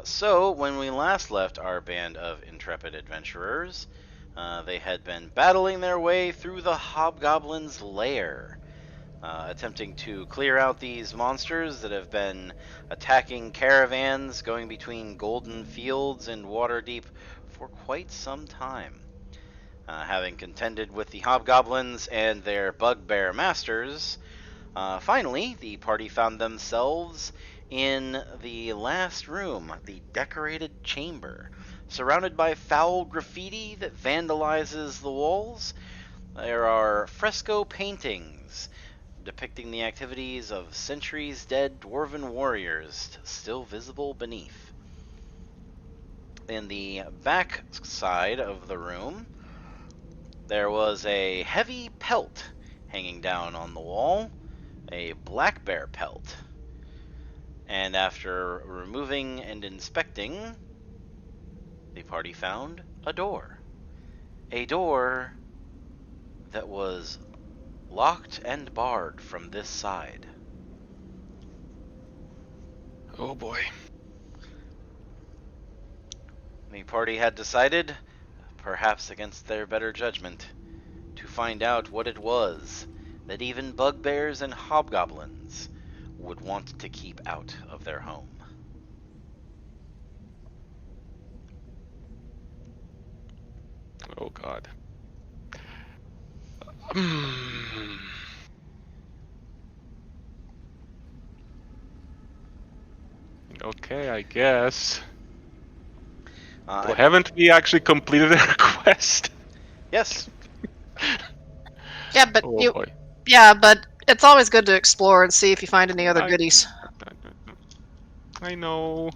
So, when we last left our band of intrepid adventurers, they had been battling their way through the hobgoblin's lair, attempting to clear out these monsters that have been attacking caravans going between golden fields and Waterdeep for quite some time. Having contended with the hobgoblins and their bugbear masters, finally, the party found themselves in the last room, the decorated chamber. Surrounded by foul graffiti that vandalizes the walls, there are fresco paintings depicting the activities of centuries dead dwarven warriors still visible beneath. In the back side of the room, there was a heavy pelt hanging down on the wall, a black bear pelt. And after removing and inspecting, the party found a door. A door that was locked and barred from this side. Oh boy. The party had decided, perhaps against their better judgment, to find out what it was that even bugbears and hobgoblins would want to keep out of their home. Oh god. Okay, I guess. Well, haven't we actually completed our quest? Yes. Yeah, but Oh boy. but it's always good to explore and see if you find any other goodies. I know.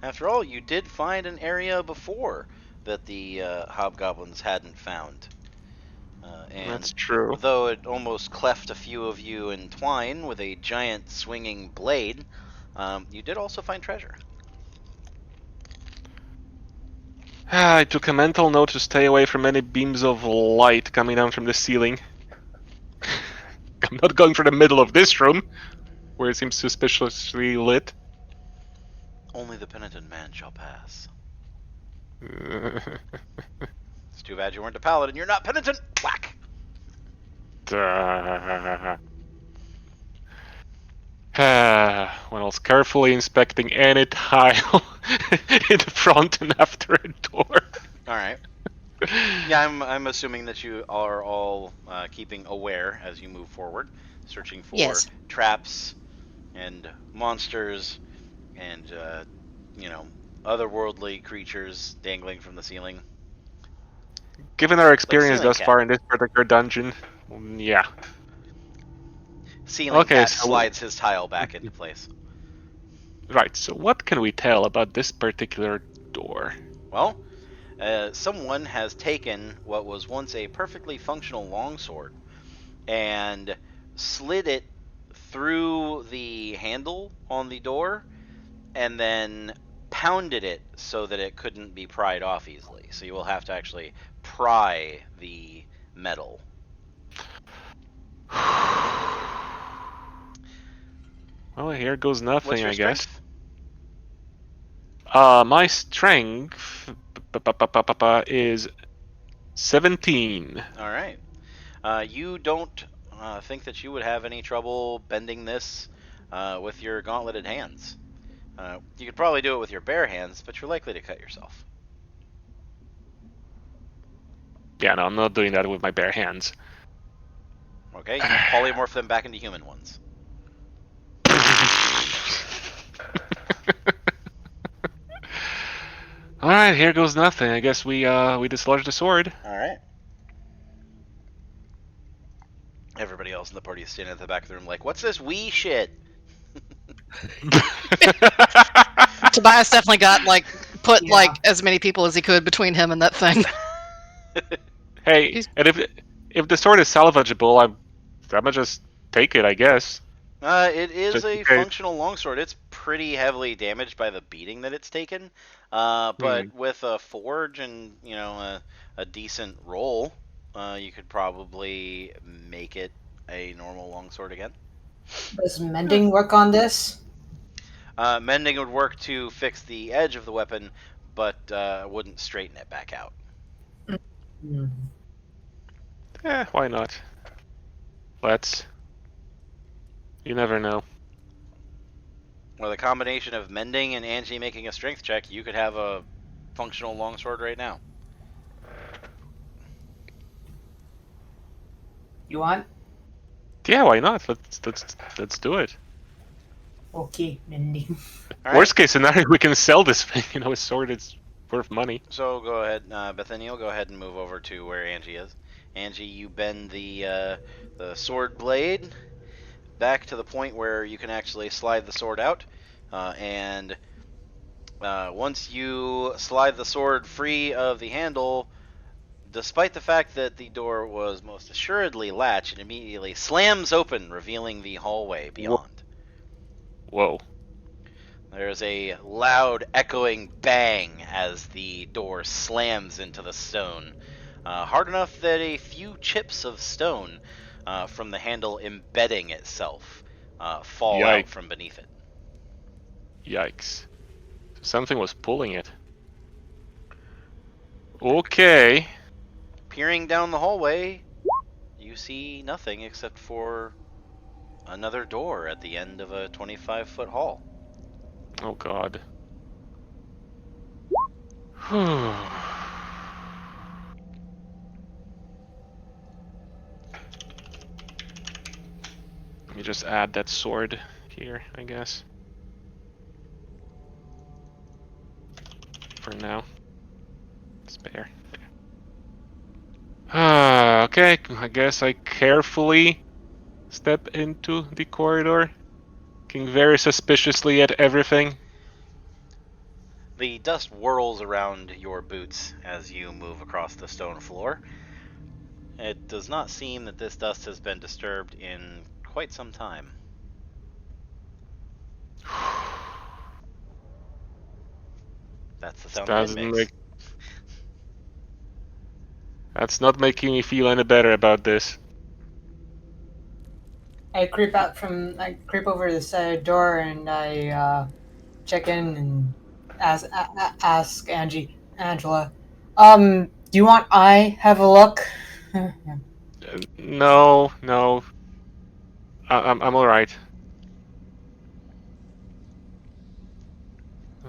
After all, you did find an area before that the hobgoblins hadn't found. And That's true. though it almost cleft a few of you in twine with a giant swinging blade, you did also find treasure. I took a mental note to stay away from any beams of light coming down from the ceiling. I'm not going for the middle of this room, where it seems suspiciously lit. Only the penitent man shall pass. It's too bad you weren't a paladin. You're not penitent. Whack. When I was carefully inspecting any tile in the front and after a door. All right. Yeah, I'm assuming that you are all keeping aware as you move forward, searching for Yes. traps and monsters and otherworldly creatures dangling from the ceiling. Given our experience ceiling thus cat. far in this particular dungeon, yeah. Ceiling Okay, cat so- slides his tile back into place. Right, so what can we tell about this particular door? Well, someone has taken what was once a perfectly functional longsword and slid it through the handle on the door and then pounded it so that it couldn't be pried off easily. So you will have to actually pry the metal. Well, here goes What's nothing, your I guess. strength? My strength is 17. All right. You don't think that you would have any trouble bending this with your gauntleted hands. You could probably do it with your bare hands, but you're likely to cut yourself. Yeah, no, I'm not doing that with my bare hands. Okay, you polymorph them back into human ones. All right, here goes nothing. I guess we dislodge the sword. All right. Everybody else in the party is standing at the back of the room like, what's this wee shit? Tobias definitely got put as many people as he could between him and that thing. Hey, and if the sword is salvageable, I'm gonna just take it, I guess. It is Just a in case. functional longsword. It's pretty heavily damaged by the beating that it's taken. But with a forge and a decent roll, you could probably make it a normal longsword again. Does mending work on this? Mending would work to fix the edge of the weapon, but wouldn't straighten it back out. Hmm. Why not? Let's. You never know. With a combination of mending and Angie making a strength check, you could have a functional longsword right now. You want? Yeah, why not? Let's do it. Okay, mending. All right. Worst case scenario, we can sell this thing. You know, a sword is worth money. So go ahead, Bethaniel. Go ahead and move over to where Angie is. Angie, you bend the sword blade back to the point where you can actually slide the sword out, and once you slide the sword free of the handle, despite the fact that the door was most assuredly latched, it immediately slams open, revealing the hallway beyond. Whoa. There's a loud, echoing bang as the door slams into the stone, hard enough that a few chips of stone from the handle embedding itself fall out Yikes. from beneath it. Yikes. Something was pulling it. Okay. Peering down the hallway, you see nothing except for another door at the end of a 25-foot hall. Oh god. Let me just add that sword here, I guess. For now. Spare. Okay, I guess I carefully step into the corridor, looking very suspiciously at everything. The dust whirls around your boots as you move across the stone floor. It does not seem that this dust has been disturbed in quite some time. That's the sound it Doesn't makes. make. That's not making me feel any better about this. I creep over to the side door and I check in and ask Angela, do you want I have a look? No. I'm all right.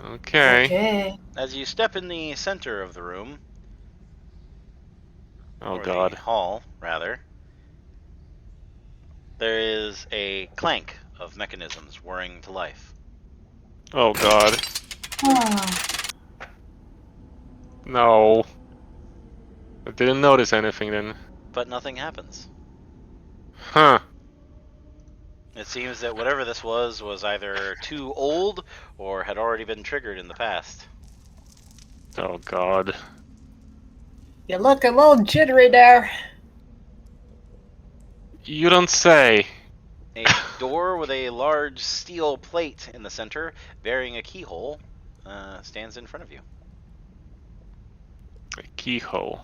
Okay. Okay. As you step in the center of the room, Oh or god. the hall, rather, there is a clank of mechanisms whirring to life. Oh god. No. I didn't notice anything then. But nothing happens. Huh. It seems that whatever this was either too old or had already been triggered in the past. Oh god. You look a little jittery there. You don't say. A door with a large steel plate in the center, bearing a keyhole, stands in front of you. A keyhole.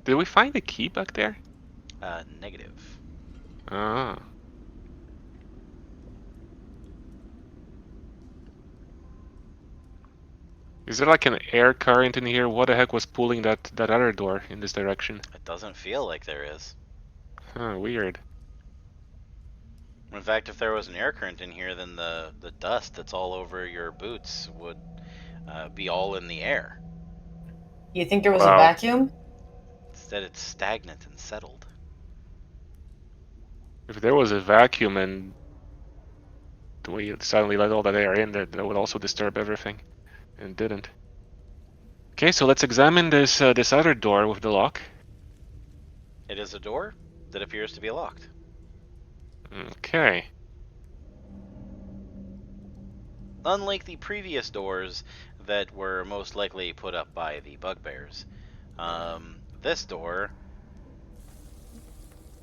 Did we find a key back there? Negative. Ah. Is there like an air current in here? What the heck was pulling that other door in this direction? It doesn't feel like there is. Huh, weird. In fact, if there was an air current in here, then the dust that's all over your boots would be all in the air. You think there was a Wow. vacuum? Instead, it's stagnant and settled. If there was a vacuum and we suddenly let all that air in, that would also disturb everything. And it didn't. Okay, so let's examine this this other door with the lock. It is a door that appears to be locked. Okay. Unlike the previous doors that were most likely put up by the bugbears, this door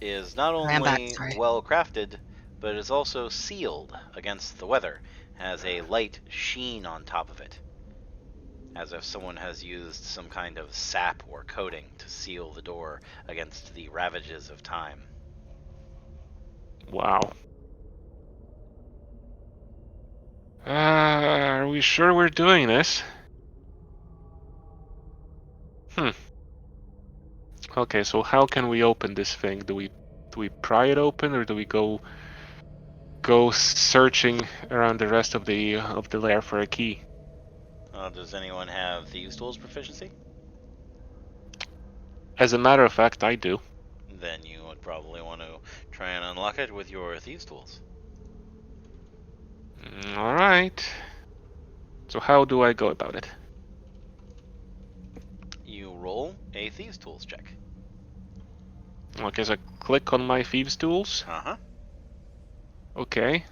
is not only well crafted, but is also sealed against the weather, has a light sheen on top of it, as if someone has used some kind of sap or coating to seal the door against the ravages of time. Wow. Are we sure we're doing this? Okay, so how can we open this thing? Do we pry it open, or do we go searching around the rest of the lair for a key? Does anyone have Thieves' Tools proficiency? As a matter of fact, I do. Then you would probably want to try and unlock it with your Thieves' Tools. All right. So how do I go about it? You roll a Thieves' Tools check. Okay, so I click on my thieves' tools. Uh-huh. Okay.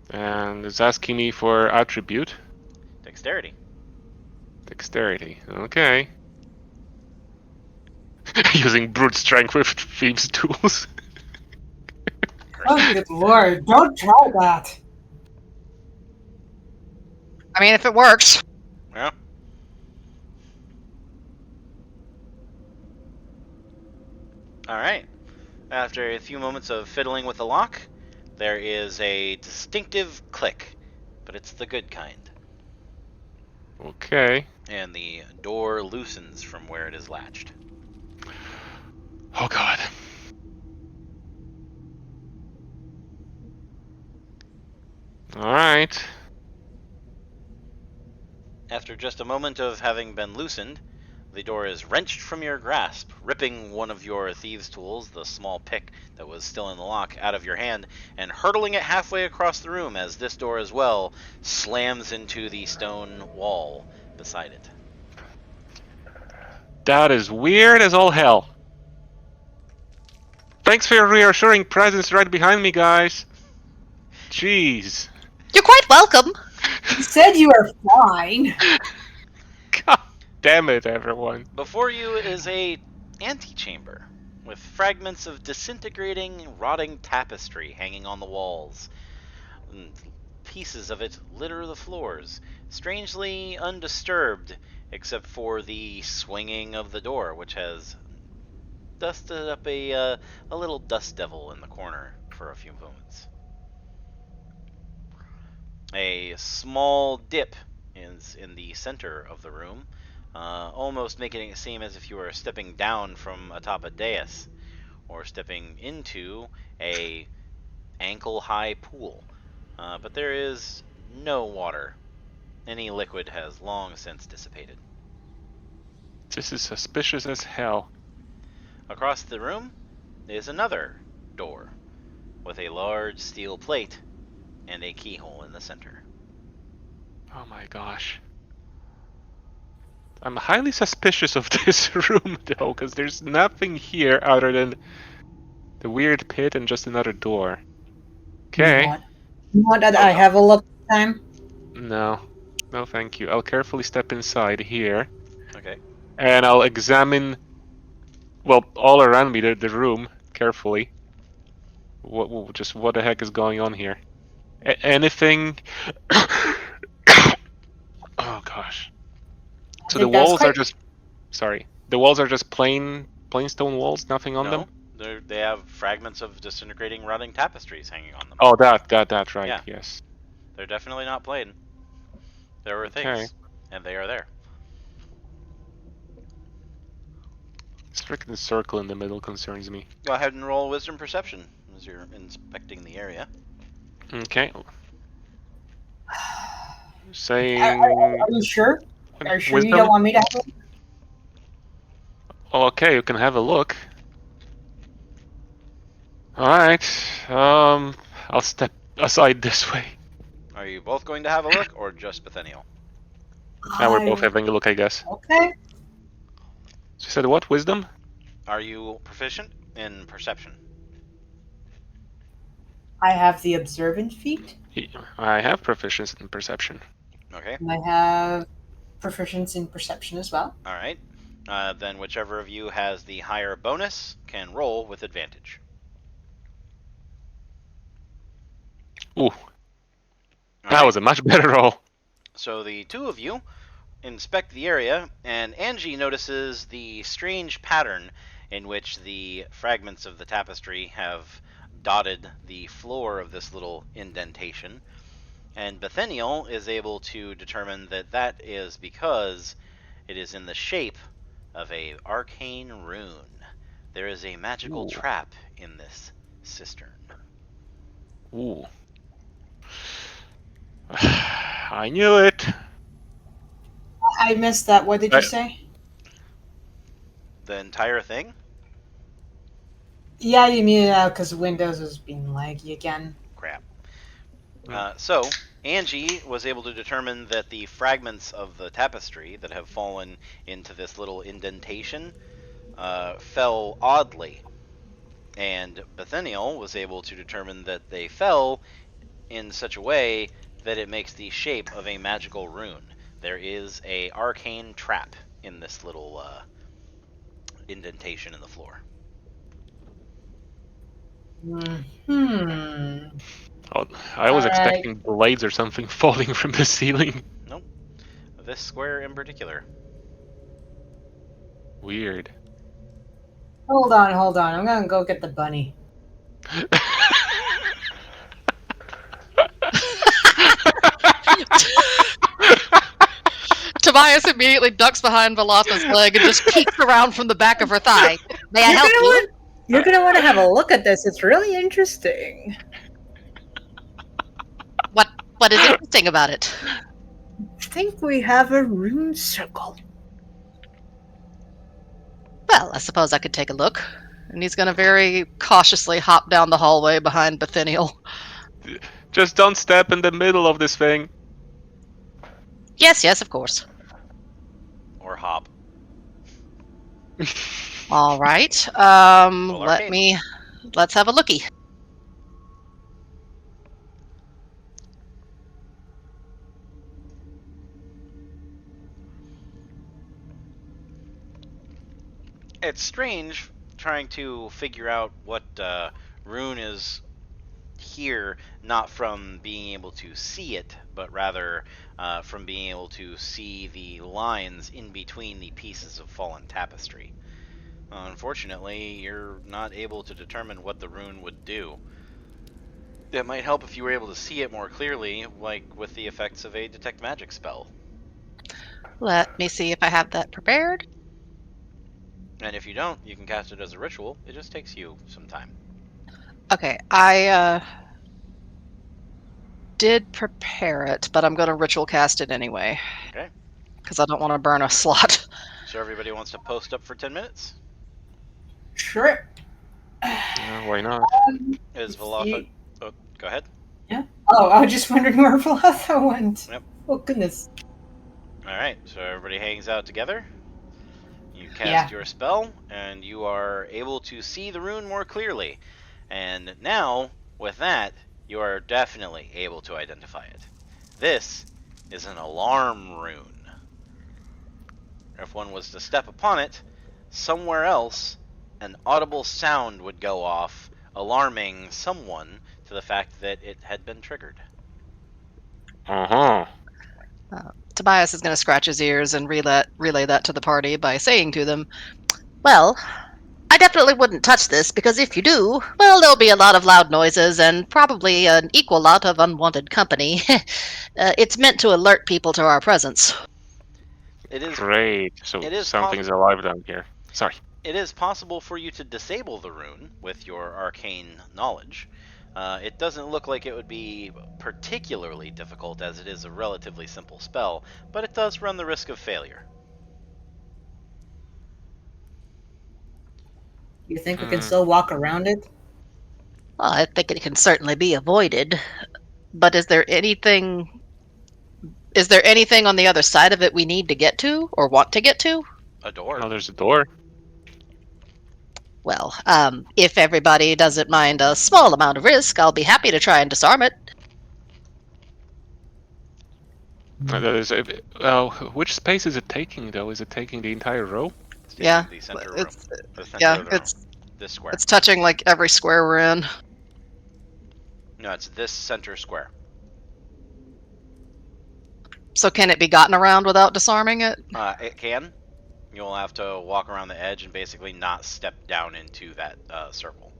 And it's asking me for attribute. Dexterity. Dexterity. Okay. Using brute strength with thieves' tools. Oh, good lord! Don't try that. I mean, if it works. Well. Alright. After a few moments of fiddling with the lock, there is a distinctive click, but it's the good kind. Okay. And the door loosens from where it is latched. Oh god. Alright. After just a moment of having been loosened, the door is wrenched from your grasp, ripping one of your thieves' tools, the small pick that was still in the lock, out of your hand, and hurtling it halfway across the room as this door as well slams into the stone wall beside it. That is weird as all hell. Thanks for your reassuring presence right behind me, guys. Jeez. You're quite welcome. You said you were fine. God damn it, everyone. Before you is a antechamber with fragments of disintegrating, rotting tapestry hanging on the walls. And pieces of it litter the floors, strangely undisturbed except for the swinging of the door, which has dusted up a little dust devil in the corner for a few moments. A small dip is in the center of the room, almost making it seem as if you were stepping down from atop a dais or stepping into a ankle-high pool. But there is no water. Any liquid has long since dissipated. This is suspicious as hell. Across the room is another door with a large steel plate and a keyhole in the center. Oh my gosh. I'm highly suspicious of this room, though, because there's nothing here other than the weird pit and just another door. Okay. You want that I have a look this time? No. No, thank you. I'll carefully step inside here. Okay. And I'll examine, well, all around me, the room, carefully. What the heck is going on here? Anything? Oh gosh. So the walls are just, sorry, the walls are just plain stone walls, nothing on them? They have fragments of disintegrating, rotting tapestries hanging on them. Oh, that right, Yeah. yes. They're definitely not plain. There were things, and they are there. This freaking circle in the middle concerns me. Go ahead and roll Wisdom Perception as you're inspecting the area. Okay. Saying... Are you sure? Are you sure Wisdom? you don't want me to have it? Okay, you can have a look. Alright, I'll step aside this way. Are you both going to have a look, or just Bethaniel? Now we're both having a look, I guess. Okay. So you said what? Wisdom? Are you proficient in perception? I have the observant feat. I have proficiency in perception. Okay. And I have proficiency in perception as well. All right. Then whichever of you has the higher bonus can roll with advantage. Ooh. That was a much better roll. So the two of you inspect the area, and Angie notices the strange pattern in which the fragments of the tapestry have dotted the floor of this little indentation. And Bethaniel is able to determine that that is because it is in the shape of a arcane rune. There is a magical trap in this cistern. Ooh. I knew it. I missed that. What did you say? The entire thing? Yeah, you muted out because Windows was being laggy again. Crap. So, Angie was able to determine that the fragments of the tapestry that have fallen into this little indentation fell oddly. And Bethaniel was able to determine that they fell in such a way that it makes the shape of a magical rune. There is a arcane trap in this little indentation in the floor. Oh, I was All right. expecting blades or something falling from the ceiling. Nope. This square in particular. Weird. Hold on. I'm gonna go get the bunny. Tobias immediately ducks behind Velatha's leg and just peeks around from the back of her thigh. May I help you? You're gonna want to have a look at this. It's really interesting. What is interesting about it? I think we have a rune circle. Well, I suppose I could take a look. And he's going to very cautiously hop down the hallway behind Bethaniel. Just don't step in the middle of this thing. Yes, of course. Or hop. All right. Let's have a looky. It's strange trying to figure out what rune is here, not from being able to see it, but rather from being able to see the lines in between the pieces of fallen tapestry. Unfortunately, you're not able to determine what the rune would do. It might help if you were able to see it more clearly, like with the effects of a detect magic spell. Let me see if I have that prepared. And if you don't, you can cast it as a ritual. It just takes you some time. Okay, I did prepare it, but I'm going to ritual cast it anyway. Okay. Because I don't want to burn a slot. So everybody wants to post up for 10 minutes? Sure. Why not? Is Velatha... Oh, go ahead. Yeah. Oh, I was just wondering where Velatha went. Yep. Oh, goodness. Alright, so everybody hangs out together. You cast your spell, and you are able to see the rune more clearly. And now, with that, you are definitely able to identify it. This is an alarm rune. If one was to step upon it, somewhere else, an audible sound would go off, alarming someone to the fact that it had been triggered. Tobias is going to scratch his ears and relay that to the party by saying to them, well, I definitely wouldn't touch this, because if you do, well, there'll be a lot of loud noises and probably an equal lot of unwanted company. It's meant to alert people to our presence. It is Great. So something's alive down here. Sorry. It is possible for you to disable the rune with your arcane knowledge. It doesn't look like it would be particularly difficult, as it is a relatively simple spell, but it does run the risk of failure. You think we can still walk around it? Well, I think it can certainly be avoided. But is there anything on the other side of it we need to get to or want to get to? A door. Oh, there's a door. Well, if everybody doesn't mind a small amount of risk, I'll be happy to try and disarm it. Which space is it taking, though? Is it taking the entire row? It's taking the center room. This square. It's touching like every square we're in. No, it's this center square. So can it be gotten around without disarming it? It can. You'll have to walk around the edge and basically not step down into that circle.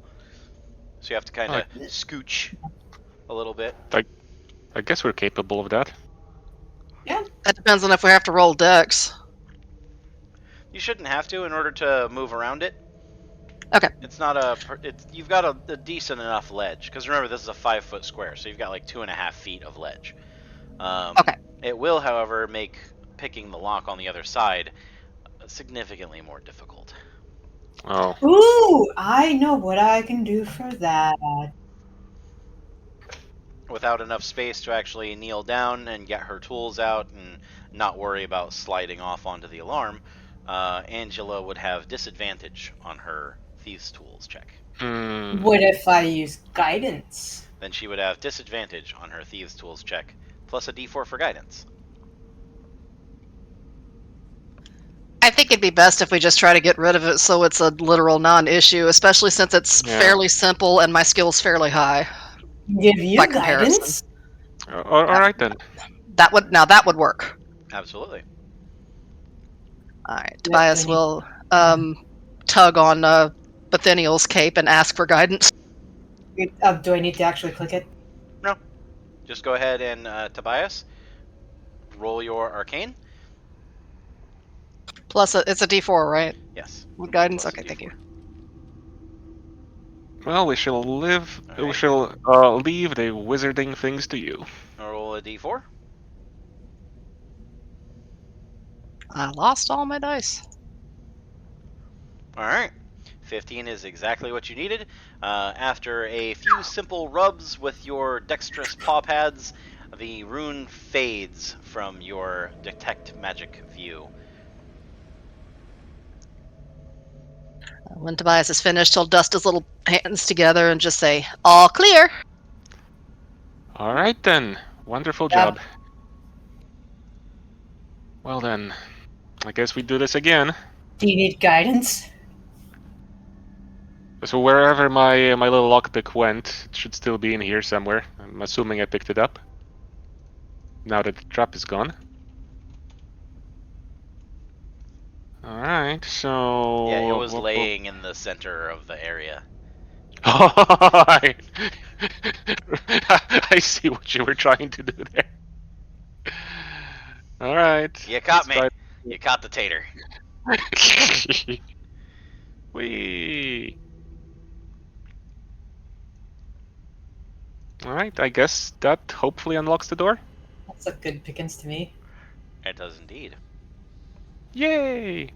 So you have to kind of scooch a little bit. I guess we're capable of that. Yeah. That depends on if we have to roll dex. You shouldn't have to in order to move around it. Okay. It's not a. You've got a decent enough ledge, because remember this is a 5-foot square, so you've got like 2.5 feet of ledge. Okay. It will, however, make picking the lock on the other side significantly more difficult. Oh. Ooh, I know what I can do for that. Without enough space to actually kneel down and get her tools out and not worry about sliding off onto the alarm, Angela would have disadvantage on her thieves' tools check. What if I use guidance? Then she would have disadvantage on her thieves' tools check, plus a d4 for guidance. I think it'd be best if we just try to get rid of it so it's a literal non-issue, especially since it's fairly simple and my skill's fairly high. Give you By comparison. guidance? All right then. That would work. Absolutely. All right, Yep, Tobias I need- will tug on Bethaniel's cape and ask for guidance. Do I need to actually click it? No. Just go ahead and, Tobias, roll your arcane. Plus, it's a D4, right? Yes. With guidance. Plus a Okay, thank D4. you. Well, we shall live. All We right. shall leave the wizarding things to you. Roll a d4. I lost all my dice. All right. 15 is exactly what you needed. After a few simple rubs with your dexterous paw pads, the rune fades from your detect magic view. When Tobias is finished, he'll dust his little hands together and just say, "All clear." All right then. Wonderful Yeah. job. Well then, I guess we do this again. Do you need guidance? So wherever my little lockpick went, it should still be in here somewhere. I'm assuming I picked it up. Now that the trap is gone. All right, so Yeah, it was laying in the center of the area. I see what you were trying to do there. All right. You caught me. Let's You caught the tater. try- Whee! All right, I guess that hopefully unlocks the door. That's a good pickings to me. It does indeed. Yay!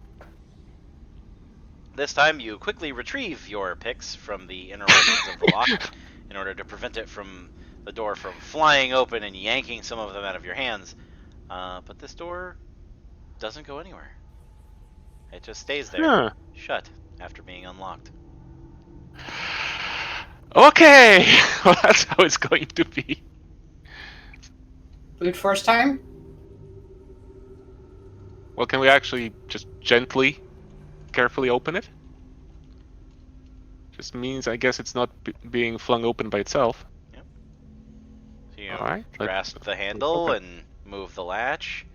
This time you quickly retrieve your picks from the inner workings of the lock in order to prevent it from the door from flying open and yanking some of them out of your hands. But this door doesn't go anywhere. It just stays there, Huh. shut, after being unlocked. Okay, well, that's how it's going to be. Brute force time? Well, can we actually just gently, carefully open it? Just means, I guess, it's not being flung open by itself. So you All right, grasp the handle and move the latch,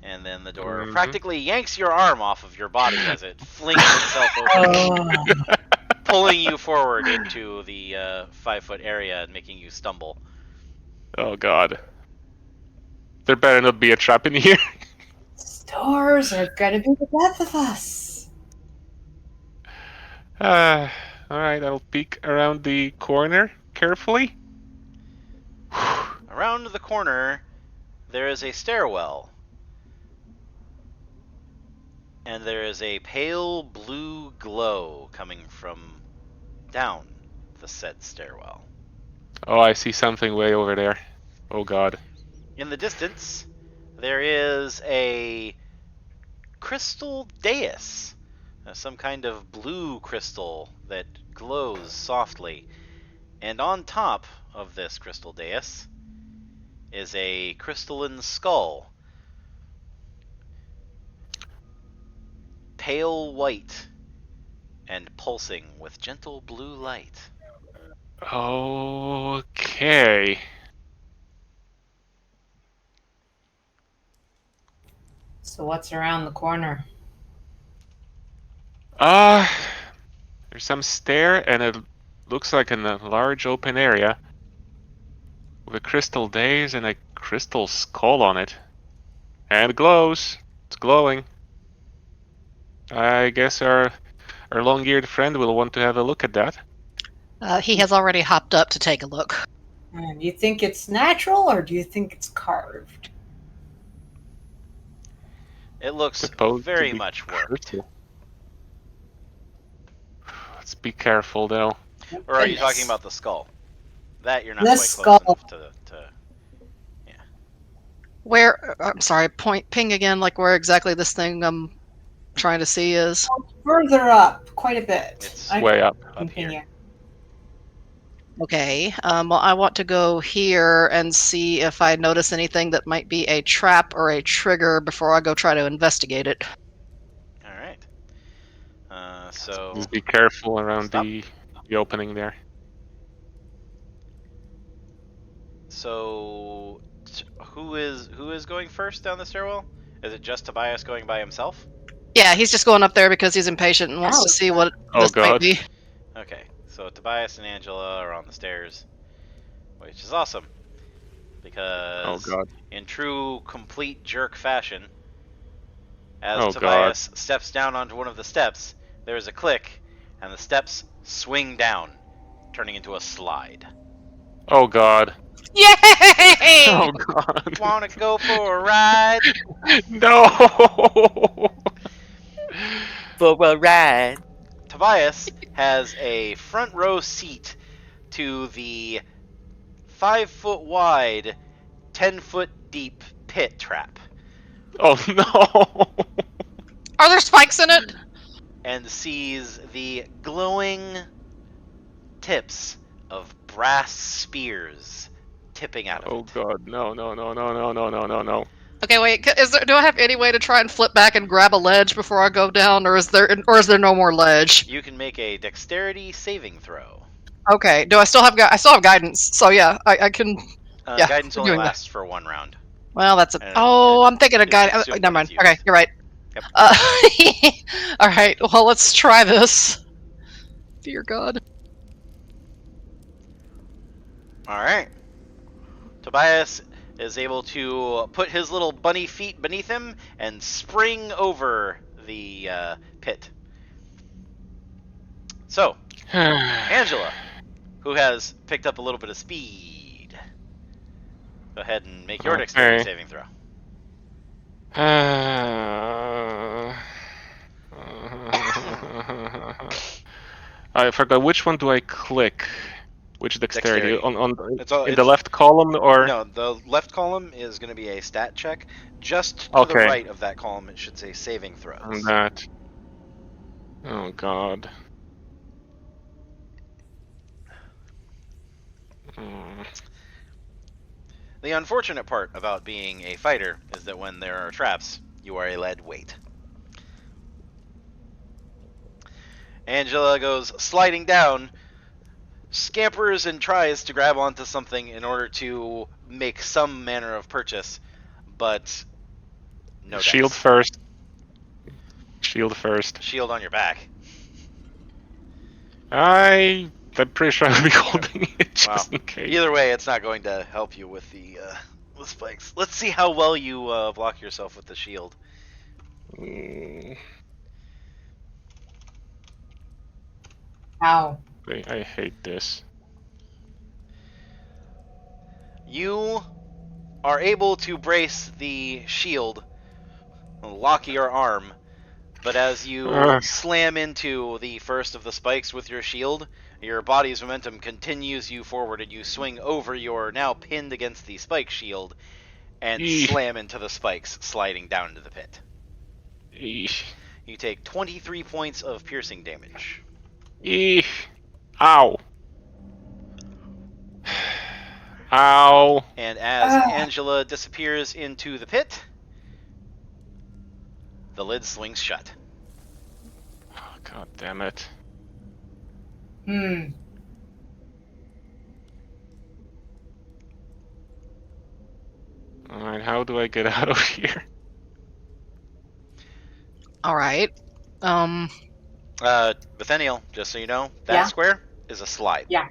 and then the door Mhm. practically yanks your arm off of your body as it flings itself open, Oh, pulling you forward into the 5-foot area and making you stumble. Oh god. There better not be a trap in here. stores are gonna be the death of us. Alright, I'll peek around the corner carefully. Around the corner, there is a stairwell. And there is a pale blue glow coming from down the said stairwell. Oh, I see something way over there. Oh god. In the distance, there is a crystal dais, some kind of blue crystal that glows softly. And on top of this crystal dais is a crystalline skull, pale white and pulsing with gentle blue light. Okay. So what's around the corner? There's some stair and a looks like a large open area with a crystal daze and a crystal skull on it. And it glows. It's glowing. I guess our long-eared friend will want to have a look at that. He has already hopped up to take a look. And you think it's natural, or do you think it's carved? It looks Supposed to very be much worked. crystal. Let's be careful, though. Or are you Goodness. talking about the skull? That you're not The quite skull. close enough to. Where? I'm sorry. Ping again. Like where exactly this thing I'm trying to see is. Further up, quite a bit. It's I Way up. Up here. continue. Okay. Well, I want to go here and see if I notice anything that might be a trap or a trigger before I go try to investigate it. All right. So Just be careful around Stop. the opening there. So who is going first down the stairwell? Is it just Tobias going by himself? Yeah, he's just going up there because he's impatient and wants Oh, to see what Oh, this might God. be. Okay. So Tobias and Angela are on the stairs, which is awesome because Oh god. in true complete jerk fashion, as Oh, Tobias steps down onto one of the steps, there is a click, and the steps swing down, turning into a slide. Oh god. Yay! Oh god. Wanna go for a ride? No. For a ride. Tobias has a front row seat to the 5-foot wide, 10-foot deep pit trap, Oh no. Are there spikes in it? and sees the glowing tips of brass spears tipping out of Oh it. god. No. No. Okay, wait. Do I have any way to try and flip back and grab a ledge before I go down, or is there no more ledge? You can make a dexterity saving throw. Okay. Do I still have I still have guidance? So yeah, I can. Yeah, Guidance we're only doing that. lasts for 1 round. Well, that's a. And Oh, I'm thinking of it's guidance. assumed Never that mind. it's Okay, used. you're right. Yep. All right. Well, let's try this. Dear God. All right. Tobias is able to put his little bunny feet beneath him and spring over the pit. So, Angela, who has picked up a little bit of speed, go ahead and make your dexterity Okay. saving throw. I forgot, which one do I click? Which dexterity? Dexterity. On It's all, in the left column or? No, the left column is going to be a stat check. Just to the Okay. right of that column, it should say saving throws. On that. Oh god. Hmm. The unfortunate part about being a fighter is that when there are traps, you are a lead weight. Angela goes sliding down, scampers and tries to grab onto something in order to make some manner of purchase, but no Shield dex. first. Shield first. Shield on your back. I'm pretty sure I'll be holding it just Wow. in case. Either way, it's not going to help you with the spikes. Let's see how well you block yourself with the shield. Mm, Ow. I hate this. You are able to brace the shield, lock your arm, but as you Ugh. slam into the first of the spikes with your shield, your body's momentum continues you forward and you swing over your now pinned against the spike shield and Eesh. slam into the spikes, sliding down into the pit. Eesh. You take 23 points of piercing damage. Eesh. Ow. Ow. And as Ah. Angela disappears into the pit, the lid swings shut. Oh, god damn it. Alright, how do I get out of here? All right. Nathaniel, just so you know, that Yeah? square is a slide. Yeah.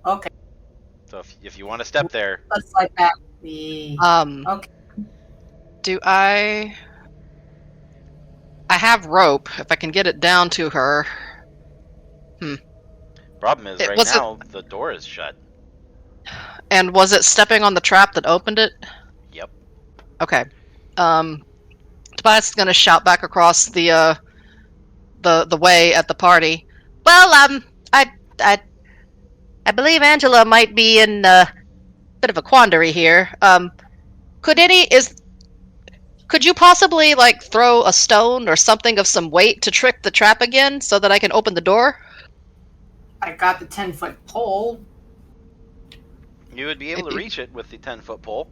Okay. So if you want to step there, Let's like that. The okay. Do I have rope. If I can get it down to her. problem is It right was it now the door is shut. and was it stepping on the trap that opened it? Yep. Okay. Tobias is gonna shout back across the way at the party. Well, I I believe Angela might be in a bit of a quandary here. Could you possibly like throw a stone or something of some weight to trick the trap again so that I can open the door? I got the 10-foot pole. You would be able to reach it with the 10-foot pole.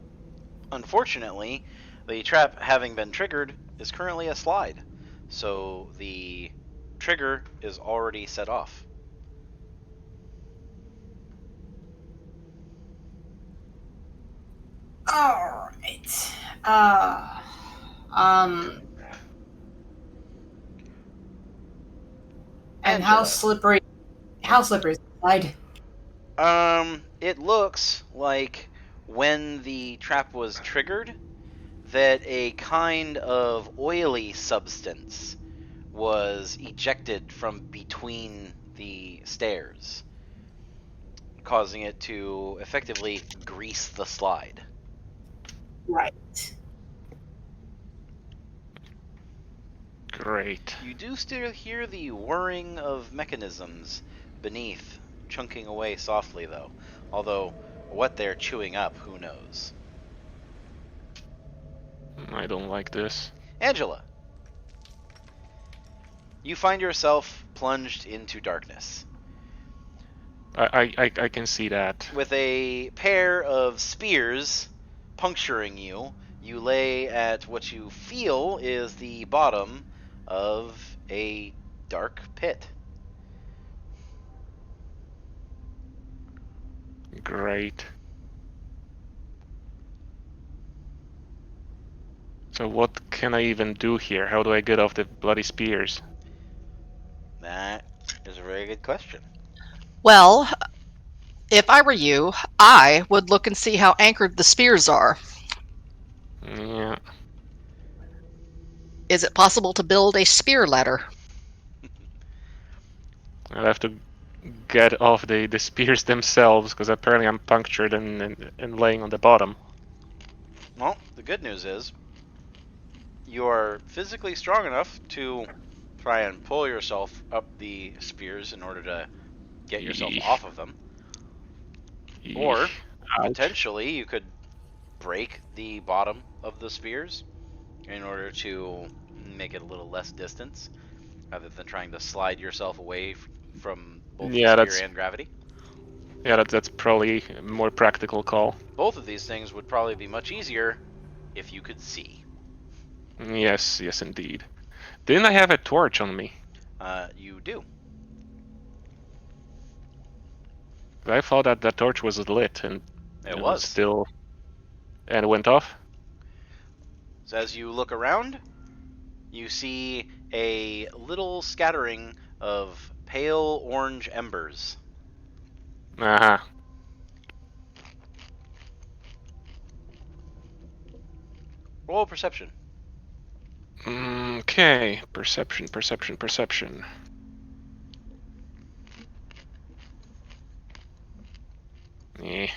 Unfortunately, the trap having been triggered is currently a slide. So the trigger is already set off. All right. Uh, um. And how Angela. slippery? How slippery is the slide? It looks like when the trap was triggered, that a kind of oily substance was ejected from between the stairs, causing it to effectively grease the slide. Right. Great. You do still hear the whirring of mechanisms beneath, chunking away softly, though. Although, what they're chewing up, who knows? I don't like this. Angela, you find yourself plunged into darkness. I can see that. With a pair of spears puncturing you, you lay at what you feel is the bottom of a dark pit. Great. So what can I even do here? How do I get off the bloody spears? That is a very good question. Well, if I were you, I would look and see how anchored the spears are. Yeah. Is it possible to build a spear ladder? I'll have to get off the spears themselves, because apparently I'm punctured and laying on the bottom. Well, the good news is you are physically strong enough to try and pull yourself up the spears in order to get yourself Eesh. off of them. Or, Ouch. potentially, you could break the bottom of the spears in order to make it a little less distance, rather than trying to slide yourself away from both the spear and gravity. Yeah, that's probably a more practical call. Both of these things would probably be much easier if you could see. Yes, yes indeed. Didn't I have a torch on me? You do. I thought that that torch was lit and It was was. still... And it went off? So as you look around, you see a little scattering of pale orange embers. Uh-huh. Roll perception. Okay. Perception, perception, perception. Eh.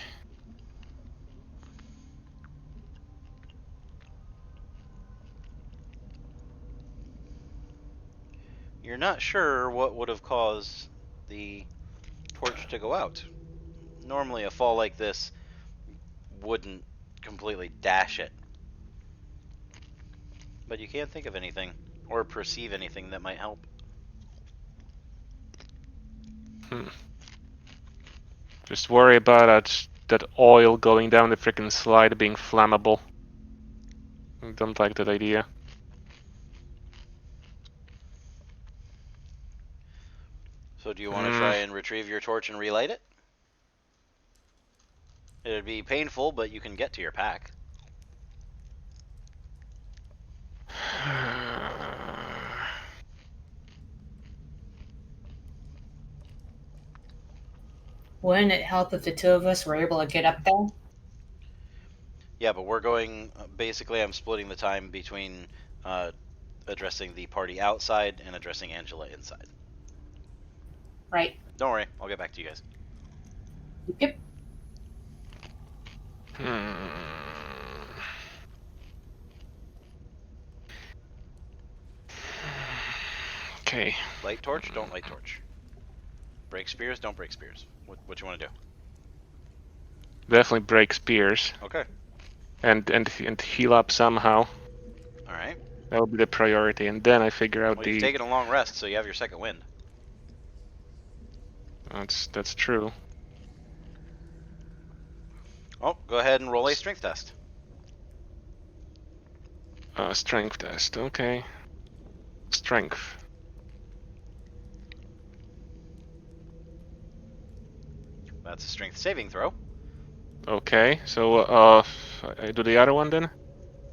You're not sure what would have caused the torch to go out. Normally a fall like this wouldn't completely dash it. But you can't think of anything or perceive anything that might help. Just worry about that oil going down the frickin' slide being flammable. I don't like that idea. So do you want to try and retrieve your torch and relight it? It'd be painful, but you can get to your pack. wouldn't it help if the two of us were able to get up there? Yeah, but we're going. Basically, I'm splitting the time between addressing the party outside and addressing Angela inside. Right. Don't worry, I'll get back to you guys. Yep. Okay. Light torch, don't light torch. Break spears, don't break spears. What you want to do? Definitely break spears Okay. and heal up somehow. All right. That will be the priority, and then I figure out Well, you've taken a long rest, so you have your second wind. That's true. Oh, go ahead and roll a strength test. Strength test. Okay. Strength. That's a strength saving throw. Okay. So I do the other one then.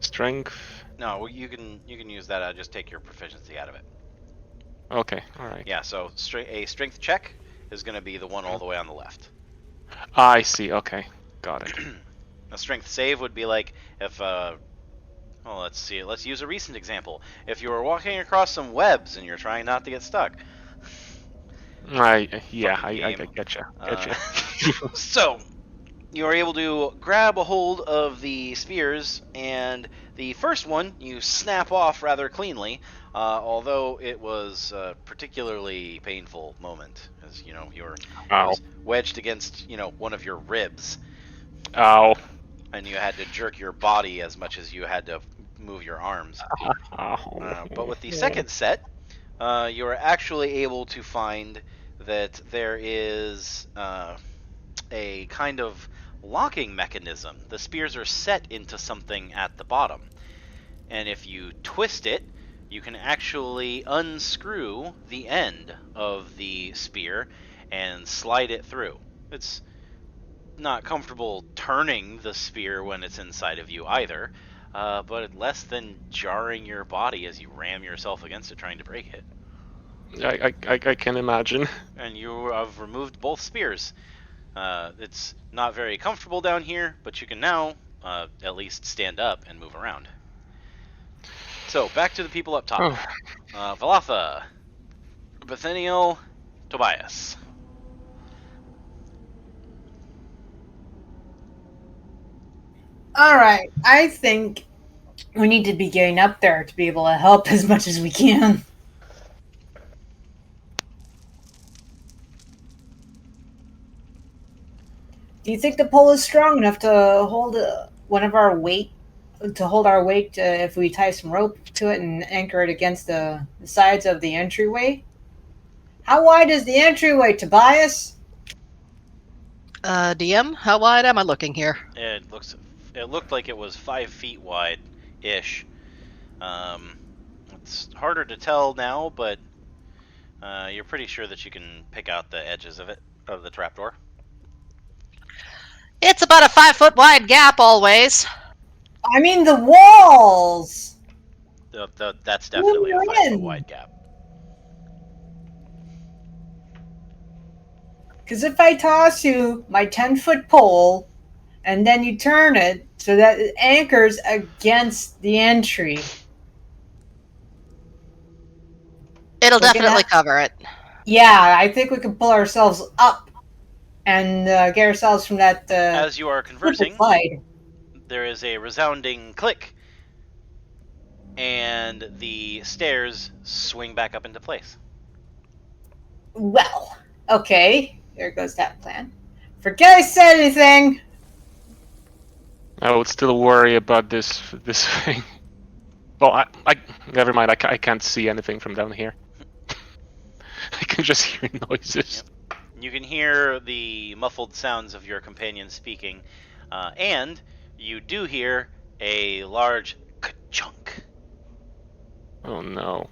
Strength. No, you can use that. Just take your proficiency out of it. Okay. All right. Yeah. So a strength check is going to be the one all the way on the left. I see. Okay. Got it. A strength save would be like if well, let's see. Let's use a recent example. If you were walking across some webs and you're trying not to get stuck. I Fucking getcha. So, you are able to grab a hold of the spears, and the first one you snap off rather cleanly, although it was a particularly painful moment, as you know, you were wedged against, one of your ribs. Ow. And you had to jerk your body as much as you had to move your arms. But with the second set, you are actually able to find that there is a kind of locking mechanism. The spears are set into something at the bottom. And if you twist it, you can actually unscrew the end of the spear and slide it through. It's not comfortable turning the spear when it's inside of you either, but less than jarring your body as you ram yourself against it trying to break it. I can imagine. And you have removed both spears. It's not very comfortable down here, but you can now at least stand up and move around. So, back to the people up top. Valatha, Bethaniel, Tobias. Alright, I think we need to be getting up there to be able to help as much as we can. Do you think the pole is strong enough to hold one of our weight, to hold our weight if we tie some rope to it and anchor it against the sides of the entryway? How wide is the entryway, Tobias? DM, how wide am I looking here? It looked like it was 5 feet wide ish. It's harder to tell now, but you're pretty sure that you can pick out the edges of the trapdoor. It's about a 5-foot wide gap always. I mean the walls! That's definitely a 5-foot wide gap. Because if I toss you my 10-foot pole, and then you turn it so that it anchors against the entry. It'll definitely cover it. Yeah, I think we can pull ourselves up and get ourselves from that. As you are conversing, slide. There is a resounding click, and the stairs swing back up into place. Well, okay. There goes that plan. Forget I said anything! I would still worry about this thing. Well, I never mind. I can't see anything from down here. I can just hear noises. Yep. You can hear the muffled sounds of your companion speaking, and you do hear a large ka-chunk. Oh no.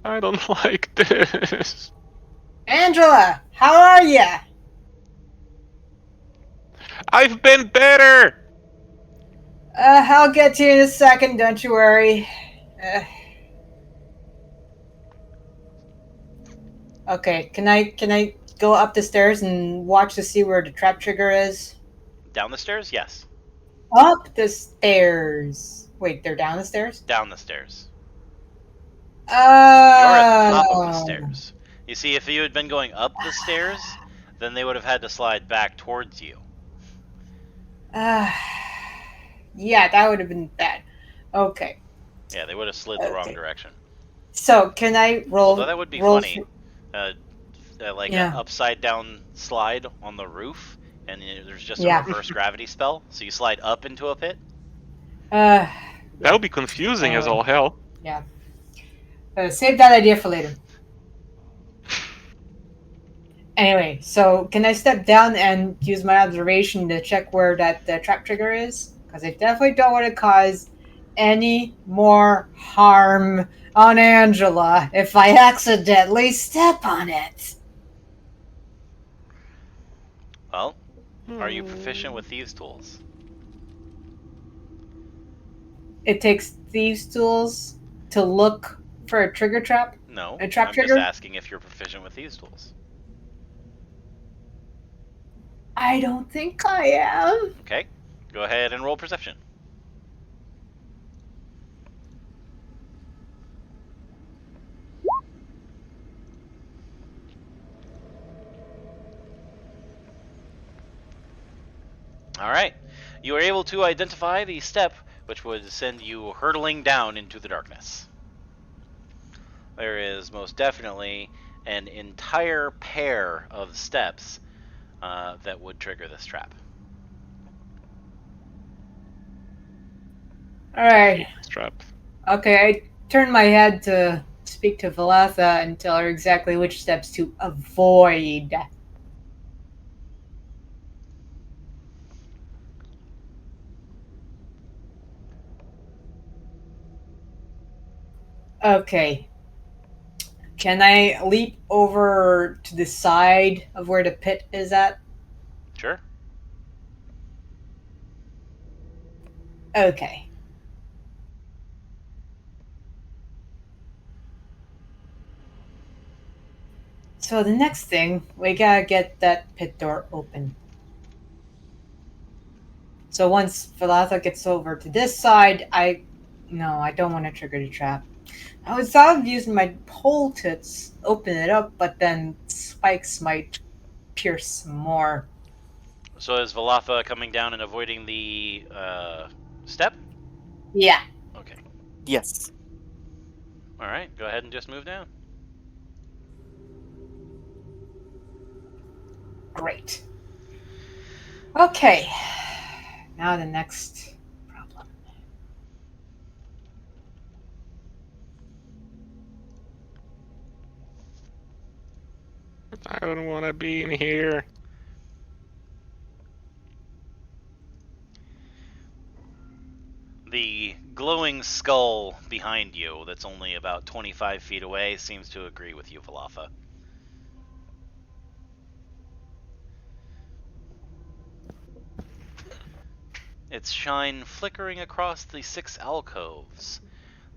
I don't like this. Angela, how are ya? I've been better! I'll get to you in a second, don't you worry. Okay, can I go up the stairs and watch to see where the trap trigger is? Down the stairs? Yes. Up the stairs. Wait, they're down the stairs? Down the stairs. Oh. You're at the top of the stairs. You see, if you had been going up the stairs, then they would have had to slide back towards you. Yeah, that would have been bad. Okay. Yeah, they would have slid the wrong direction. So, can I roll? Although that would be funny. Like Yeah. an upside down slide on the roof, and there's just Yeah. a reverse gravity spell, so you slide up into a pit. That would be confusing as all hell. Yeah. Save that idea for later. Anyway, so can I step down and use my observation to check where the trap trigger is? Because I definitely don't want to cause any more harm on Angela if I accidentally step on it. Well, are you proficient with thieves' tools? It takes thieves' tools to look for a trigger trap? No, A trap I'm trigger? just asking if you're proficient with thieves' tools. I don't think I am. Okay, go ahead and roll perception. Alright, you are able to identify the step which would send you hurtling down into the darkness. There is most definitely an entire pair of steps that would trigger this trap. Alright. Trap. Okay, I turn my head to speak to Valatha and tell her exactly which steps to avoid. Okay. Can I leap over to the side of where the pit is at? Sure. Okay. So the next thing, we gotta get that pit door open. So once Valatha gets over to this side, I don't want to trigger the trap. I was thought of using my pole to open it up, but then spikes might pierce more. So is Valatha coming down and avoiding the step? Yeah. Okay. Yes. Alright, go ahead and just move down. Great. Okay. Now the next problem. I don't want to be in here. The glowing skull behind you, that's only about 25 feet away, seems to agree with you, Valatha. Its shine flickering across the 6 alcoves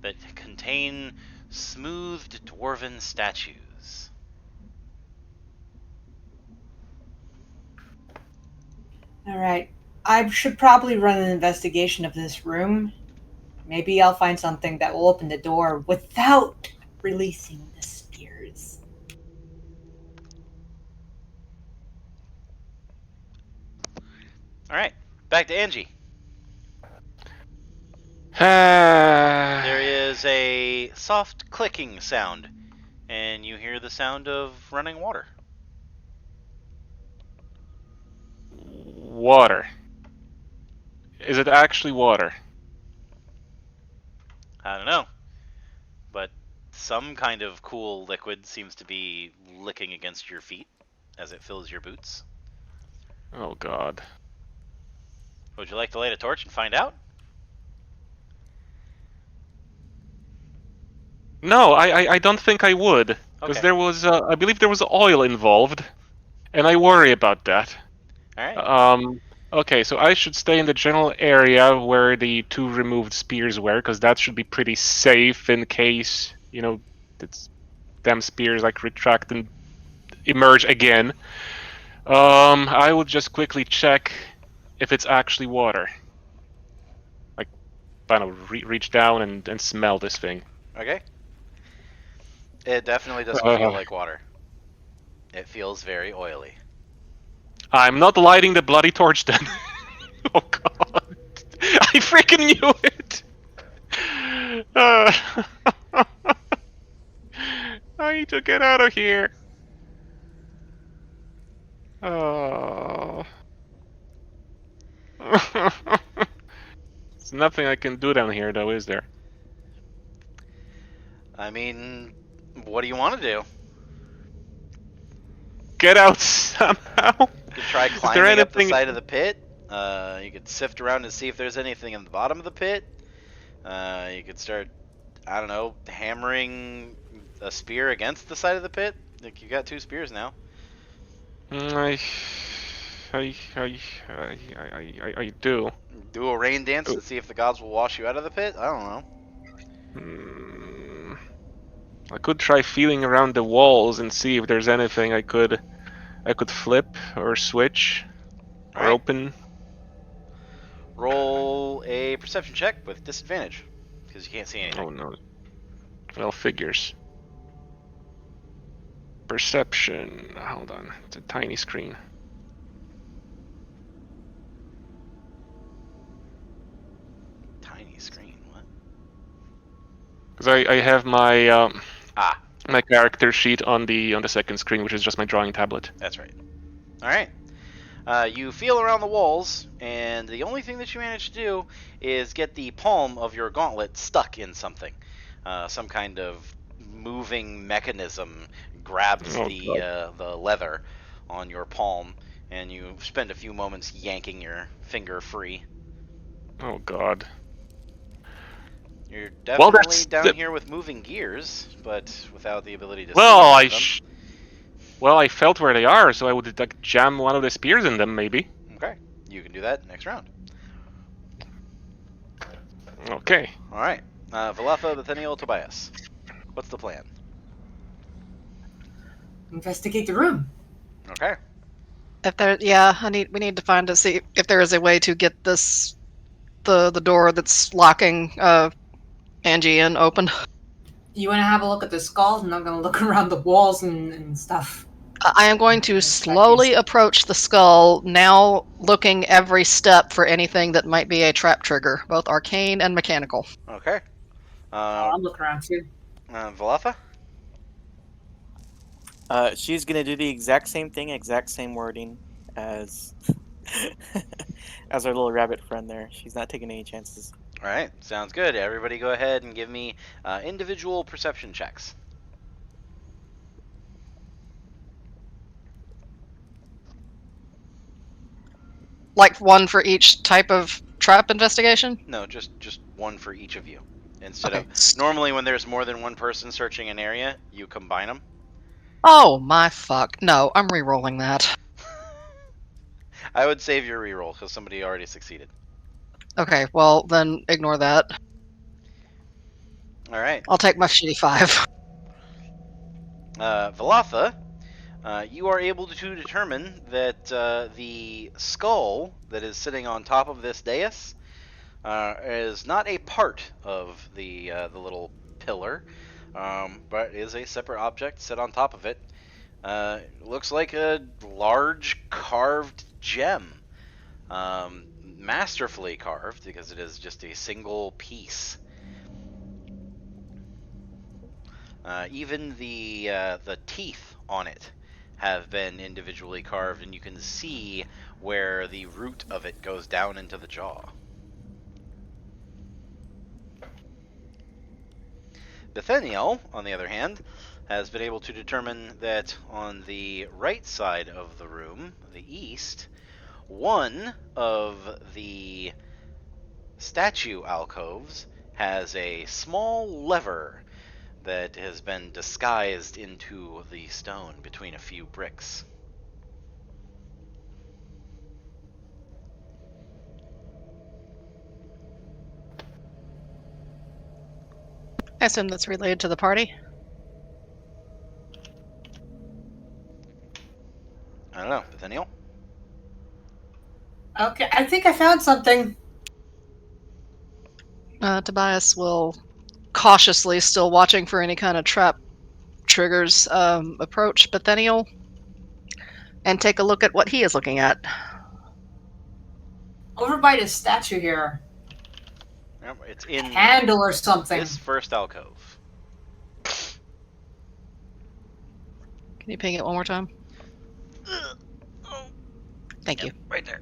that contain smoothed dwarven statues. Alright. I should probably run an investigation of this room. Maybe I'll find something that will open the door without releasing the spears. Alright, back to Angie. There There is a soft clicking sound, and you hear the sound of running water. Water. Is it actually water? I don't know, but some kind of cool liquid seems to be licking against your feet as it fills your boots. Oh god. Would you like to light a torch and find out? No, I don't think I would. Because Okay. there was, I believe there was oil involved. And I worry about that. Alright. Okay, so I should stay in the general area where the 2 removed spears were, because that should be pretty safe in case, it's them spears like retract and emerge again. I would just quickly check if it's actually water. Like, I don't know, reach down and smell this thing. Okay. It definitely doesn't feel Uh, like water. It feels very oily. I'm not lighting the bloody torch then. Oh god. I freaking knew it! I need to get out of here. Oh. There's nothing I can do down here, though, is there? I mean, what do you want to do? Get out somehow. You could try Is there climbing up the anything? side of the pit. You could sift around and see if there's anything in the bottom of the pit. You could start, I don't know, hammering a spear against the side of the pit. Like, you got 2 spears now. I do. Do a rain dance and see if the gods will wash you out of the pit. I don't know. I could try feeling around the walls and see if there's anything I could flip or switch or Alright. open. Roll a perception check with disadvantage because you can't see anything. Oh no. Well, figures. Perception. Hold on. It's a tiny screen. Tiny screen. What? Because I have my Ah, my character sheet on the second screen, which is just my drawing tablet. that's right. All right. You feel around the walls, and the only thing that you manage to do is get the palm of your gauntlet stuck in something. Some kind of moving mechanism grabs Oh, the leather on your palm, and you spend a few moments yanking your finger free. Oh god. You're Well, definitely down that- here with moving gears, but without the ability to Well, see them. Well, I felt where they are, so I would like jam one of the spears in them, maybe. Okay, you can do that next round. Okay. All right, Valatha, Nathaniel, Tobias. What's the plan? Investigate the room. Okay. If there, we need to find to see if there is a way to get this, the door that's locking Angie in open. You want to have a look at the skulls? I'm not going to look around the walls and stuff. I am going to slowly approach the skull, now looking every step for anything that might be a trap trigger, both arcane and mechanical. Okay. I'll look around too. Valatha? She's gonna do the exact same thing, exact same wording as as our little rabbit friend there. She's not taking any chances. All right, sounds good. Everybody go ahead and give me individual perception checks. Like one for each type of trap investigation? No, just one for each of you. Instead Okay. of normally when there's more than one person searching an area, you combine them. Oh my fuck. No, I'm re-rolling that. I would save your reroll because somebody already succeeded. Okay, well then ignore that. All right. I'll take my shitty 5. Valatha, you are able to determine that the skull that is sitting on top of this dais is not a part of the little pillar, but is a separate object set on top of it. Looks like a large carved gem, masterfully carved because it is just a single piece. Even the teeth on it have been individually carved, and you can see where the root of it goes down into the jaw. Nathaniel, on the other hand, has been able to determine that on the right side of the room, the east, one of the statue alcoves has a small lever that has been disguised into the stone between a few bricks. I assume that's related to the party. found something. Tobias will cautiously, still watching for any kind of trap triggers, approach Bethaniel and take a look at what he is looking at. Over by the statue here. Yep, it's in Handle or something. this first alcove. Can you ping it one more time? Oh, Thank you. right there.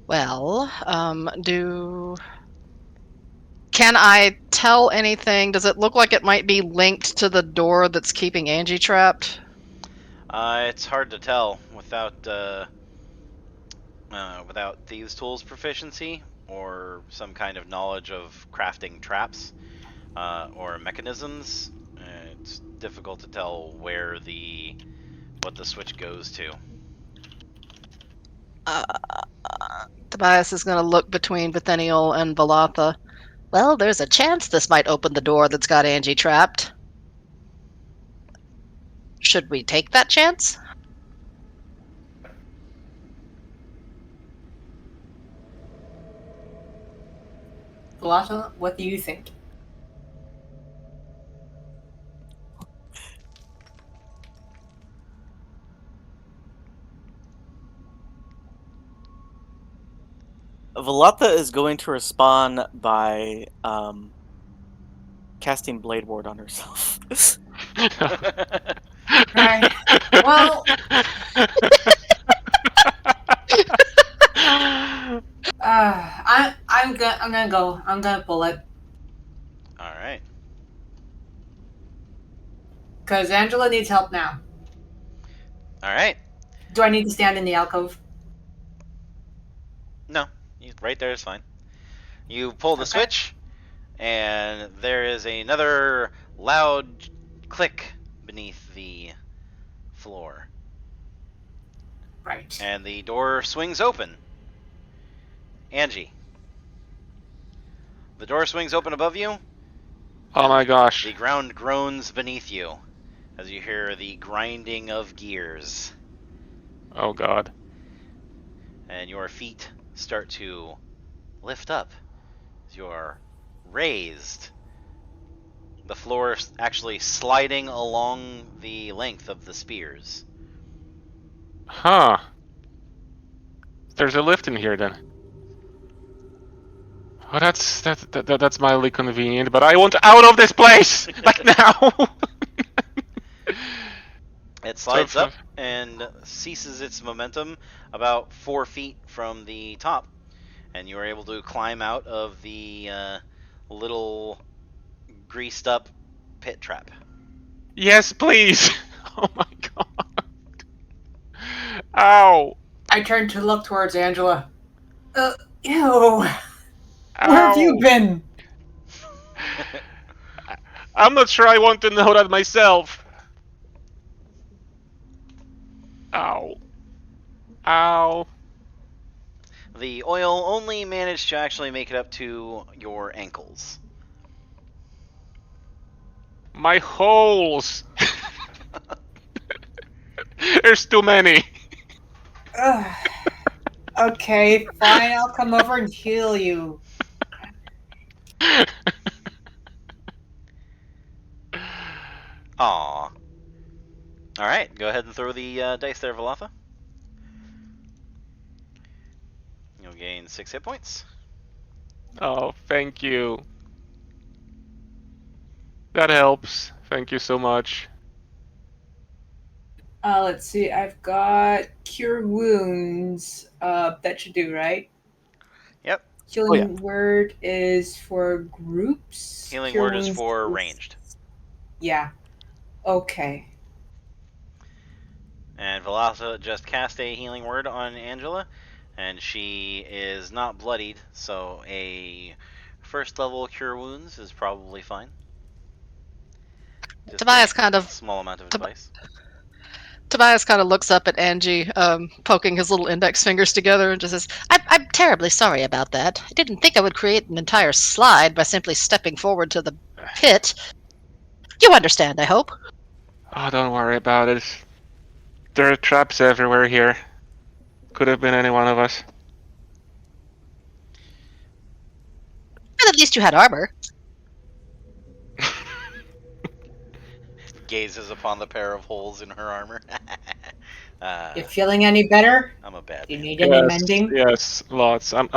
Well, can I tell anything? Does it look like it might be linked to the door that's keeping Angie trapped? It's hard to tell without thieves' tools proficiency or some kind of knowledge of crafting traps or mechanisms. It's difficult to tell what the switch goes to. Tobias is going to look between Bethaniel and Valatha. Well, there's a chance this might open the door that's got Angie trapped. Should we take that chance? Valata, what do you think? Valata is going to respond by casting Blade Ward on herself. Right. Well, I'm gonna go. I'm gonna pull it All right. because Angela needs help now. All right. Do I need to stand in the alcove? No, right there is fine. You pull the switch, and there is another loud click beneath the floor. Right. And the door swings open. Angie. The door swings open above you. Oh my gosh. The ground groans beneath you as you hear the grinding of gears. Oh god. And your feet start to lift up as you're raised. The floor actually sliding along the length of the spears. Huh. There's a lift in here then. Oh, that's mildly convenient, but I want out of this place! Like now! It slides up and ceases its momentum about 4 feet from the top. And you are able to climb out of the little greased up pit trap. Yes, please! Oh my god. Ow! I turn to look towards Angela. Ew. Ow. Where have you been? I'm not sure I want to know that myself. Ow. Ow. The oil only managed to actually make it up to your ankles. My holes! There's too many. Ugh. Okay, fine. I'll come over and heal you. Aww. Alright, go ahead and throw the dice there, Valatha. You'll gain 6 hit points. Oh, thank you. That helps. Thank you so much. Let's see. I've got Cure Wounds. That should do, right? Yep. Healing Word is for groups. Healing Cure Word is Wounds for ranged. Yeah. Okay. And Valatha just cast a healing word on Angela, and she is not bloodied, so a first level cure wounds is probably fine. Just Tobias a kind of small amount of advice. Tobias kind of looks up at Angie, poking his little index fingers together, and just says, "I'm terribly sorry about that. I didn't think I would create an entire slide by simply stepping forward to the pit. You understand, I hope. Oh, don't worry about it. There are traps everywhere here. Could have been any one of us. And at least you had armor. Gazes upon the pair of holes in her armor. You feeling any better? I'm a bad Do you man. need any mending? Yes, lots. I'm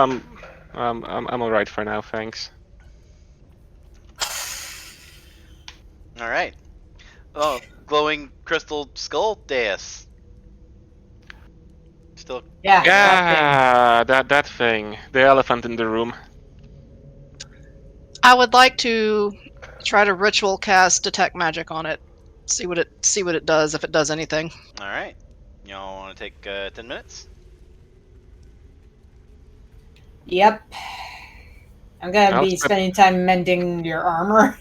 alright for now, thanks. All right. Oh, glowing crystal skull dais. Still. Yeah, that Yeah, that thing. The elephant in the room. I would like to try to ritual cast detect magic on it. See what it does, if it does anything. All right. Y'all want to take 10 minutes? thing. Yep. I'm gonna I'll be step- spending time mending your armor.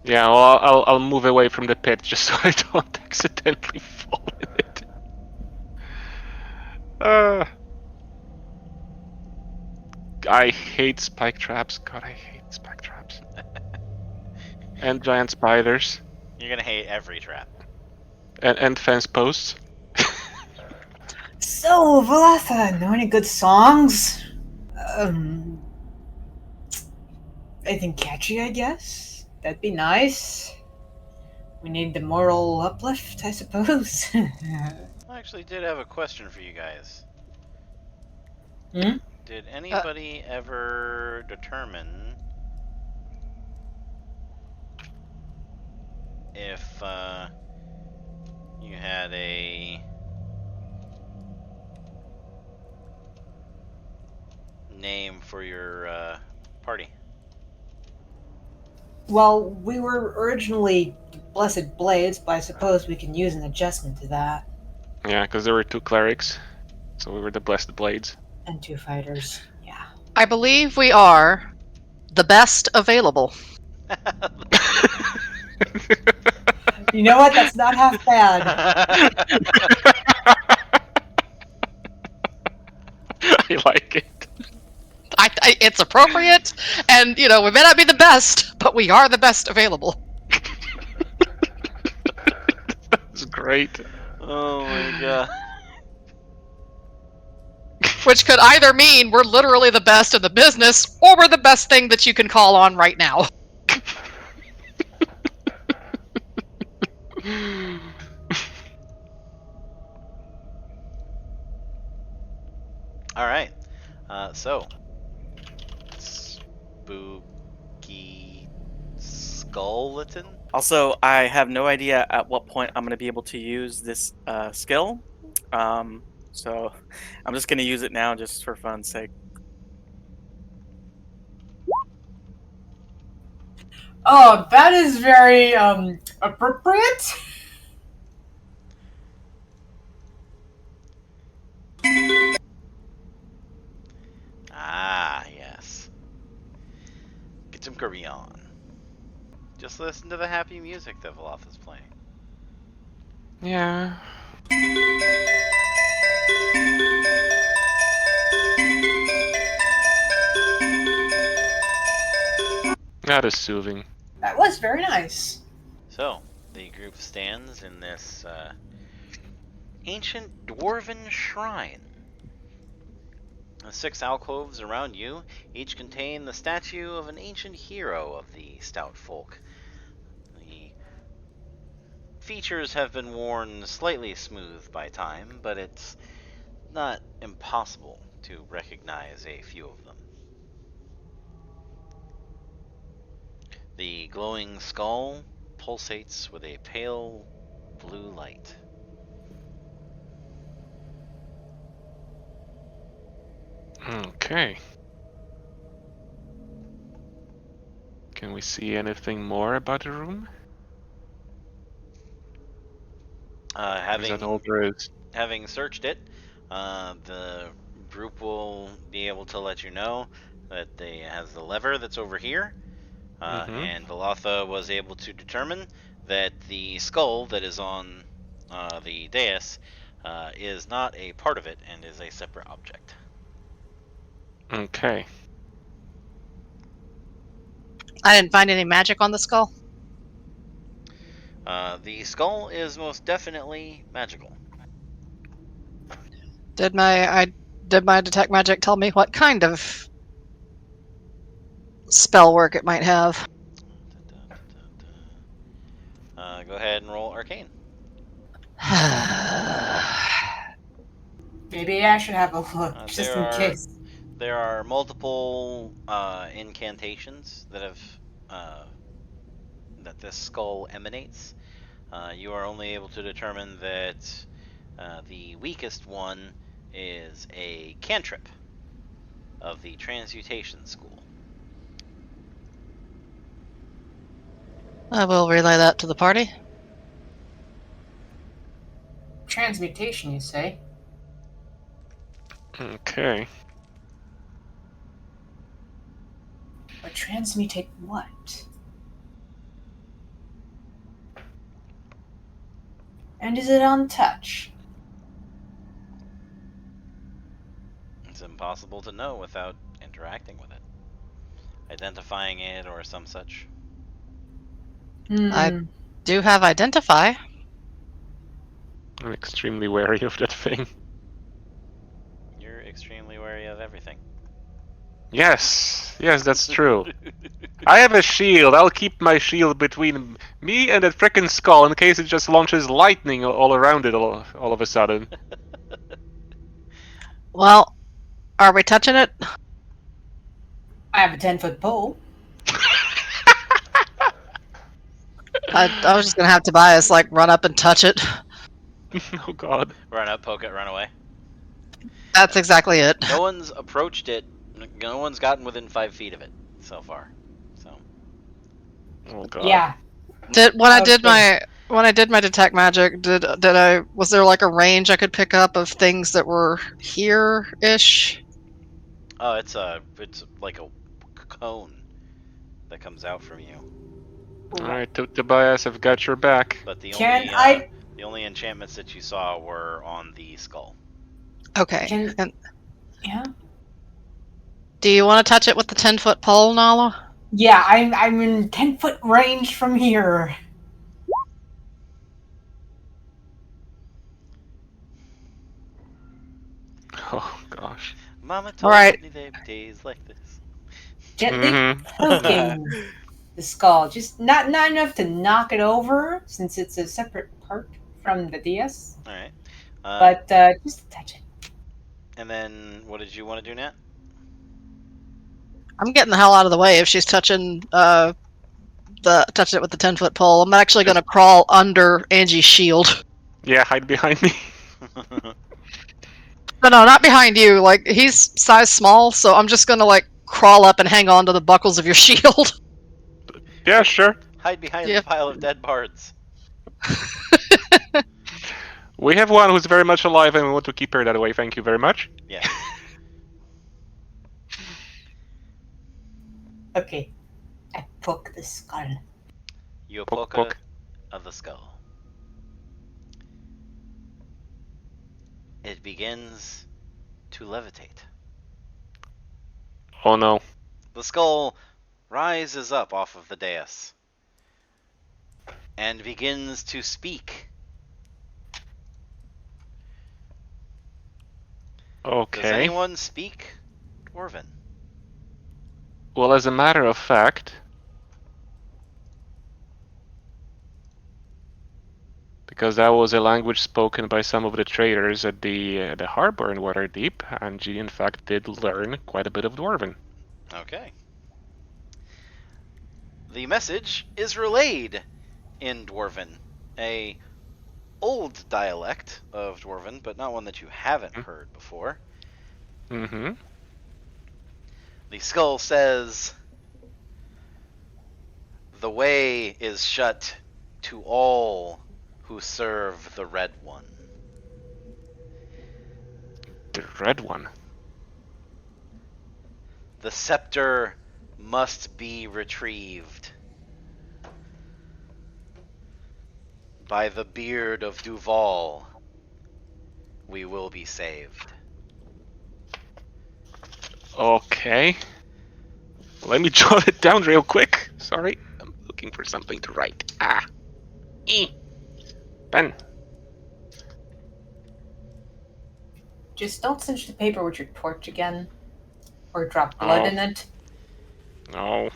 Yeah, well, I'll move away from the pit just so I don't accidentally fall in it. I hate spike traps. God, I hate spike traps. And giant spiders. You're gonna hate every trap. And fence posts. So, Valatha, know any good songs? Um, anything catchy, I guess? That'd be nice. We need the moral uplift, I suppose. I actually did have a question for you guys. Hmm? Did anybody ever determine if you had a name for your party? Well, we were originally Blessed Blades, but I suppose we can use an adjustment to that. Yeah, because there were 2 clerics. So we were the Blessed Blades. And 2 fighters. Yeah. I believe we are the best available. You know what? That's not half bad. I like it. It's appropriate, and we may not be the best, but we are the best available. That's great. Oh my god. Which could either mean we're literally the best in the business, or we're the best thing that you can call on right now. All right. So, spooky skeleton. Also, I have no idea at what point I'm going to be able to use this skill. So I'm just going to use it now just for fun's sake. Oh, that is very appropriate. Ah, yes. Get some curry on. Just listen to the happy music that Veloth is playing. Yeah. That is soothing. That was very nice. So, the group stands in this ancient dwarven shrine. The 6 alcoves around you each contain the statue of an ancient hero of the stout folk. The features have been worn slightly smooth by time, but it's not impossible to recognize a few of them. The glowing skull pulsates with a pale blue light. Okay. Can we see anything more about the room? Or is that all there is? Having searched it, the group will be able to let you know that it has the lever that's over here, and Velatha was able to determine that the skull that is on the dais is not a part of it and is a separate object. Okay. I didn't find any magic on the skull. The skull is most definitely magical. Did my detect magic tell me what kind of spell work it might have? Go ahead and roll arcane. Maybe I should have a look, just in case. There are multiple incantations that have that this skull emanates. You are only able to determine that the weakest one is a cantrip of the transmutation school. I will relay that to the party. Transmutation, you say? Okay. But transmutate what? And is it on touch? It's impossible to know without interacting with it, identifying it, or some such. I do have identify. I'm extremely wary of that thing. You're extremely wary of everything. Yes, that's true. I have a shield. I'll keep my shield between me and that frickin' skull in case it just launches lightning all around it all of a sudden. Well, are we touching it? I have a 10-foot pole. I was just gonna have Tobias like run up and touch it. Oh god. Run up, poke it, run away. That's exactly it. No one's approached it. No one's gotten within 5 feet of it so far. So. Oh god. Yeah. When I did my detect magic, was there like a range I could pick up of things that were here-ish? Oh, it's like a cone that comes out from you. Alright, Tobias, I've got your back. But the only enchantments that you saw were on the skull. Okay. Yeah. Do you want to touch it with the 10-foot pole, Nala? Yeah, I'm in 10-foot range from here. Oh gosh. Mama told me there'd be days like this. Gently poking the skull, just not enough to knock it over, since it's a separate part from the DS. All right. But just touch it. And then, what did you want to do, Nat? I'm getting the hell out of the way if she's touching touching it with the 10-foot pole. I'm actually going to crawl under Angie's shield. Yeah, hide behind me. No, not behind you. Like, he's size small, so I'm just going to like crawl up and hang on to the buckles of your shield. Yeah, sure. Hide behind the pile of dead bards. We have one who's very much alive and we want to keep her that way, thank you very much. Yeah. Okay. I poke the skull. You poke of the skull. It begins to levitate. Oh no. The skull rises up off of the dais and begins to speak. Okay. Does anyone speak Dwarven? Well, as a matter of fact, because that was a language spoken by some of the traders at the harbor in Waterdeep, and she in fact did learn quite a bit of Dwarven. Okay. The message is relayed in Dwarven, a old dialect of Dwarven, but not one that you haven't heard before. Mm-hmm. The skull says, "The way is shut to all who serve the Red One." The Red One? The scepter must be retrieved. By the beard of Duval, we will be saved. Okay. Let me jot it down real quick. Sorry, I'm looking for something to write. Pen. Just don't singe the paper with your torch again. Or drop blood in it. No.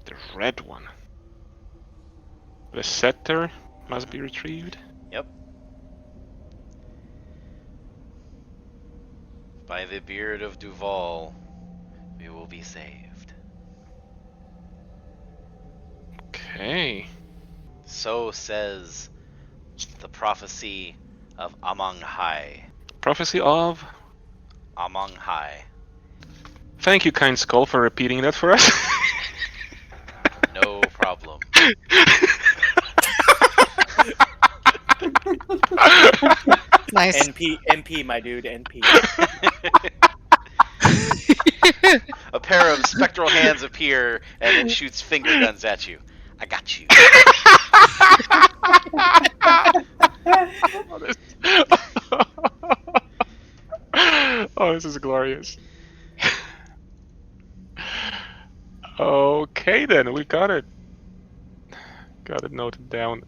The red one. The scepter must be retrieved. Yep. By the beard of Duval, we will be saved. Okay. So says the prophecy of Among Hai. Prophecy of. Among Hai. Thank you, kind skull, for repeating that for us. No problem. Nice. NP, my dude, NP. A pair of spectral hands appear and it shoots finger guns at you. I got you. Oh, this is glorious. Okay, then we got it. Got it noted down.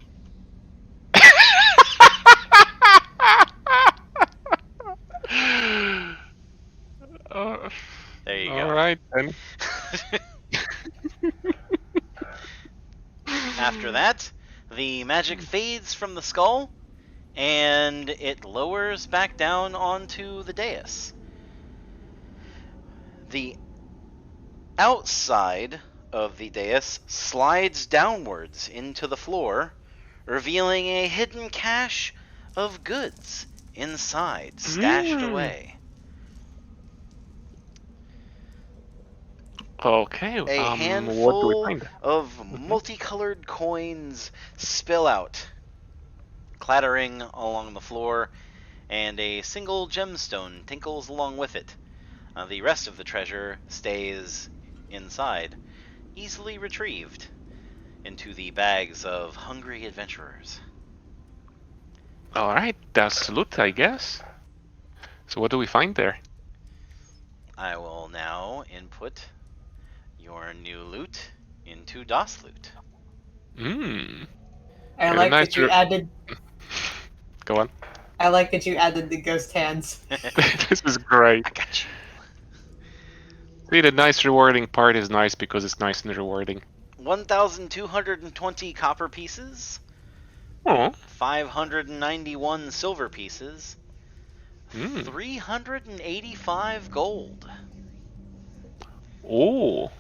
There you All go. right then. After that, the magic fades from the skull, and it lowers back down onto the dais. The outside of the dais slides downwards into the floor, revealing a hidden cache of goods inside, stashed away. Okay. A What do we handful find? of multicolored coins spill out, clattering along the floor, and a single gemstone tinkles along with it. The rest of the treasure stays inside, easily retrieved into the bags of hungry adventurers. All right, that's loot, I guess. So what do we find there? I will now input your new loot into DOS loot. I Very like nice that you added. Go on. I like that you added the ghost hands. This is great. I got you. See, the nice rewarding part is nice because it's nice and rewarding. 1,220 copper pieces, Oh. 591 silver pieces, 385 gold. Oh.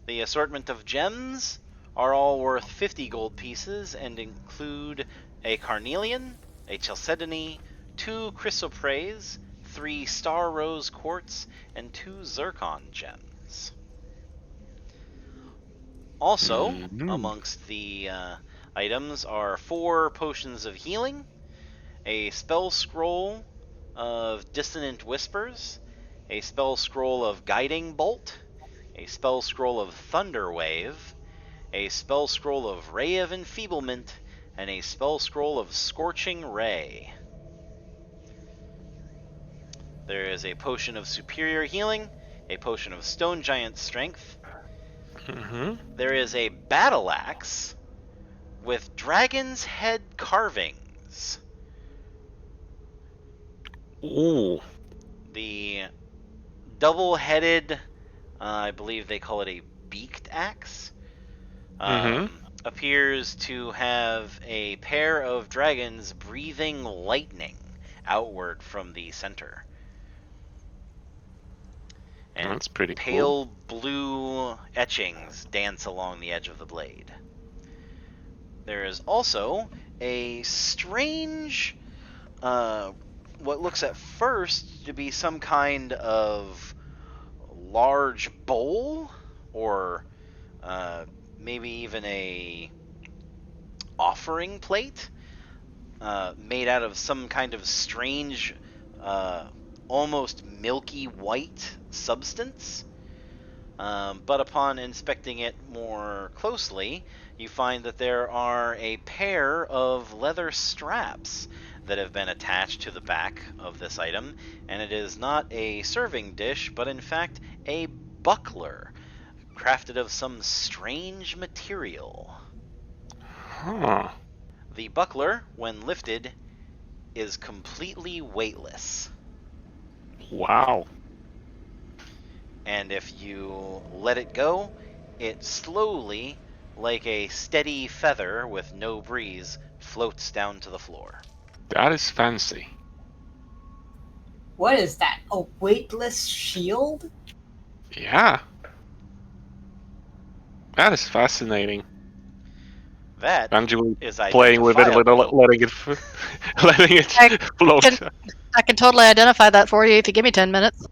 The assortment of gems are all worth 50 gold pieces and include a carnelian, a chalcedony, 2 chrysoprase, 3 star rose quartz, and 2 zircon gems. Also, amongst the items are 4 potions of healing, a spell scroll of dissonant whispers, a spell scroll of guiding bolt, a spell scroll of thunder wave, a spell scroll of ray of enfeeblement, and a spell scroll of scorching ray. There is a potion of superior healing, a potion of stone giant strength. There is a battle axe with dragon's head carvings. Ooh. The double-headed, I believe they call it a beaked axe, appears to have a pair of dragons breathing lightning outward from the center. And That's pretty pale blue etchings dance along the edge of the blade. There is also a strange, what looks at first to be some kind of large bowl, or maybe even a offering plate, made out of some kind of strange, almost milky white substance. But upon inspecting it more closely, you find that there are a pair of leather straps that have been attached to the back of this item, and it is not a serving dish, but in fact a buckler, crafted of some strange material. Huh. The buckler, when lifted, is completely weightless, Wow. and if you let it go, it slowly, like a steady feather with no breeze, floats down to the floor. That is fancy. What is that? A weightless shield? Yeah. That is fascinating. That Angie is playing with it, identifiable. letting it, letting it I float. I can totally identify that for you if you give me 10 minutes.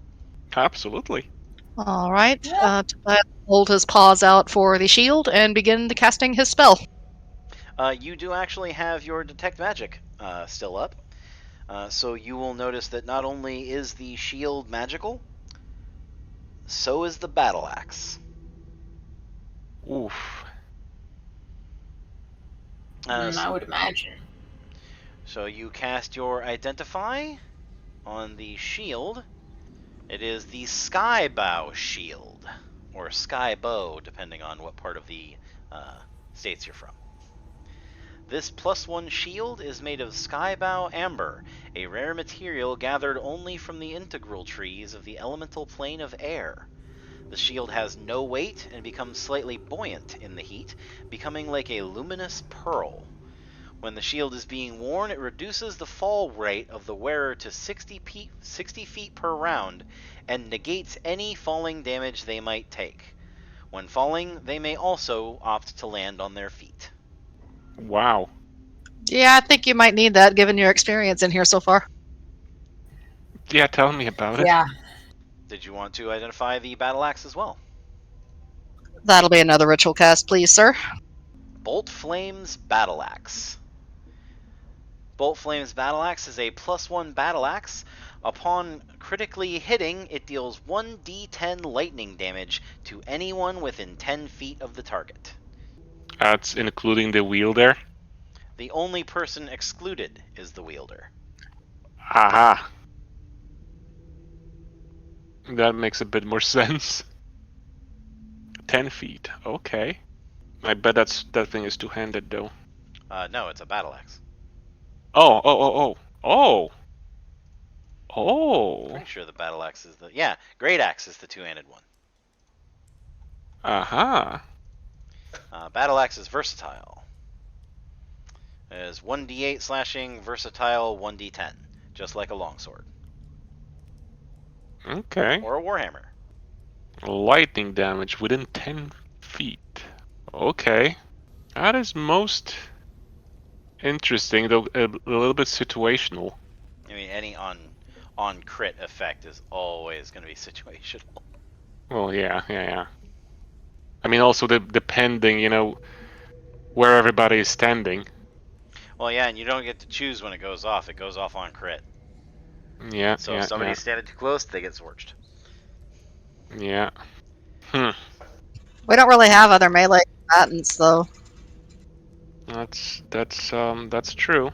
Absolutely. All right. Yeah. Tobias hold his paws out for the shield and begin casting his spell. You do actually have your detect magic still up, so you will notice that not only is the shield magical, so is the battle axe. Oof. I would imagine. So you cast your identify on the shield. It is the Skybow shield, or Skybow, depending on what part of the states you're from. This +1 shield is made of Skybow amber, a rare material gathered only from the integral trees of the elemental plane of air. The shield has no weight and becomes slightly buoyant in the heat, becoming like a luminous pearl. When the shield is being worn, it reduces the fall rate of the wearer to 60 feet per round and negates any falling damage they might take. When falling, they may also opt to land on their feet. Wow. Yeah, I think you might need that given your experience in here so far. Yeah, tell me about it. Yeah. Did you want to identify the battle axe as well? That'll be another ritual cast, please, sir. Bolt Flame's Battle Axe. Bolt Flame's Battle Axe is a +1 battle axe. Upon critically hitting, it deals 1d10 lightning damage to anyone within 10 feet of the target. That's including the wheel there. The only person excluded is the wielder. Aha. That makes a bit more sense. 10 feet. Okay. I bet that thing is two-handed though. No, it's a battle axe. Oh. Pretty sure the battle axe is the great axe is the two-handed one. Aha. Battle axe is versatile. It is 1d8 slashing, versatile 1d10, just like a longsword Okay. or a warhammer. Lightning damage within 10 feet. Okay. That is most interesting, though a little bit situational. I mean, any on crit effect is always going to be situational. Well, yeah. I mean, also depending, where everybody is standing. Well, yeah, and you don't get to choose when it goes off. It goes off on crit. Yeah. So if somebody's standing too close, they get scorched. Yeah. We don't really have other melee combatants, though. That's true.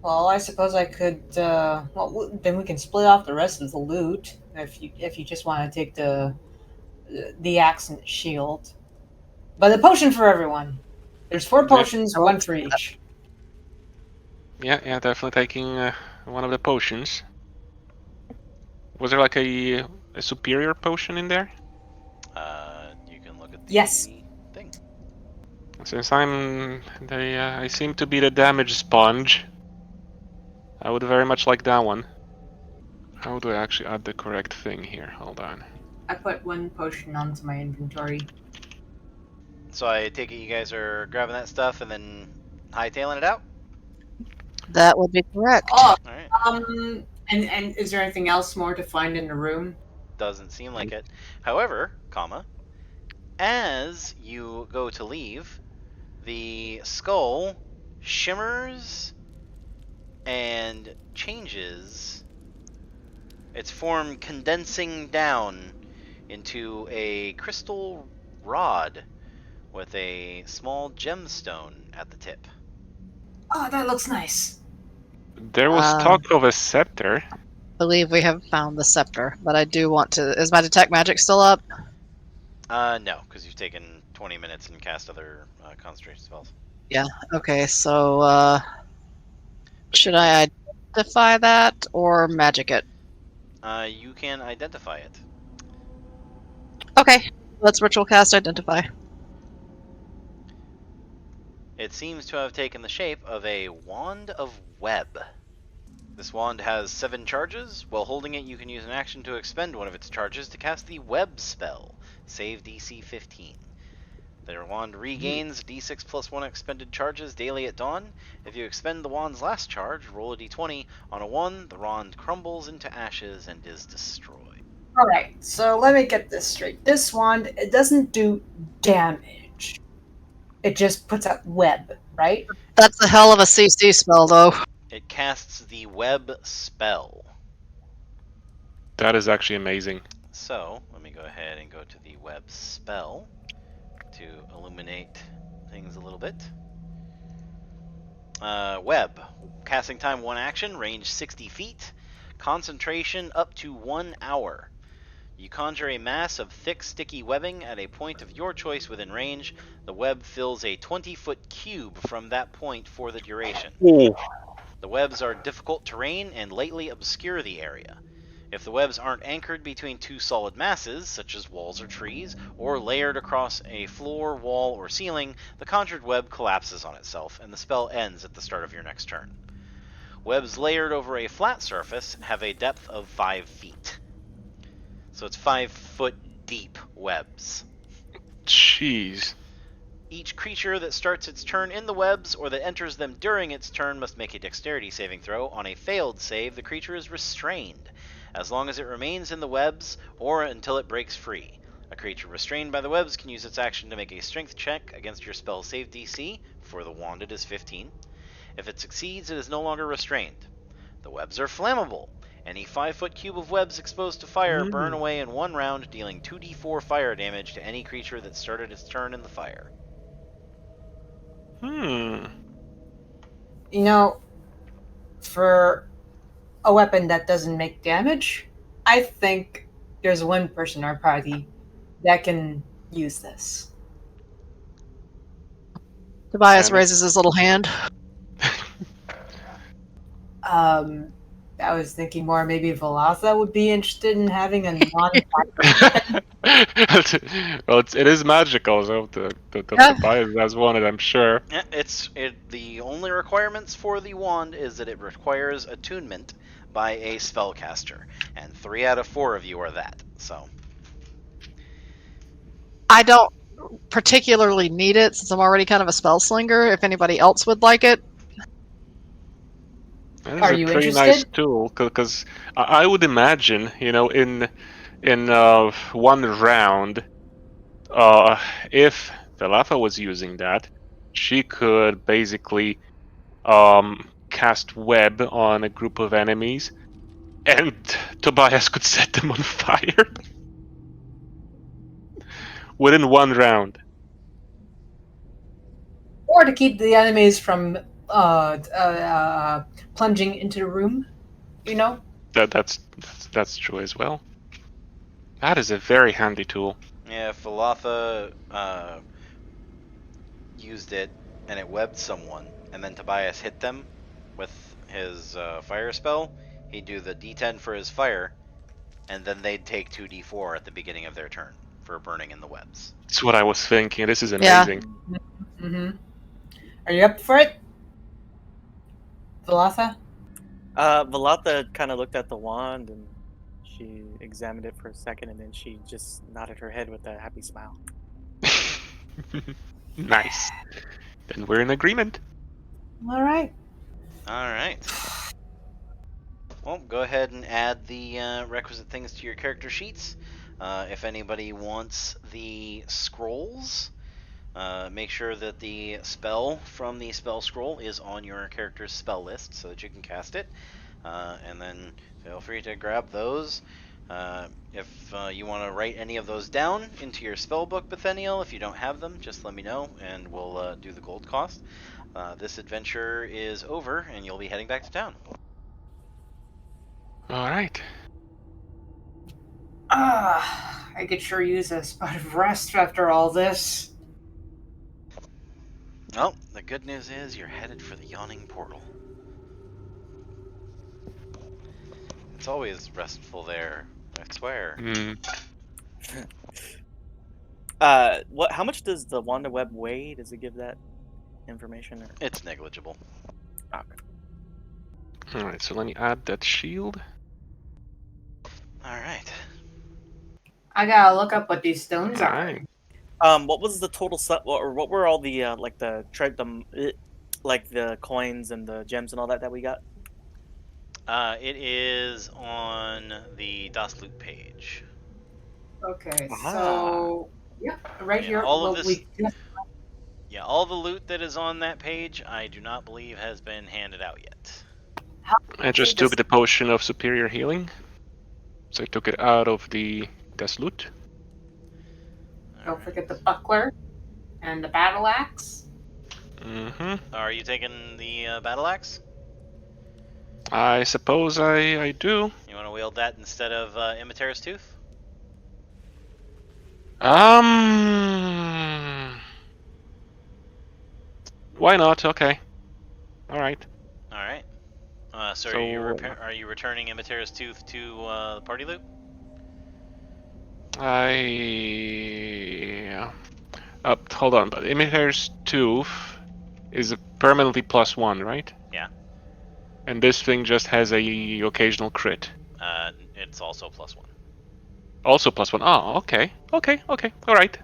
Well, I suppose I could. Well, then we can split off the rest of the loot if you just want to take the axe and the shield. But the potion for everyone. There's 4 potions, one for each. Yeah, definitely taking one of the potions. Was there like a superior potion in there? You can look at the Yes. thing. Since I seem to be the damage sponge, I would very much like that one. How do I actually add the correct thing here? Hold on. I put 1 potion onto my inventory. So I take it you guys are grabbing that stuff and then hightailing it out? That would be correct. Oh, All right. and is there anything else more to find in the room? Doesn't seem like it. However, as you go to leave, the skull shimmers and changes, its form condensing down into a crystal rod with a small gemstone at the tip. Oh, that looks nice. There was talk of a scepter. Believe we have found the scepter, but I do want to. Is my detect magic still up? No, because you've taken 20 minutes and cast other concentration spells. Yeah. Okay. So should I identify that or magic it? You can identify it. Okay. Let's ritual cast identify. It seems to have taken the shape of a wand of web. This wand has 7 charges. While holding it, you can use an action to expend one of its charges to cast the web spell. Save DC 15. The wand regains d6 plus 1 expended charges daily at dawn. If you expend the wand's last charge, roll a d20. On a 1, the wand crumbles into ashes and is destroyed. Alright, so let me get this straight. This wand, it doesn't do damage. It just puts out web, right? That's a hell of a CC spell, though. It casts the web spell. That is actually amazing. So, let me go ahead and go to the web spell to illuminate things a little bit. Web. Casting time 1 action, range 60 feet. Concentration up to 1 hour. You conjure a mass of thick, sticky webbing at a point of your choice within range. The web fills a 20-foot cube from that point for the duration. Ooh. The webs are difficult terrain and lightly obscure the area. If the webs aren't anchored between 2 solid masses, such as walls or trees, or layered across a floor, wall, or ceiling, the conjured web collapses on itself, and the spell ends at the start of your next turn. Webs layered over a flat surface have a depth of 5 feet. So it's 5-foot deep webs. Jeez. Each creature that starts its turn in the webs or that enters them during its turn must make a dexterity saving throw. On a failed save, the creature is restrained, as long as it remains in the webs or until it breaks free. A creature restrained by the webs can use its action to make a strength check against your spell save DC. For the wand, it is 15. If it succeeds, it is no longer restrained. The webs are flammable. Any 5-foot cube of webs exposed to fire burn away in 1 round, dealing 2d4 fire damage to any creature that started its turn in the fire. You know, for a weapon that doesn't make damage, I think there's one person in our party that can use this. Tobias Sammy? raises his little hand. I was thinking more maybe Velatha would be interested in having a non. Well, it is magical, so the Yeah. Tobias has wanted, I'm sure. Yeah, the only requirements for the wand is that it requires attunement by a spellcaster, and 3 out of 4 of you are that. So I don't particularly need it since I'm already kind of a spell slinger. If anybody else would like it, That is Are a you pretty interested? nice tool, because I would imagine, in 1 round, if Velatha was using that, she could basically cast web on a group of enemies, and Tobias could set them on fire within 1 round. Or to keep the enemies from plunging into the room, That's true as well. That is a very handy tool. yeah, if Velatha used it and it webbed someone, and then Tobias hit them with his fire spell, he'd do the d10 for his fire, and then they'd take 2d4 at the beginning of their turn for burning in the webs. That's what I was thinking. This is Yeah. amazing. Mm-hmm. Are you up for it, Velatha? Velatha kind of looked at the wand and she examined it for a second, and then she just nodded her head with a happy smile. Nice. Then we're in agreement. All right. Alright. Well, go ahead and add the requisite things to your character sheets. If anybody wants the scrolls, make sure that the spell from the spell scroll is on your character's spell list so that you can cast it. And then feel free to grab those. If you want to write any of those down into your spell book, Bethaniel, if you don't have them, just let me know and we'll do the gold cost. This adventure is over, and you'll be heading back to town. All right. I could sure use a spot of rest after all this. Well, the good news is you're headed for the yawning portal. It's always restful there, I swear. What? How much does the Wanda Web weigh? Does it give that information? Or... It's negligible. All right. So let me add that shield. Alright. I gotta look up what these stones are. Alright. What was the total set, or what were all the like the coins and the gems and all that we got? It is on the Das Loot page. Okay, Aha. so yeah, right And here. all of well, this- Yeah, all the loot that is on that page, I do not believe has been handed out yet. I just took the potion of superior healing. So I took it out of the death loot. Don't forget the buckler and the battle axe. Mm-hmm. Are you taking the battle axe? I suppose I do. You want to wield that instead of Imitaris Tooth? Why not? Okay. All right. Alright. So, So- are you returning Imitaris Tooth to the party loot? Hold on, but Imitator's Tooth is a permanently +1, right? Yeah. And this thing just has a occasional crit. It's also +1. Also +1. Oh, okay. Okay. All right.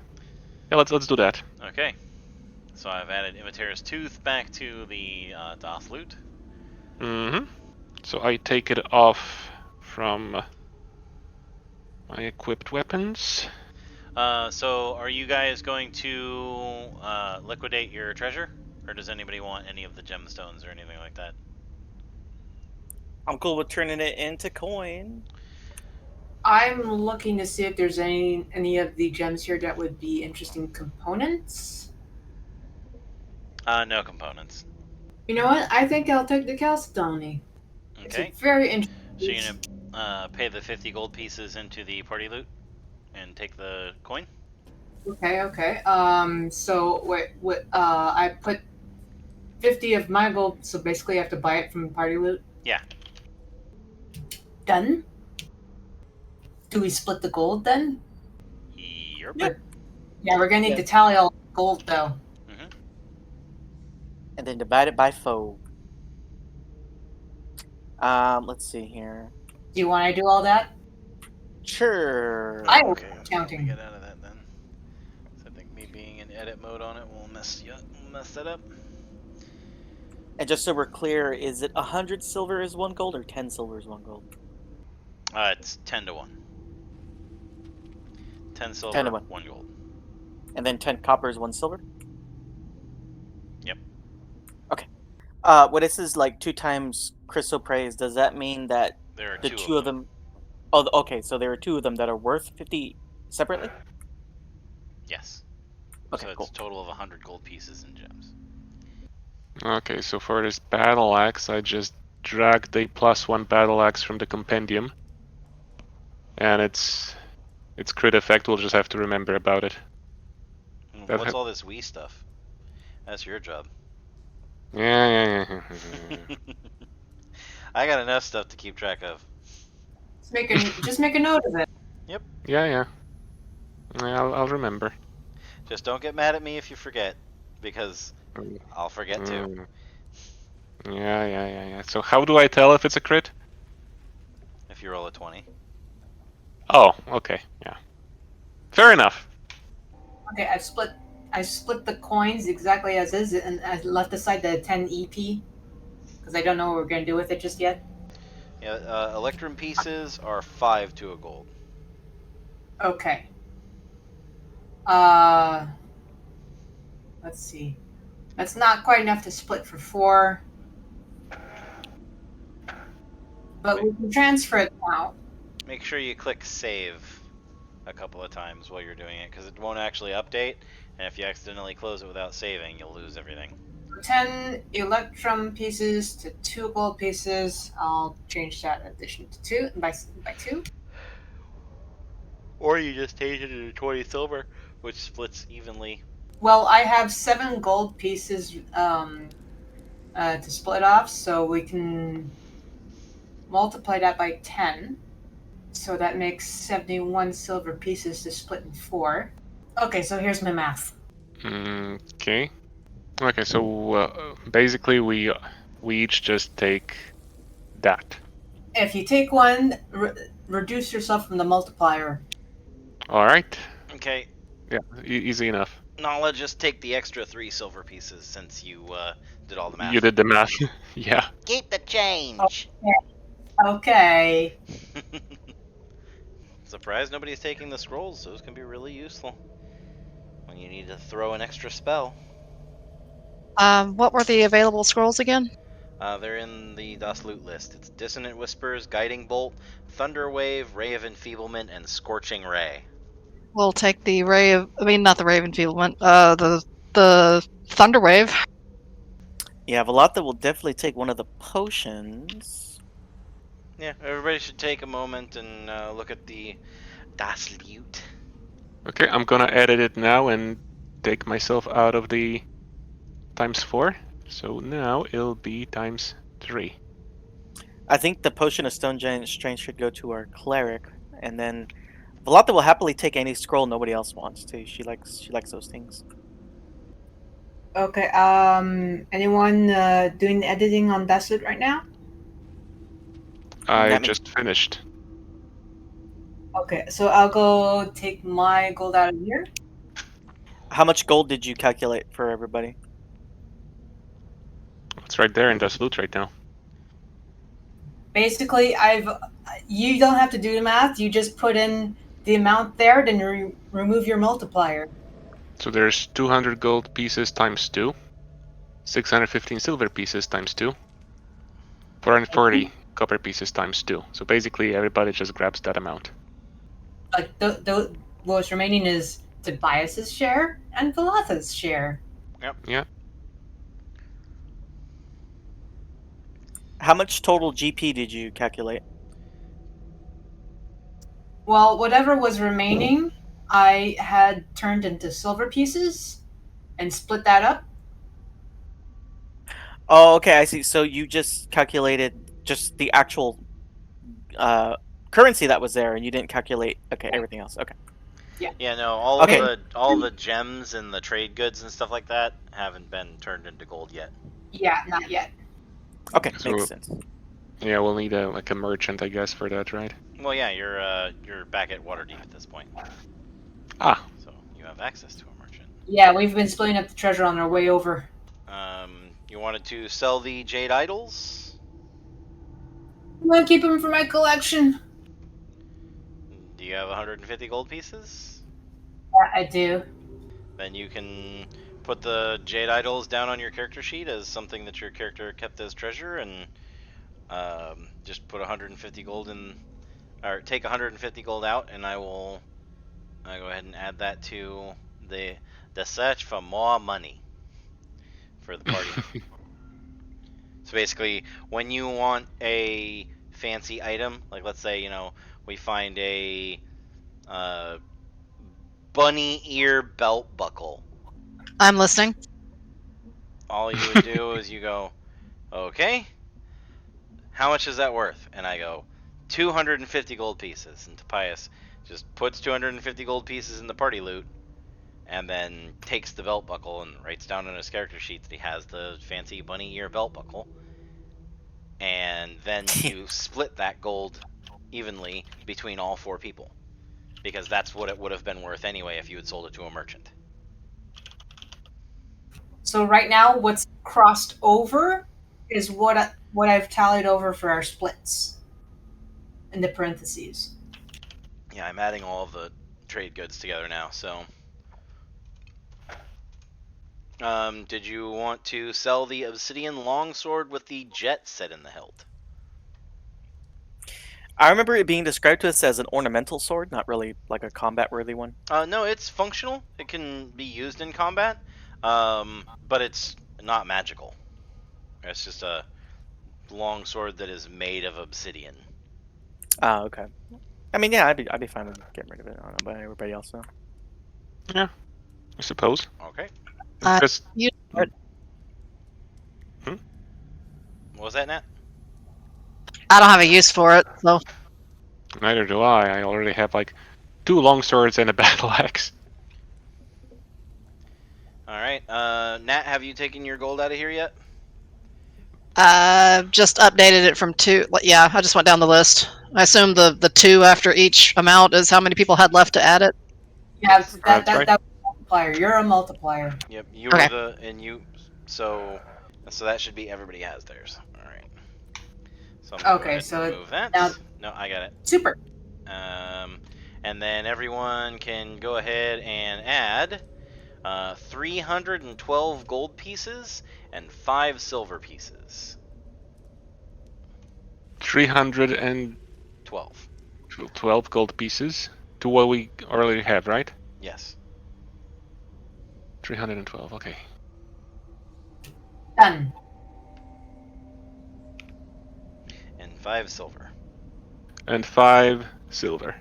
Yeah, let's do that. Okay. So I've added Imitaris Tooth back to the Doth loot. Mm-hmm. So I take it off from my equipped weapons. So are you guys going to liquidate your treasure? Or does anybody want any of the gemstones or anything like that? I'm cool with turning it into coin. I'm looking to see if there's any of the gems here that would be interesting components. No components. You know what? I think I'll take the Calstoni. Okay. It's a very interesting. So you're gonna pay the 50 gold pieces into the party loot and take the coin? Okay. So what? I put 50 of my gold. So basically, I have to buy it from party loot. Yeah. Done. Do we split the gold then? Yep. Yeah. Yeah, we're gonna need Yeah. to tally all the gold though. Mm-hmm. And then divide it by 4. Let's see here. Do you want to do all that? Sure. I- Okay, let me counting. get out of that then. So I think me being in edit mode on it will mess that up. And just so we're clear, is it 100 silver is 1 gold or 10 silver is 1 gold? It's 10 to 1. 10 silver, 10 to 1. 1 gold. And then 10 copper is 1 silver? Yep. Okay. When it says like 2 times crystal praise, does that mean that There are the two two of them... Oh, okay, so there are 2 of them that are worth 50 separately? Yes. Okay, So it's cool. a total of 100 gold pieces and gems. Okay, so for this battle axe, I just dragged the +1 battle axe from the compendium, and its crit effect. We'll just have to remember about it. That What's ha- all this Wii stuff? That's your job. Yeah. I got enough stuff to keep track of. Just make a note of it. Yeah. I'll remember. Just don't get mad at me if you forget, because Mm. I'll forget too. Yeah. So how do I tell if it's a crit? If you roll a 20. Oh, okay, yeah. Fair enough. Okay, I split the coins exactly as is, and I left aside the 10 EP because I don't know what we're gonna do with it just yet. Yeah, Electrum pieces are 5 to a gold. Okay. Let's see. That's not quite enough to split for 4. But we can transfer it now. Make sure you click save a couple of times while you're doing it, because it won't actually update, and if you accidentally close it without saving, you'll lose everything. 10 electrum pieces to 2 gold pieces. I'll change that addition to 2 by 2. Or you just change it into 20 silver, which splits evenly. Well, I have 7 gold pieces to split off, so we can multiply that by 10. So that makes 71 silver pieces to split in 4. Okay, so here's my math. Okay. Okay, so basically we each just take that. If you take one, reduce yourself from the multiplier. All right. Okay, Yeah, easy enough. Nala, just take the extra 3 silver pieces since you did all the math. You did the math. Yeah. Keep the change. Okay. Surprised nobody's taking the scrolls. Those can be really useful when you need to throw an extra spell. What were the available scrolls again? They're in the DOS loot list. It's Dissonant Whispers, Guiding Bolt, Thunder Wave, Ray of Enfeeblement, and Scorching Ray. We'll take the not the Ray of Enfeeblement, the Thunder Wave. Yeah, Velatha will definitely take one of the potions. Yeah, everybody should take a moment and look at the DOS loot. Okay, I'm gonna edit it now and take myself out of the ×4. So now it'll be ×3. I think the potion of Stone Giant Strength should go to our cleric, and then Velatha will happily take any scroll nobody else wants to. She likes those things. Okay, anyone doing the editing on Desolate right now? I That means- just finished. Okay, so I'll go take my gold out of here. How much gold did you calculate for everybody? It's right there in DOS loot right now. Basically, you don't have to do the math. You just put in the amount there, then remove your multiplier. So there's 200 gold pieces ×2, 615 silver pieces ×2, 440 copper pieces ×2. So basically everybody just grabs that amount. Like what's remaining is Tobias's share and Velatha's share. Yeah. How much total GP did you calculate? Well, whatever was remaining, I had turned into silver pieces and split that up. Oh, okay, I see. So you just calculated just the actual currency that was there, and you didn't calculate everything else. Okay. Yeah, no, all the gems and the trade goods and stuff like that haven't been turned into gold yet. Yeah, not yet. Okay, So- makes sense. Yeah, we'll need a merchant, I guess, for that, right? Well, yeah, you're back at Waterdeep at this point. Ah. So you have access to a merchant. Yeah, we've been splitting up the treasure on our way over. You wanted to sell the jade idols? I'm gonna keep them for my collection. Do you have 150 gold pieces? Yeah, I do. Then you can put the jade idols down on your character sheet as something that your character kept as treasure, and just put 150 gold in, or take 150 gold out, and I'll go ahead and add that to the search for more money for the party. So basically, when you want a fancy item, like let's say, we find a bunny ear belt buckle. I'm listening. All you would do is you go, okay, how much is that worth? And I go, 250 gold pieces. And Tobias just puts 250 gold pieces in the party loot, and then takes the belt buckle and writes down on his character sheet that he has the fancy bunny ear belt buckle. And then you split that gold evenly between all 4 people, because that's what it would have been worth anyway if you had sold it to a merchant. So right now, what's crossed over is what I've tallied over for our splits in the parentheses. Yeah, I'm adding all of the trade goods together now, so... did you want to sell the obsidian longsword with the jet set in the hilt? I remember it being described to us as an ornamental sword, not really like a combat-worthy one. No, it's functional. It can be used in combat, but it's not magical. It's just a long sword that is made of obsidian. Oh, okay. I mean, yeah, I'd be fine with getting rid of it. I don't know about everybody else though. I suppose. Okay. Just You, What was that, Nat? I don't have a use for it, so neither do I. I already have like 2 long swords and a battle axe. All right. Nat, have you taken your gold out of here yet? just updated it from 2. Yeah, I just went down the list. I assume the 2 after each amount is how many people had left to add it. Yeah, Yes. That's right. that's a multiplier. You're a multiplier. Yep. You Okay. were so that should be everybody has theirs. All right. So I'm gonna go Okay, ahead and so remove that. now- No, I got it. Super. And then everyone can go ahead and add 312 gold pieces and 5 silver pieces. 312 12. gold pieces to what we already have, right? Yes. 312. Okay. Done. And 5 silver. And 5 silver.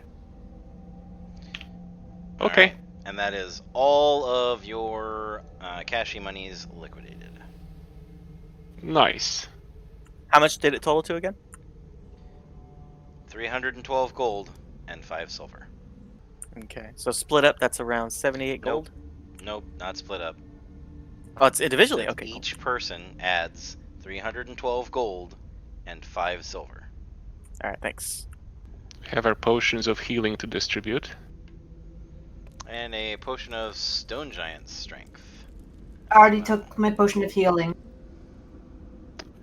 All Okay. right. And that is all of your cashy monies liquidated. Nice. How much did it total to again? 312 gold and 5 silver. Okay, so split up, that's around 78 gold. Nope, not split up. Oh, it's individually. Says Okay, cool. each person adds 312 gold and 5 silver. All right, thanks. We have our potions of healing to distribute. And a potion of stone giant strength. I already took my potion of healing.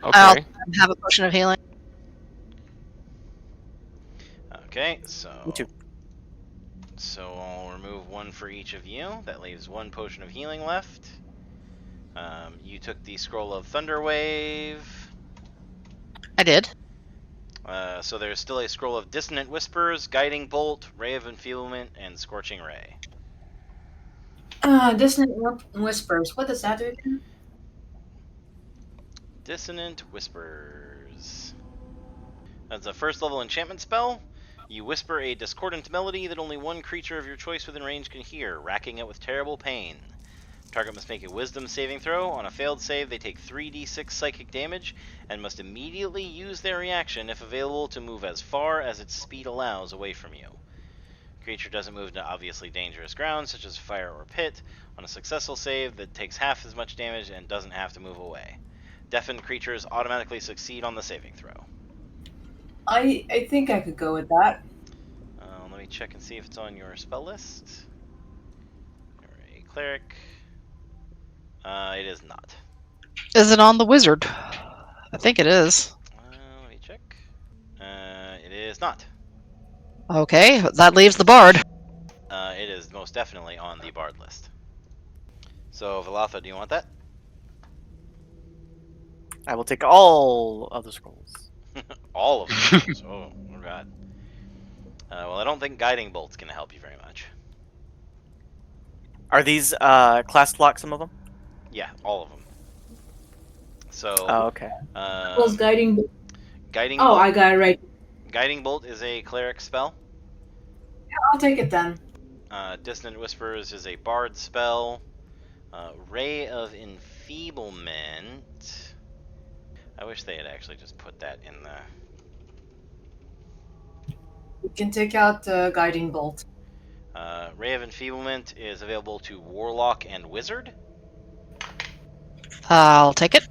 I'll Okay. have a potion of healing. Okay, so Me too. So I'll remove 1 for each of you. That leaves 1 potion of healing left. You took the scroll of Thunderwave. I did. So there's still a scroll of Dissonant Whispers, Guiding Bolt, Ray of Enfeeblement, and Scorching Ray. Dissonant Whispers. What does that do again? Dissonant Whispers. That's a first level enchantment spell. You whisper a discordant melody that only one creature of your choice within range can hear, racking it with terrible pain. Target must make a wisdom saving throw. On a failed save, they take 3d6 psychic damage and must immediately use their reaction, if available, to move as far as its speed allows away from you. Creature doesn't move to obviously dangerous ground, such as fire or pit. On a successful save, that takes half as much damage and doesn't have to move away. Deafened creatures automatically succeed on the saving throw. I think I could go with that. Let me check and see if it's on your spell list. You're a cleric. It is not. Is it on the wizard? I think it is. Let me check. It is not. Okay, that leaves the bard. It is most definitely on the bard list. So, Velatha, do you want that? I will take all of the scrolls. All of them. Oh god. Well, I don't think Guiding Bolt's gonna help you very much. Are these class block, some of them? Yeah, all of them. So, Oh, okay. Who's guiding? Guiding Oh, Bolt. I got it right. Guiding Bolt is a cleric spell. I'll take it then. Dissonant Whispers is a bard spell. Ray of Enfeeblement. I wish they had actually just put that in the... We can take out the guiding bolt. Ray of Enfeeblement is available to Warlock and Wizard. I'll take it.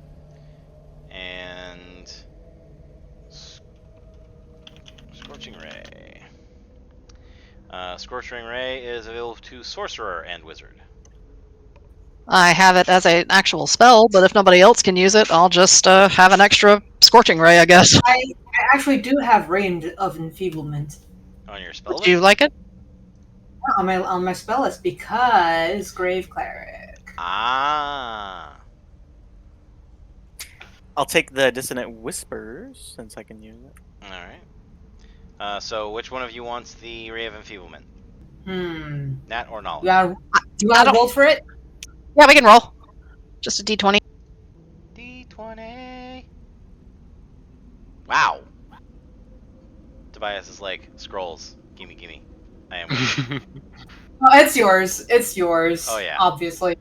And... Scorching Ray. Scorching Ray is available to Sorcerer and Wizard. I have it as an actual spell, but if nobody else can use it, I'll just have an extra scorching ray, I guess. I actually do have range of enfeeblement On your spell Would you like it? on my spell list because Grave Cleric. Ah. I'll take the Dissonant Whispers, since I can use it. Alright. So which one of you wants the Ray of Enfeeblement? Nat or Knowledge? Do you want to roll for it? Yeah, we can roll. Just a d20. 20. Wow. Tobias is like, scrolls. Gimme, gimme. I am waiting. Oh, it's yours. It's yours. Oh, yeah. Obviously.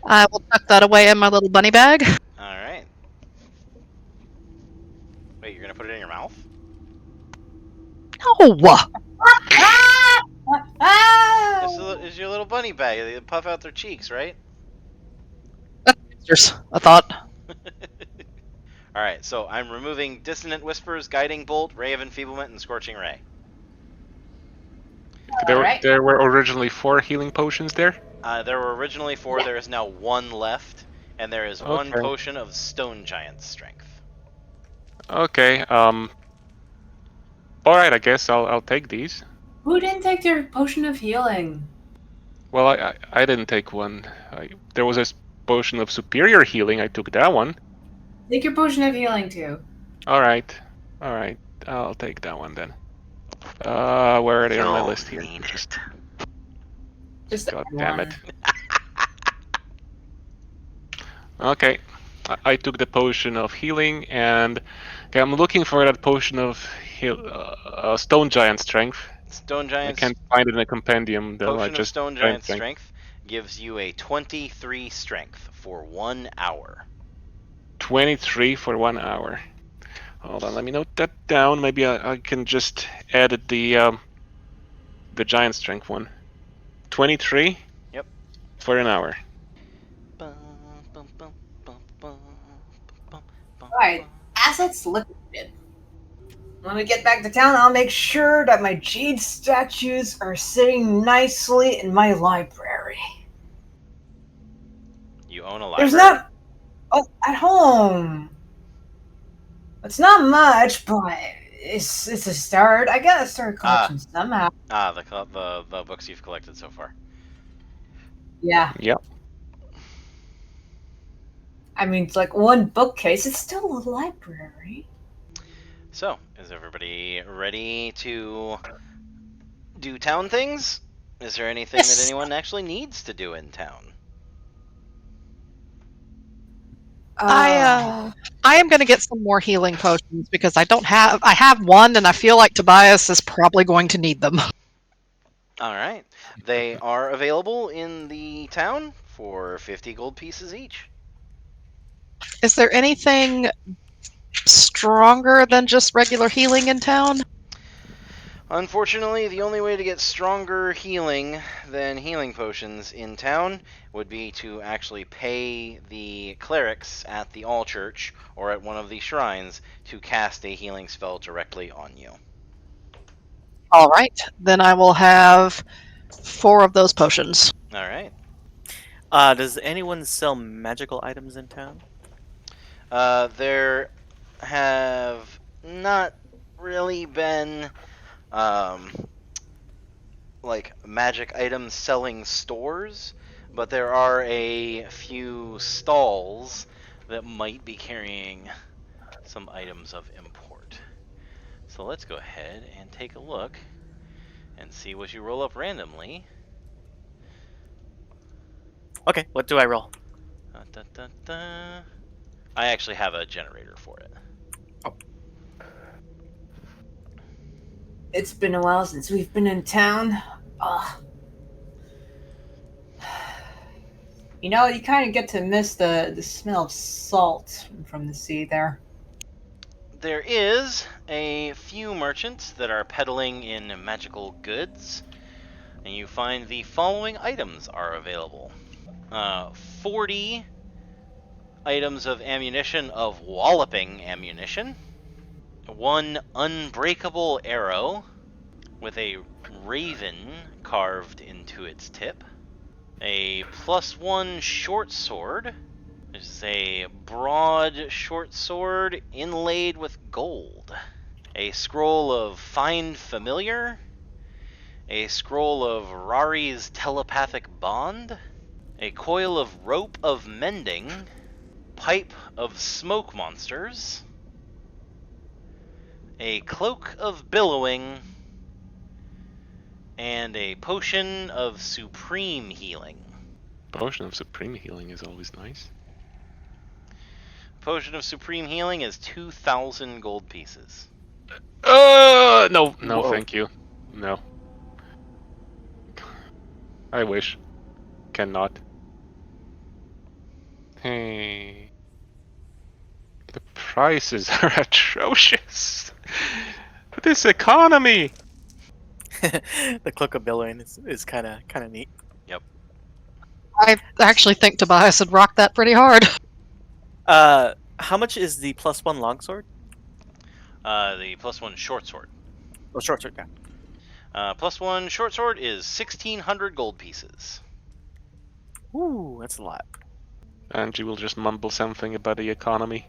I will tuck that away in my little bunny bag. Alright. Wait, you're gonna put it in your mouth? No! This is your little bunny bag. They puff out their cheeks, right? There's a thought. Alright, so I'm removing Dissonant Whispers, Guiding Bolt, Ray of Enfeeblement, and Scorching Ray. Alright. There were originally 4 healing potions there. There were originally 4, there is now 1 left, and there is 1 Okay. potion of Stone Giant Strength. Okay. All right. I guess I'll take these. Who didn't take their potion of healing? Well, I didn't take one. There was a potion of superior healing. I took that one. Take your potion of healing too. All right. I'll take that one then. Where are they on my You'll list here? need Just Just God damn it. one. Okay. I took the potion of healing, and okay, I'm looking for that potion of Stone Giant Strength. Stone I Giant can't find it in the compendium though. I Potion of just Stone Giant Strength gives you a 23 strength for 1 hour. 23 for 1 hour. Hold on, let me note that down. Maybe I can just add the giant strength one. 23. Yep. For an hour. Alright, assets liquidated. When we get back to town, I'll make sure that my jade statues are sitting nicely in my library. You own a library? There's not... Oh, at home. It's not much, but it's a start. I gotta start a collection somehow. The books you've collected so far. Yeah. Yep. I mean, it's like one bookcase. It's still a library. So, is everybody ready to do town things? Is there anything that Yes. anyone actually needs to do in town? I am going to get some more healing potions because I have one and I feel like Tobias is probably going to need them. Alright. They are available in the town for 50 gold pieces each. Is there anything stronger than just regular healing in town? Unfortunately, the only way to get stronger healing than healing potions in town would be to actually pay the clerics at the All Church or at one of the shrines to cast a healing spell directly on you. All right, then I will have 4 of those potions. Alright. Does anyone sell magical items in town? There have not really been like magic item selling stores, but there are a few stalls that might be carrying some items of import. So let's go ahead and take a look and see what you roll up randomly. Okay, what do I roll? I actually have a generator for it. It's been a while since we've been in town. You know, you kind of get to miss the smell of salt from the sea there. There is a few merchants that are peddling in magical goods, and you find the following items are available. 40 items of ammunition of walloping ammunition, 1 unbreakable arrow with a raven carved into its tip, a +1 short sword. There's a broad short sword inlaid with gold, a scroll of Find Familiar, a scroll of Rari's Telepathic Bond, a coil of Rope of Mending, pipe of Smoke Monsters, a cloak of Billowing, and a potion of Supreme Healing. Potion of supreme healing is always nice. potion of supreme healing is 2,000 gold pieces. No, Whoa. thank you. No. I wish. Cannot. Hey. The prices are atrocious. This economy. The Cloak of Billowing is kind of neat. I actually think Tobias would rock that pretty hard. How much is the +1 longsword? The +1 short sword. Oh, short sword. Yeah. +1 short sword is 1,600 gold pieces. Ooh, that's a lot. Angie will just mumble something about the economy.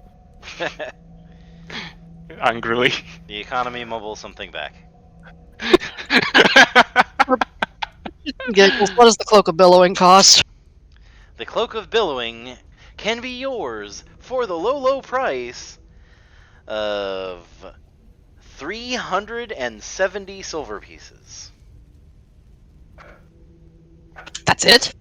Angrily. The economy mumbles something back. Giggles, what does the Cloak of Billowing cost? The Cloak of Billowing can be yours for the low price of 370 silver pieces. That's it?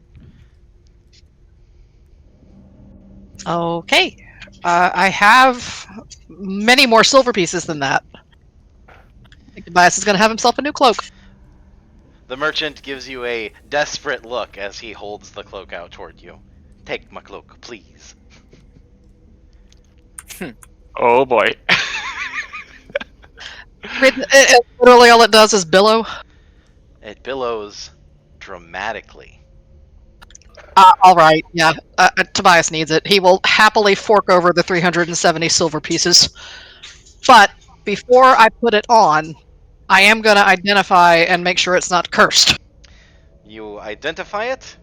Okay. I have many more silver pieces than that. I think Tobias is going to have himself a new cloak. The merchant gives you a desperate look as he holds the cloak out toward you. Take my cloak, please. Oh boy. Literally all it does is billow. It billows dramatically. All right, yeah. Tobias needs it. He will happily fork over the 370 silver pieces. But before I put it on, I am going to identify and make sure it's not cursed. You identify it,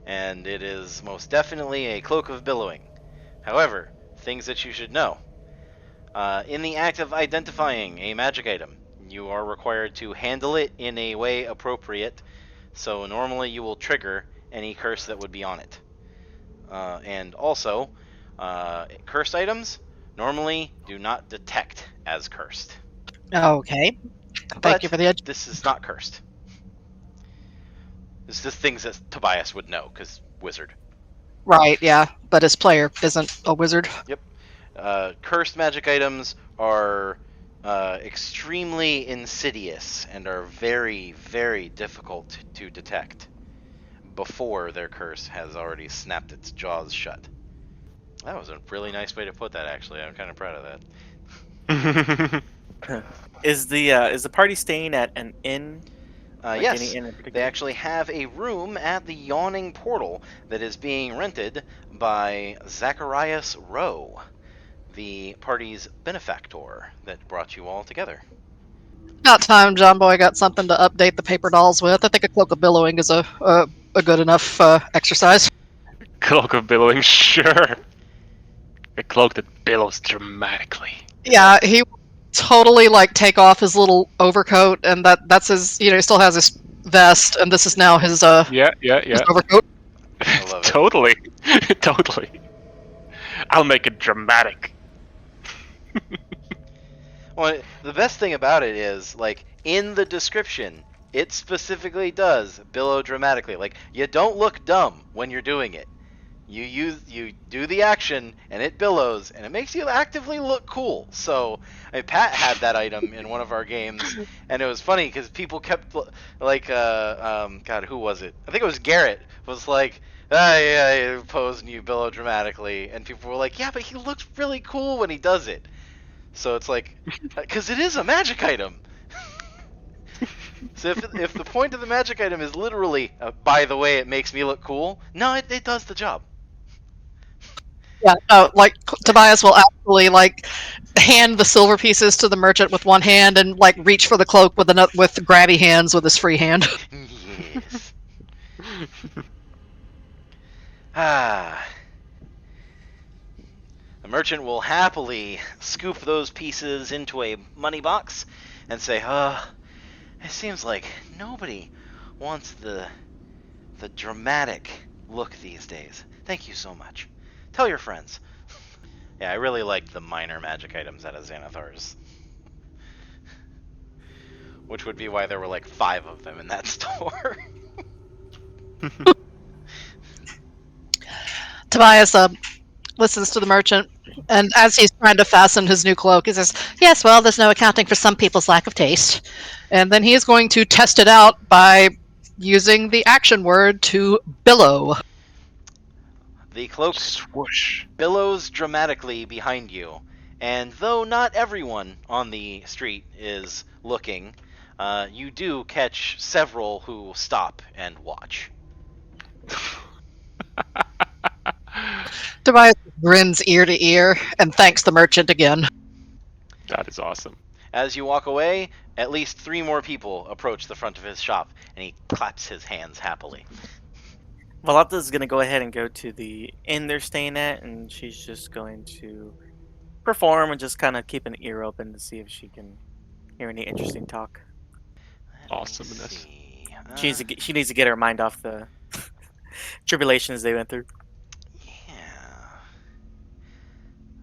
and it is most definitely a Cloak of Billowing. However, things that you should know. In the act of identifying a magic item, you are required to handle it in a way appropriate, so normally you will trigger any curse that would be on it. And also, cursed items normally do not detect as cursed. Okay. Thank you for the edge. This is not cursed. This is just things that Tobias would know, because wizard. Right, yeah. But his player isn't a wizard. Cursed magic items are extremely insidious and are very, very difficult to detect before their curse has already snapped its jaws shut. That was a really nice way to put that, actually. I'm kind of proud of that. Is the party staying at an inn? Like Yes, any inn in they particular? actually have a room at the Yawning Portal that is being rented by Zacharias Rowe, the party's benefactor that brought you all together. About time John Boy got something to update the paper dolls with. I think a Cloak of Billowing is a good enough exercise. Cloak of Billowing, sure. A cloak that billows dramatically. Yeah, he totally like take off his little overcoat, and that's his. You know, he still has his vest, and this is now his Yeah. his overcoat. I love it. Totally. Totally. I'll make it dramatic. Well, the best thing about it is, like, in the description, it specifically does billow dramatically. Like, you don't look dumb when you're doing it. You do the action, and it billows, and it makes you actively look cool. So, I mean, Pat had that item in one of our games, and it was funny because people kept, like, God, who was it? I think it was Garrett, was like, yeah, you pose and you billow dramatically, and people were like, yeah, but he looks really cool when he does it. So it's like, because it is a magic item. So if the point of the magic item is literally, by the way, it makes me look cool, no, it does the job. Yeah, like Tobias will actually like hand the silver pieces to the merchant with one hand, and like reach for the cloak with grabby hands with his free hand. Yes. Ah. The merchant will happily scoop those pieces into a money box and say, it seems like nobody wants the dramatic look these days. Thank you so much. Tell your friends. Yeah, I really liked the minor magic items out of Xanathar's. Which would be why there were like 5 of them in that store. Tobias listens to the merchant. And as he's trying to fasten his new cloak, he says, "Yes, well, there's no accounting for some people's lack of taste." And then he is going to test it out by using the action word to billow. The cloak Swoosh. billows dramatically behind you, and though not everyone on the street is looking, you do catch several who stop and watch. Tobias grins ear to ear and thanks the merchant again. That is awesome. As you walk away, at least 3 more people approach the front of his shop, and he claps his hands happily. Valata's gonna go ahead and go to the inn they're staying at, and she's just going to perform and just kind of keep an ear open to see if she can hear any interesting talk. Let me Awesomeness. see. She needs to get her mind off the tribulations they went through. Yeah.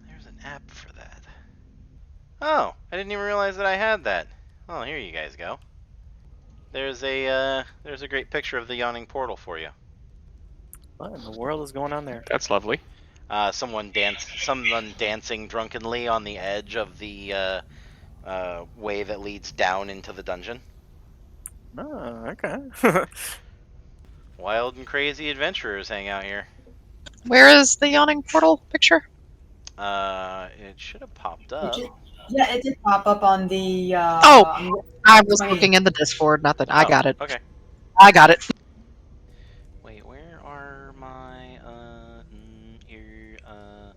There's an app for that. Oh, I didn't even realize that I had that. Oh, here you guys go. There's a great picture of the yawning portal for you. What in the world is going on there? That's lovely. Someone dancing drunkenly on the edge of the way that leads down into the dungeon. Oh, okay. Wild and crazy adventurers hang out here. Where is the yawning portal picture? It should have popped up. Yeah, it did pop up on the. Oh! I was Wait. looking in the Discord, not that I got it. Okay. I got it. Wait, where are my here? I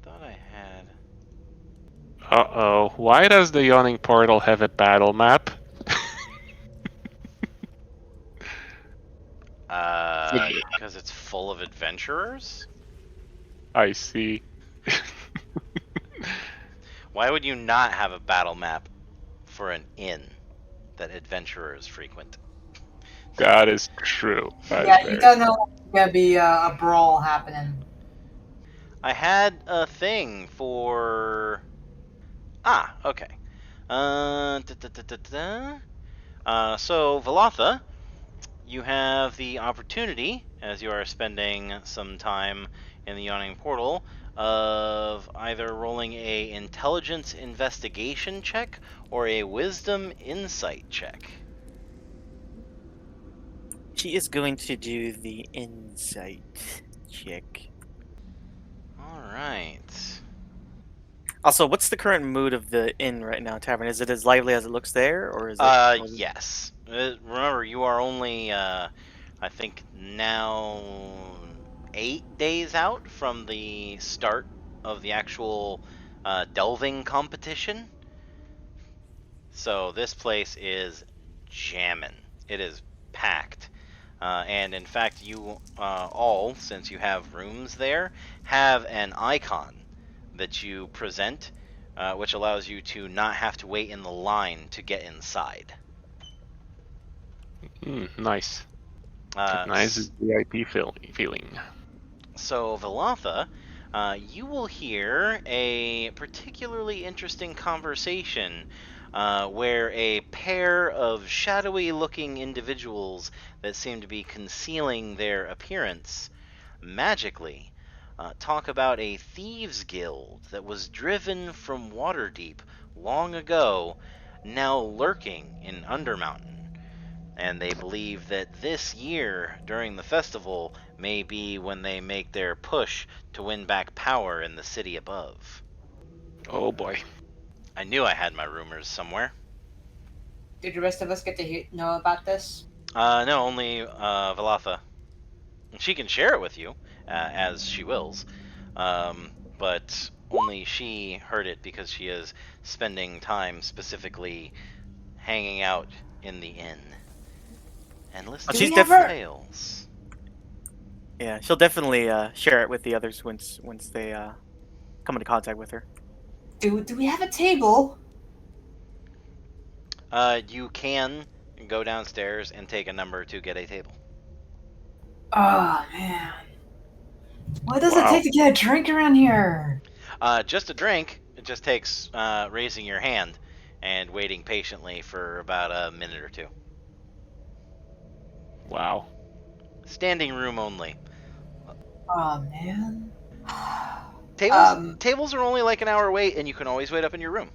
thought I had. Uh-oh. Why does the yawning portal have a battle map? Because it's full of adventurers. I see. Why would you not have a battle map for an inn that adventurers frequent? That is true. That Yeah, is you very don't know if there's gonna be a brawl happening. I had a thing for. Okay. So Velatha, you have the opportunity, as you are spending some time in the Yawning Portal, of either rolling a intelligence investigation check or a wisdom insight check. She is going to do the insight check. All right. Also, what's the current mood of the inn right now, tavern? Is it as lively as it looks there, or is it? Yes. Remember, you are only, I think now 8 days out from the start of the actual delving competition. So this place is jamming. It is packed. And in fact, you all, since you have rooms there, have an icon that you present, which allows you to not have to wait in the line to get inside. nice. Nice VIP feeling. So, Velatha, you will hear a particularly interesting conversation where a pair of shadowy-looking individuals that seem to be concealing their appearance magically talk about a thieves' guild that was driven from Waterdeep long ago, now lurking in Undermountain. And they believe that this year, during the festival, may be when they make their push to win back power in the city above. Oh boy. I knew I had my rumors somewhere. Did the rest of us get to know about this? No, only Velatha. She can share it with you, as she wills. But only she heard it because she is spending time specifically hanging out in the inn and listening she's to tales. Yeah, she'll definitely share it with the others once they come into contact with her. Do we have a table? You can go downstairs and take a number to get a table. Oh man, what does it Wow. take to get a drink around here? Just a drink. It just takes raising your hand and waiting patiently for about a minute or two. Wow. Standing room only. Oh man, Tables are only like an hour wait, and you can always wait up in your room.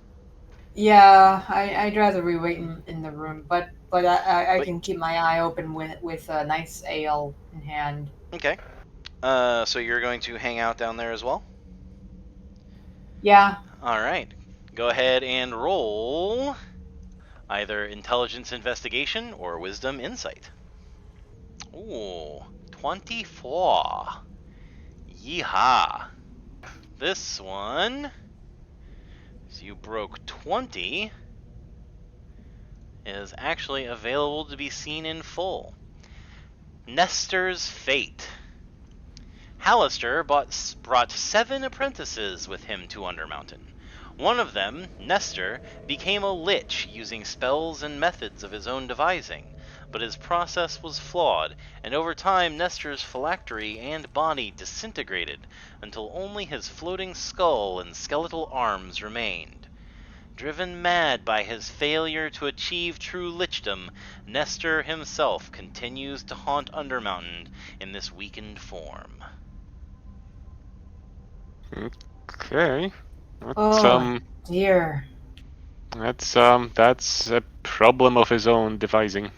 Yeah, I'd rather we wait in the room, but I But- can keep my eye open with a nice ale in hand. Okay. So you're going to hang out down there as well? Yeah. All right. Go ahead and roll either intelligence investigation or wisdom insight. Ooh, 24. Yeehaw. This one, as you broke 20, is actually available to be seen in full. Nestor's Fate. Hallister brought 7 apprentices with him to Undermountain. One of them, Nestor, became a lich using spells and methods of his own devising, but his process was flawed, and over time Nestor's phylactery and body disintegrated until only his floating skull and skeletal arms remained. Driven mad by his failure to achieve true lichdom, Nestor himself continues to haunt Undermountain in this weakened form. Okay. That's, Oh dear. that's a problem of his own devising.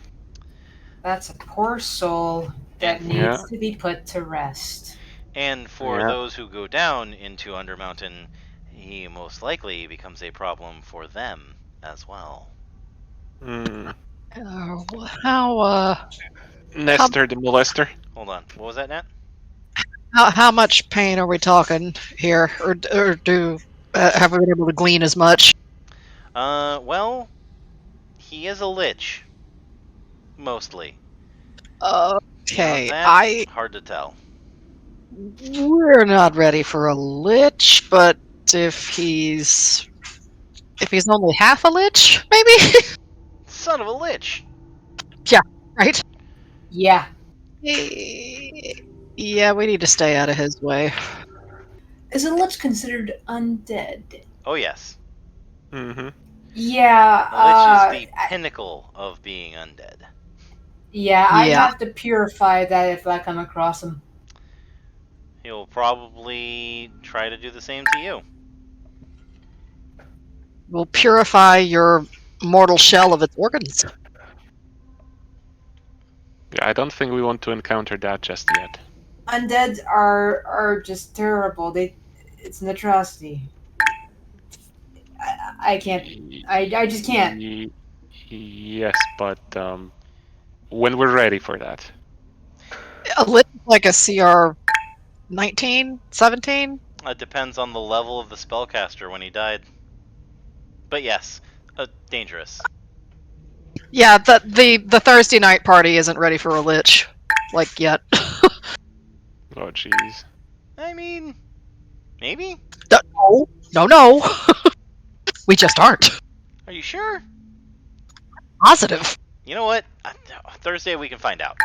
That's a poor soul that And- needs Yeah. to be put to rest. And for Yeah. those who go down into Undermountain, he most likely becomes a problem for them as well. Hmm. How Nestor the molester. Hold on, what was that, Nat? how much pain are we talking here, or do have we been able to glean as much? Well, he is a lich, mostly. Okay, Beyond that, hard to tell. we're not ready for a lich, but if he's only half a lich, maybe, Son of a lich! right? Yeah. Yeah, we need to stay out of his way. Is a lich considered undead? Oh yes, Mm-hmm. Yeah. a lich is the pinnacle of being undead. Yeah, I'd Yeah. have to purify that if I come across him. He'll probably try to do the same to you. We'll purify your mortal shell of its organs. Yeah, I don't think we want to encounter that just yet. Undead are just terrible. It's an atrocity. I can't. I just can't. Yes, but when we're ready for that. A lich is like a CR 19, 17? It depends on the level of the spellcaster when he died. But yes, dangerous. Yeah, the Thursday night party isn't ready for a lich, like yet. Oh, jeez. I mean, maybe? No. We just aren't. Are you sure? Positive. You know what? Thursday we can find out.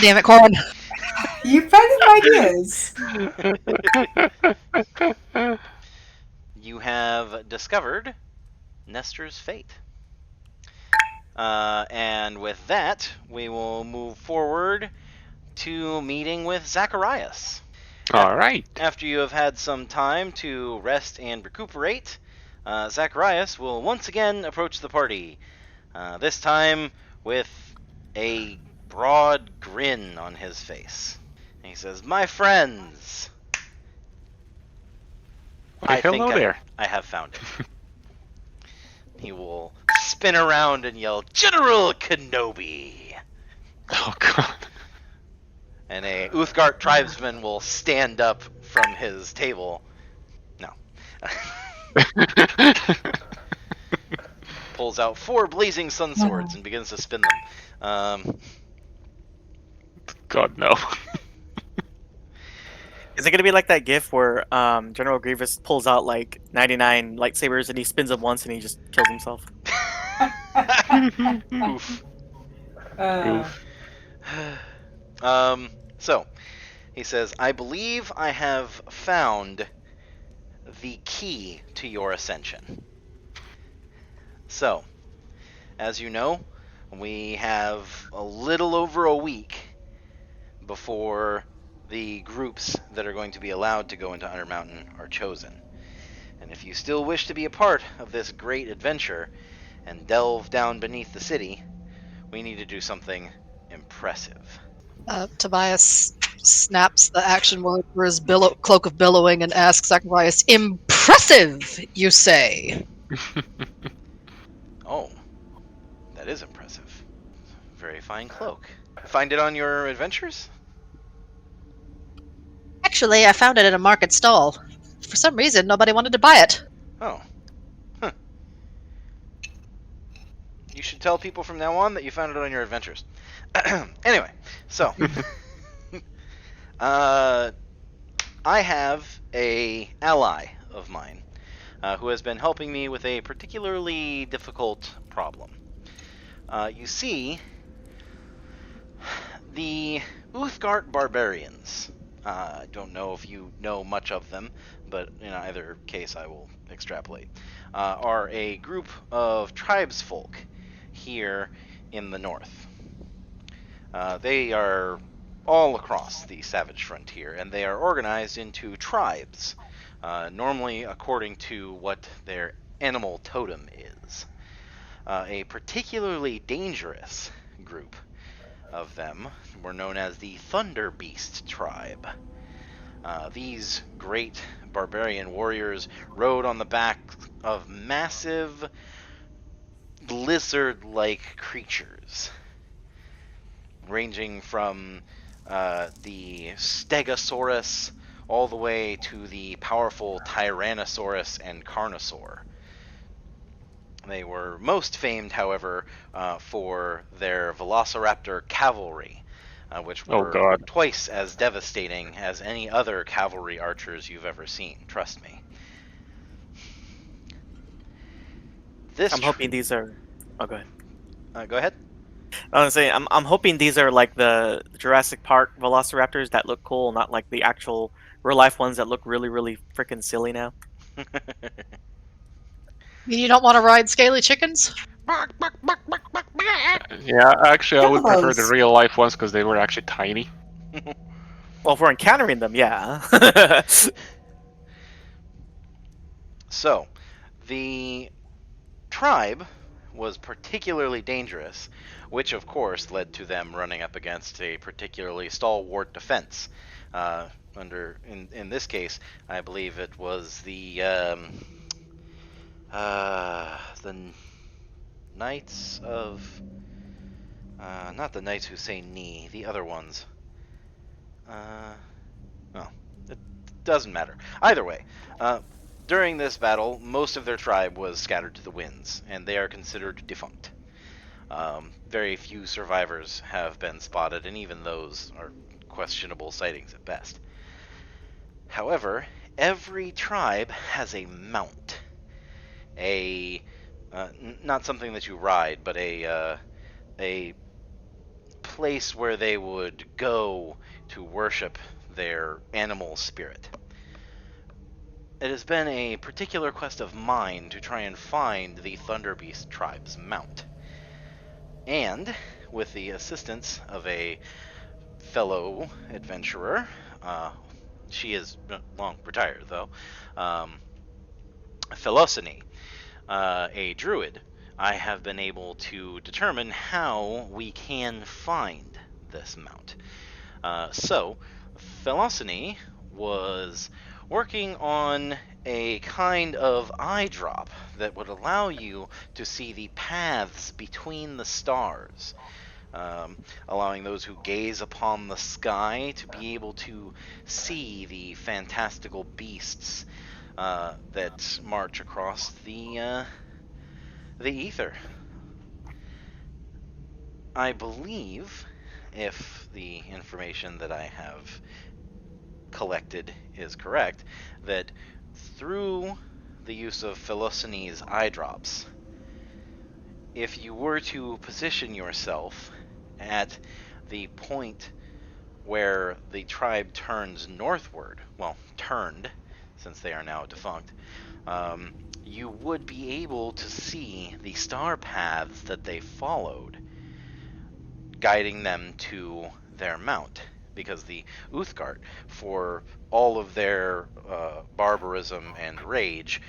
Damn it, Corin. You've ideas. You have discovered Nestor's Fate. And with that, we will move forward to meeting with Zacharias. All right. After you have had some time to rest and recuperate, Zacharias will once again approach the party, this time with a broad grin on his face. And he says, "My friends, Why, hello there. I have found it." He will spin around and yell, "General Kenobi!" Oh, God. And a Uthgard tribesman will stand up from his table. No. Pulls out 4 blazing sun swords and begins to spin them. God, no. Is it gonna be like that GIF where General Grievous pulls out like 99 lightsabers and he spins them once and he just kills himself? Oof. Oof. So, he says, "I believe I have found the key to your ascension." So, as you know, we have a little over a week before the groups that are going to be allowed to go into Undermountain are chosen. And if you still wish to be a part of this great adventure and delve down beneath the city, we need to do something impressive. Tobias snaps the action word for his cloak of billowing and asks Zacharias, "Impressive, you say?" Oh, that is impressive. Very fine cloak. Find it on your adventures? Actually, I found it in a market stall. For some reason, nobody wanted to buy it. Oh. Huh. You should tell people from now on that you found it on your adventures. Anyway, so I have a ally of mine who has been helping me with a particularly difficult problem. You see, the Uthgard barbarians. I don't know if you know much of them, but in either case, I will extrapolate. Are a group of tribesfolk here in the north. They are all across the savage frontier, and they are organized into tribes, normally according to what their animal totem is. A particularly dangerous group of them were known as the Thunder Beast tribe. These great barbarian warriors rode on the back of massive lizard-like creatures, ranging from the Stegosaurus all the way to the powerful Tyrannosaurus and Carnosaur. They were most famed, however, for their Velociraptor cavalry, which Oh were god. twice as devastating as any other cavalry archers you've ever seen. Trust me. I'm hoping these are. Oh, go ahead. Go ahead. I was saying, I'm hoping these are like the Jurassic Park Velociraptors that look cool, not like the actual real life ones that look really, really freaking silly now. You don't want to ride scaly chickens? Yeah, actually, I would prefer the Yes. real life ones because they were actually tiny. Well, if we're encountering them, yeah. So, the tribe was particularly dangerous, which of course led to them running up against a particularly stalwart defense. In this case, I believe it was the Knights of not the Knights who say knee, the other ones. Well, it doesn't matter. Either way, during this battle, most of their tribe was scattered to the winds, and they are considered defunct. Very few survivors have been spotted, and even those are questionable sightings at best. However, every tribe has a mount. Not something that you ride, but a place where they would go to worship their animal spirit. It has been a particular quest of mine to try and find the Thunderbeast tribe's mount. And, with the assistance of a fellow adventurer, she is long retired though, Philosony, a druid, I have been able to determine how we can find this mount. So, Philosony was working on a kind of eye drop that would allow you to see the paths between the stars, allowing those who gaze upon the sky to be able to see the fantastical beasts that march across the ether. I believe, if the information that I have collected is correct, that through the use of Philosony's eye drops, if you were to position yourself at the point where the tribe turns northward, well, turned, since they are now defunct, you would be able to see the star paths that they followed, guiding them to their mount. because the Uthgard, for all of their barbarism and rage,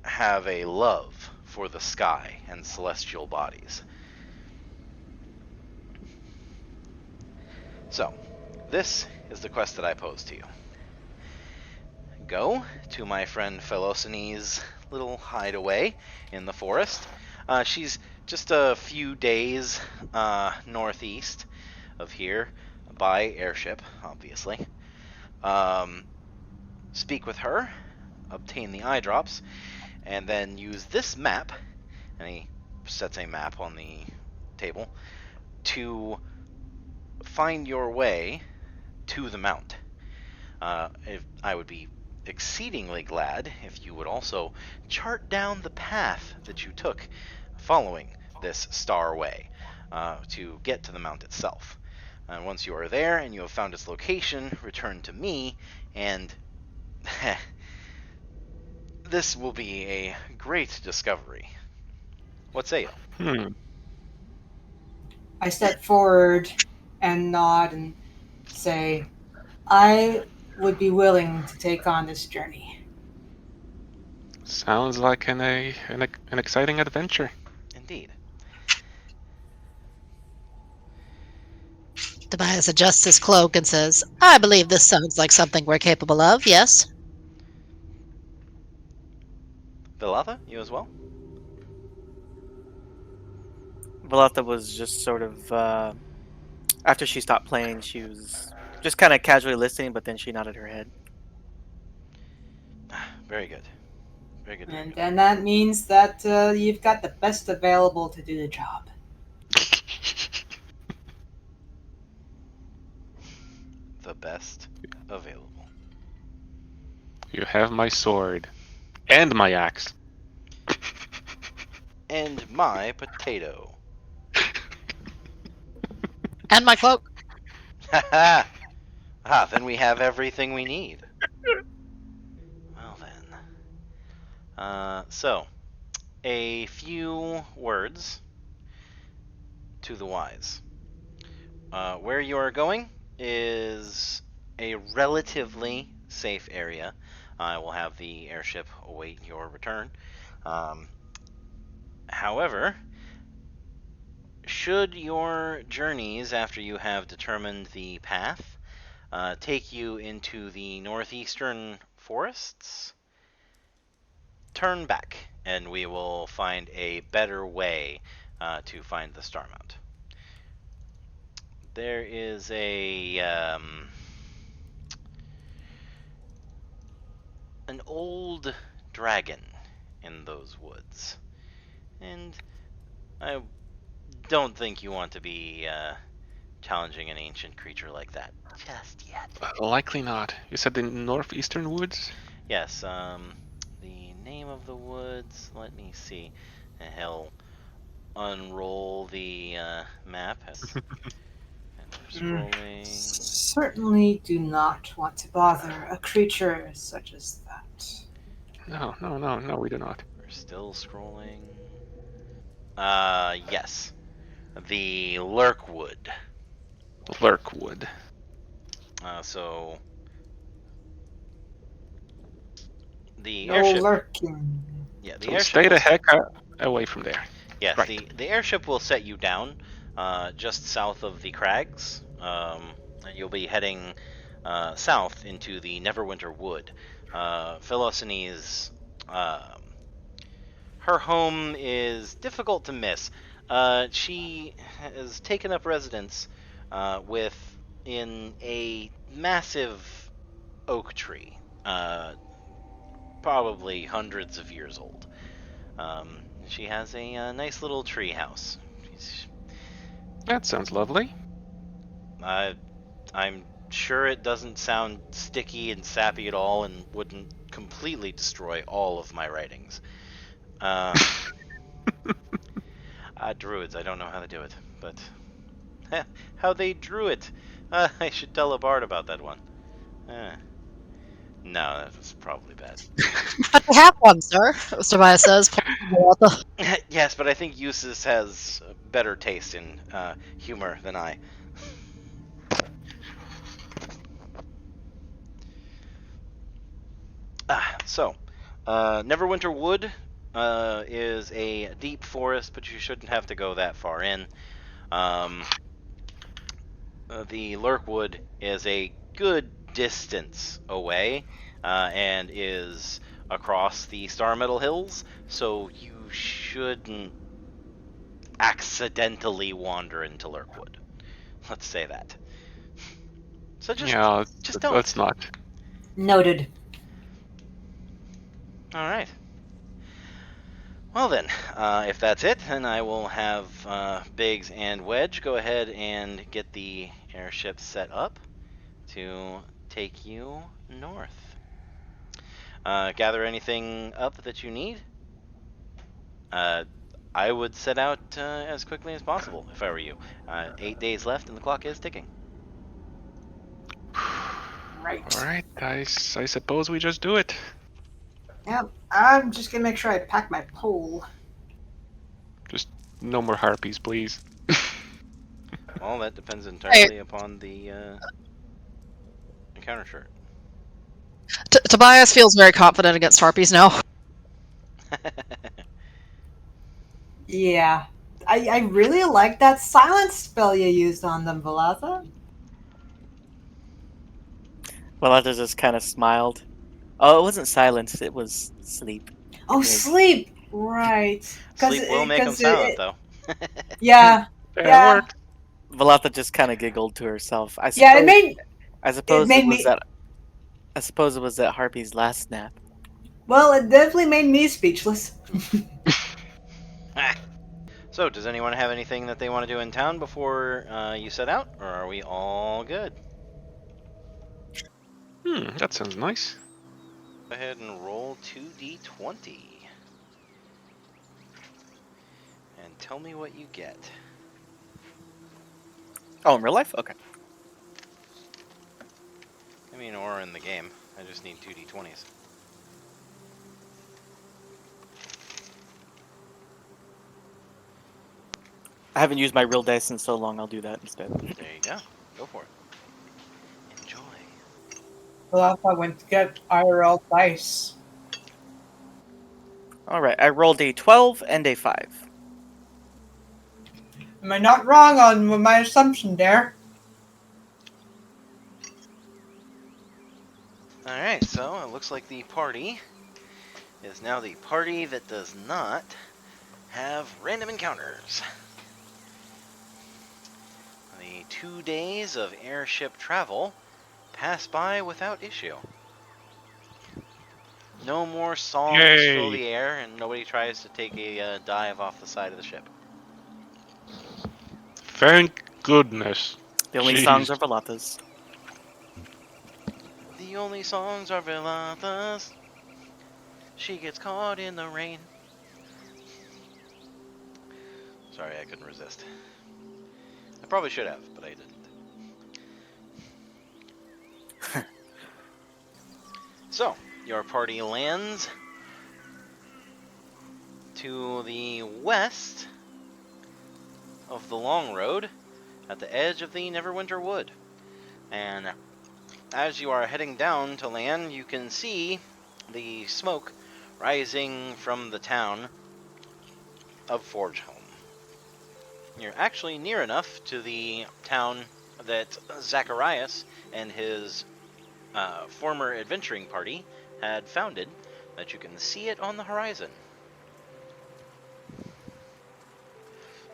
have a love for the sky and celestial bodies. So, this is the quest that I pose to you. Go to my friend Philosophes' little hideaway in the forest. She's just a few days northeast of here by airship, obviously. Speak with her, obtain the eye drops, and then use this map, and he sets a map on the table, to find your way to the mount. I would be exceedingly glad if you would also chart down the path that you took following this star way to get to the mount itself. And once you are there and you have found its location, return to me, and this will be a great discovery. What say you? I step forward and nod and say, I would be willing to take on this journey. Sounds like an exciting adventure. Indeed. Tobias adjusts his cloak and says, I believe this sounds like something we're capable of, yes? Vilatha, you as well? Vilatha was just sort of, after she stopped playing, she was just kind of casually listening, but then she nodded her head. Very good. Very good. Very good. And that means that you've got the best available to do the job. The best available. You have my sword. And my axe. And my potato. And my cloak. Then we have everything we need. Well then. So, a few words to the wise. Where you are going is a relatively safe area. I will have the airship await your return. However, should your journeys, after you have determined the path, take you into the northeastern forests, turn back, and we will find a better way to find the Star Mount. There is an old dragon in those woods, and I don't think you want to be challenging an ancient creature like that just yet. Likely not. You said the northeastern woods? Yes, the name of the woods, let me see. And he'll unroll the map. And we're scrolling. Certainly do not want to bother a creature such as that. No, we do not. We're still scrolling. Yes. The Lurkwood. Lurkwood. So the No airship. lurking. Yeah, the So airship. stay the heck away from there. Yes, Right. the airship will set you down just south of the crags. And you'll be heading south into the Neverwinter Wood. Philosophes, her home is difficult to miss. She has taken up residence within a massive oak tree, probably hundreds of years old. She has a nice little tree house. That sounds lovely. I'm sure it doesn't sound sticky and sappy at all and wouldn't completely destroy all of my writings. Druids, I don't know how to do it, but how they drew it. I should tell a bard about that one. No, that was probably bad. But we have one, sir, Tobias says. Yes, but I think Eustace has better taste in humor than I. So, Neverwinter Wood is a deep forest, but you shouldn't have to go that far in. The Lurkwood is a good distance away and is across the Star Metal Hills, so you shouldn't accidentally wander into Lurkwood. Let's say that. So just don't. let's not. Noted. All right. Well then, if that's it, then I will have Biggs and Wedge go ahead and get the airship set up to take you north. Gather anything up that you need. I would set out as quickly as possible if I were you. 8 days left and the clock is ticking. Right. All right, I suppose we just do it. Yep. I'm just gonna make sure I pack my pole. Just no more harpies, please. Well, that depends entirely upon the encounter chart. Tobias feels very confident against harpies now. Yeah. I really like that silence spell you used on them, Velatha. Valata just kind of smiled. Oh, it wasn't silence, it was sleep. Oh, Yeah. sleep! Right. Sleep will make them silent, though. Yeah. That Yeah. worked. Valata just kind of giggled to herself. I Yeah, suppose made it was me- that. I suppose it was that Harpy's last nap. well, it definitely made me speechless. So, does anyone have anything that they want to do in town before you set out, or are we all good? That sounds nice. Go ahead and roll 2d20. And tell me what you get. Oh, in real life? Okay. I mean, or in the game. I just need 2d20s. I haven't used my real dice in so long, I'll do that instead. There you go. Go for it. Enjoy. Velatha went to get IRL dice. Alright, I rolled a 12 and a 5. Am I not wrong on my assumption there? Alright, so it looks like the party is now the party that does not have random encounters. The 2 days of airship travel pass by without issue. No more songs fill the air, and nobody tries to take a dive off the side of the ship. Thank goodness. The only Jeez. songs are Valata's. The only songs are Velatha's. She gets caught in the rain. Sorry, I couldn't resist. I probably should have, but I didn't. So, your party lands to the west of the Long Road at the edge of the Neverwinter Wood. And as you are heading down to land, you can see the smoke rising from the town of Forgeholm. You're actually near enough to the town that Zacharias and his former adventuring party had founded that you can see it on the horizon.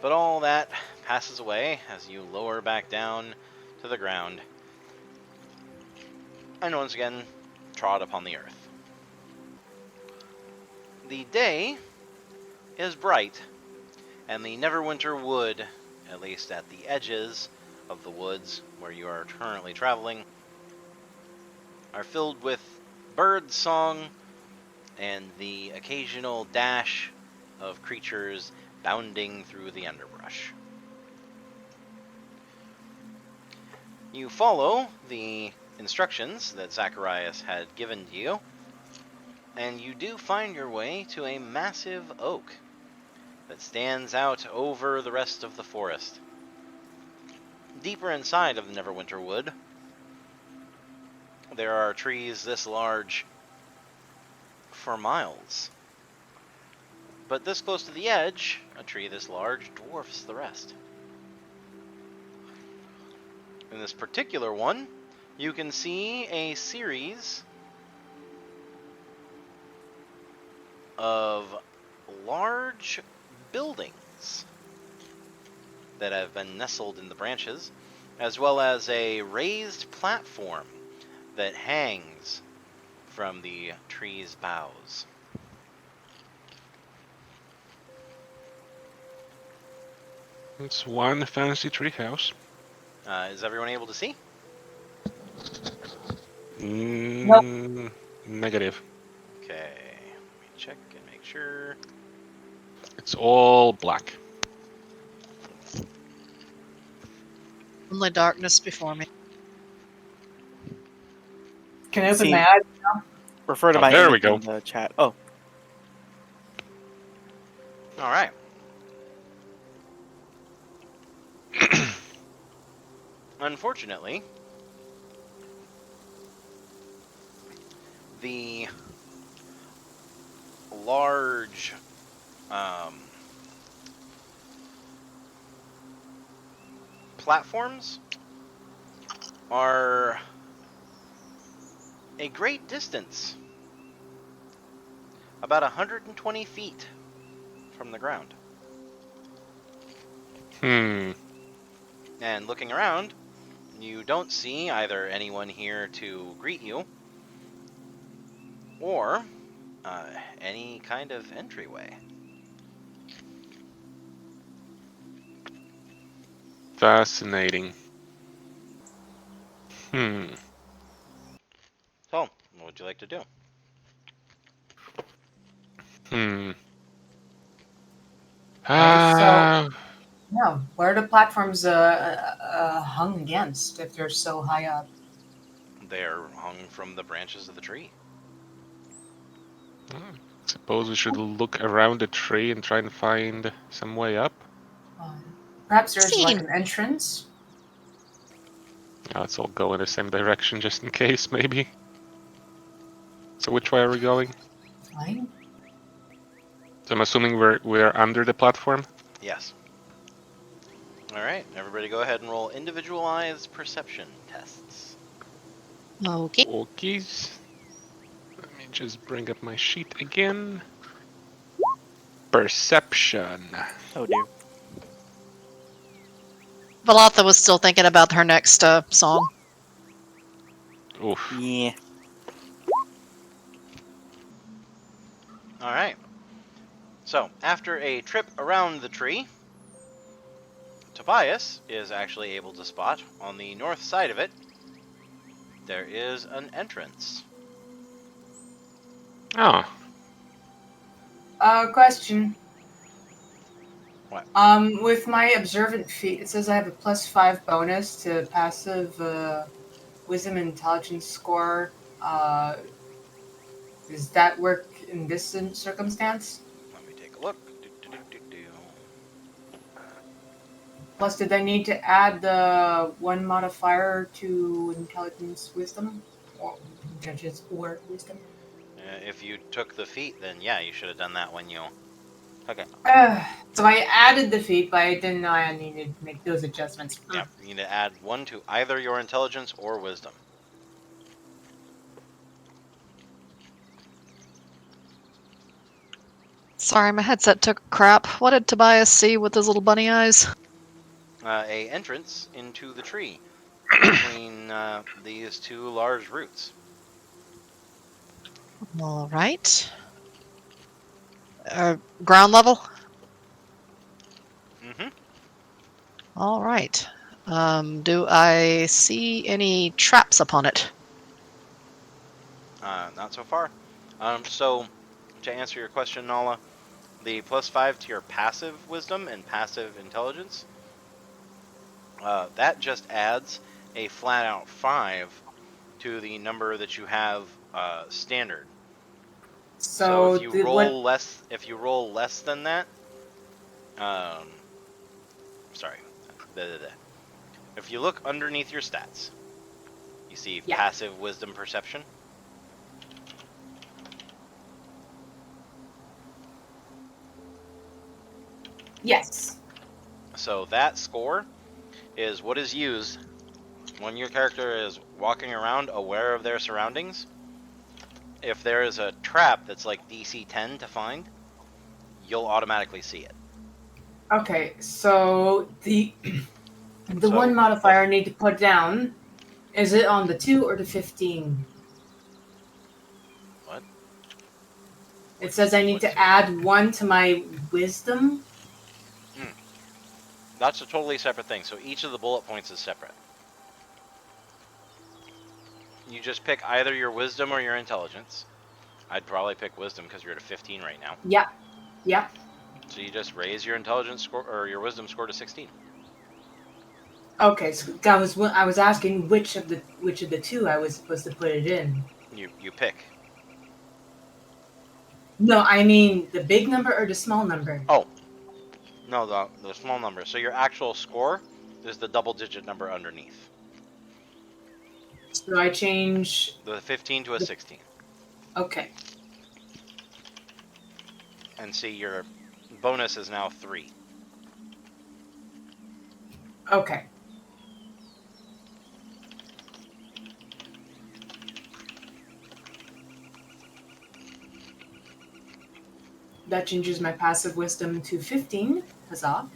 But all that passes away as you lower back down to the ground and once again trod upon the earth. The day is bright, and the Neverwinter Wood, at least at the edges of the woods where you are currently traveling, are filled with bird song and the occasional dash of creatures bounding through the underbrush. You follow the instructions that Zacharias had given to you, and you do find your way to a massive oak that stands out over the rest of the forest. Deeper inside of the Neverwinter Wood, there are trees this large for miles. But this close to the edge, a tree this large dwarfs the rest. In this particular one, you can see a series of large buildings that have been nestled in the branches, as well as a raised platform that hangs from the tree's boughs. It's one fancy treehouse. Is everyone able to see? Negative. Okay, let me check and make sure. It's all black. Only darkness before me. Can I open See- my eyes? Refer to Oh, my there image we go. in the chat. Oh, All right. Unfortunately, the large platforms are a great distance, about 120 feet from the ground. Hmm. And looking around, you don't see either anyone here to greet you or any kind of entryway. Fascinating. Hmm. So, what would you like to do? Hmm. Alright, Yeah, where are the platforms hung against if they're so high up? They're hung from the branches of the tree. Suppose we should look around the tree and try and find some way up. Perhaps there's like Seen. an entrance? Yeah, let's all go in the same direction just in case, maybe. So which way are we going? Fine. So I'm assuming we're under the platform. Yes. All right, everybody go ahead and roll individualized perception tests. Okay. Okies. Let me just bring up my sheet again. Perception. oh dear. Valatha was still thinking about her next song. Oof. Yeah. All right. So, after a trip around the tree, Tobias is actually able to spot on the north side of it, there is an entrance. Oh. Question. What? With my observant feat, it says I have a +5 bonus to passive wisdom and intelligence score. Does that work in this circumstance? Let me take a look. Plus, did I need to add the one modifier to intelligence wisdom? Or intelligence or wisdom? If you took the feat, then yeah, you should have done that when you took it. So I added the feat, but I didn't know I needed to make those adjustments. Yeah, you need to add one to either your intelligence or wisdom. Sorry, my headset took crap. What did Tobias see with his little bunny eyes? A entrance into the tree between these two large roots. All right. Ground level? Mm-hmm. All right. Do I see any traps upon it? Not so far. So, to answer your question, Nala, the +5 to your passive wisdom and passive intelligence, that just adds a flat-out 5 to the number that you have standard. So if you roll less than that, Sorry. If you look underneath your stats, you see Yeah. passive wisdom perception. Yes. So that score is what is used when your character is walking around aware of their surroundings. If there is a trap that's like DC 10 to find, you'll automatically see it. Okay, so the So, one modifier I need to put down, is it on the 2 or the 15? What? It says I need to add 1 to my wisdom. That's a totally separate thing. So each of the bullet points is separate. You just pick either your wisdom or your intelligence. I'd probably pick wisdom because you're at a 15 right now. Yeah. Yeah. So you just raise your intelligence score or your wisdom score to 16. Okay, so I was asking which of the 2 I was supposed to put it in. You pick. No, I mean the big number or the small number. Oh. No, the small number. So your actual score is the double-digit number underneath. So I change The 15 to a 16. Okay. And see, your bonus is now 3. Okay. That changes my passive wisdom to 15. Huzzah.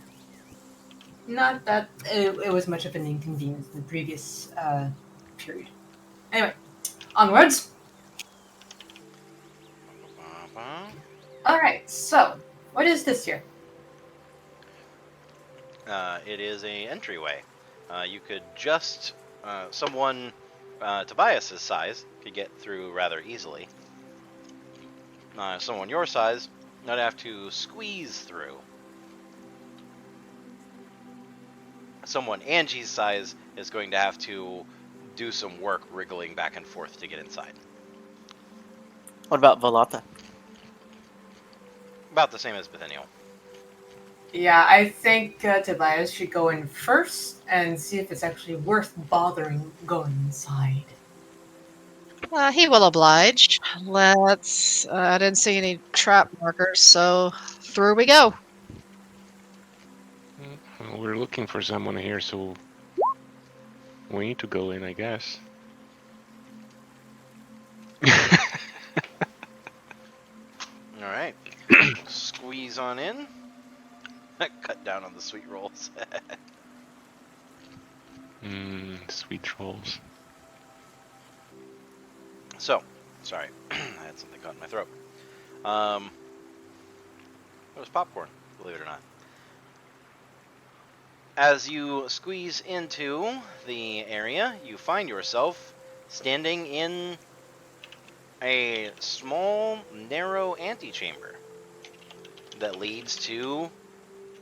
Not that it was much of an inconvenience in the previous period. Anyway, onwards. Alright, so, what is this here? It is a entryway. You could just... someone Tobias's size could get through rather easily. Someone your size not have to squeeze through. Someone Angie's size is going to have to do some work wriggling back and forth to get inside. What about Volata? About the same as Bithynial. Yeah, I think Tobias should go in first and see if it's actually worth bothering going inside. He will oblige. Let's. I didn't see any trap markers, so through we go. We're looking for someone here, so we need to go in, I guess. Alright. Squeeze on in. Cut down on the sweet rolls. Sweet rolls. So, sorry. I had something caught in my throat. It was popcorn, believe it or not. As you squeeze into the area, you find yourself standing in a small, narrow antechamber that leads to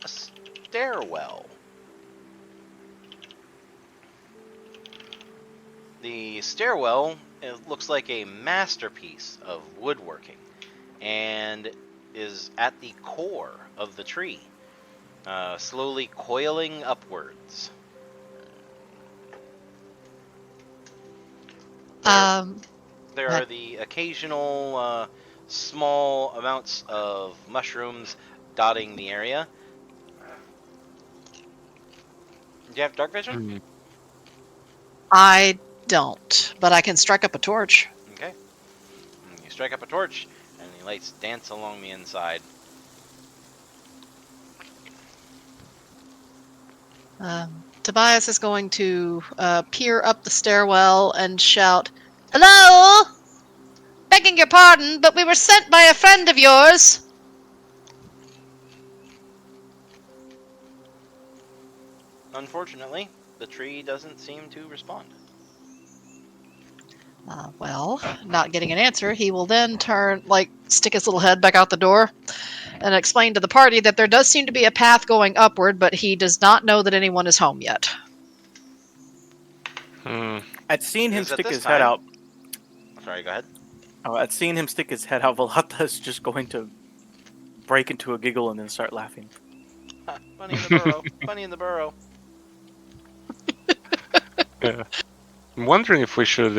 a stairwell. The stairwell, it looks like a masterpiece of woodworking and is at the core of the tree, slowly coiling upwards. There are the occasional small amounts of mushrooms dotting the area. Do you have dark vision? I don't, but I can strike up a torch. Okay. You strike up a torch, and the lights dance along the inside. Tobias is going to peer up the stairwell and shout, "Hello! Begging your pardon, but we were sent by a friend of yours." Unfortunately, the tree doesn't seem to respond. Well, not getting an answer, he will then stick his little head back out the door and explain to the party that there does seem to be a path going upward, but he does not know that anyone is home yet. I'd seen him stick his time... head out. Sorry, go ahead. Oh, I'd seen him stick his head out. Volata is just going to break into a giggle and then start laughing. Bunny in the burrow. Bunny in the burrow. Yeah. I'm wondering if we should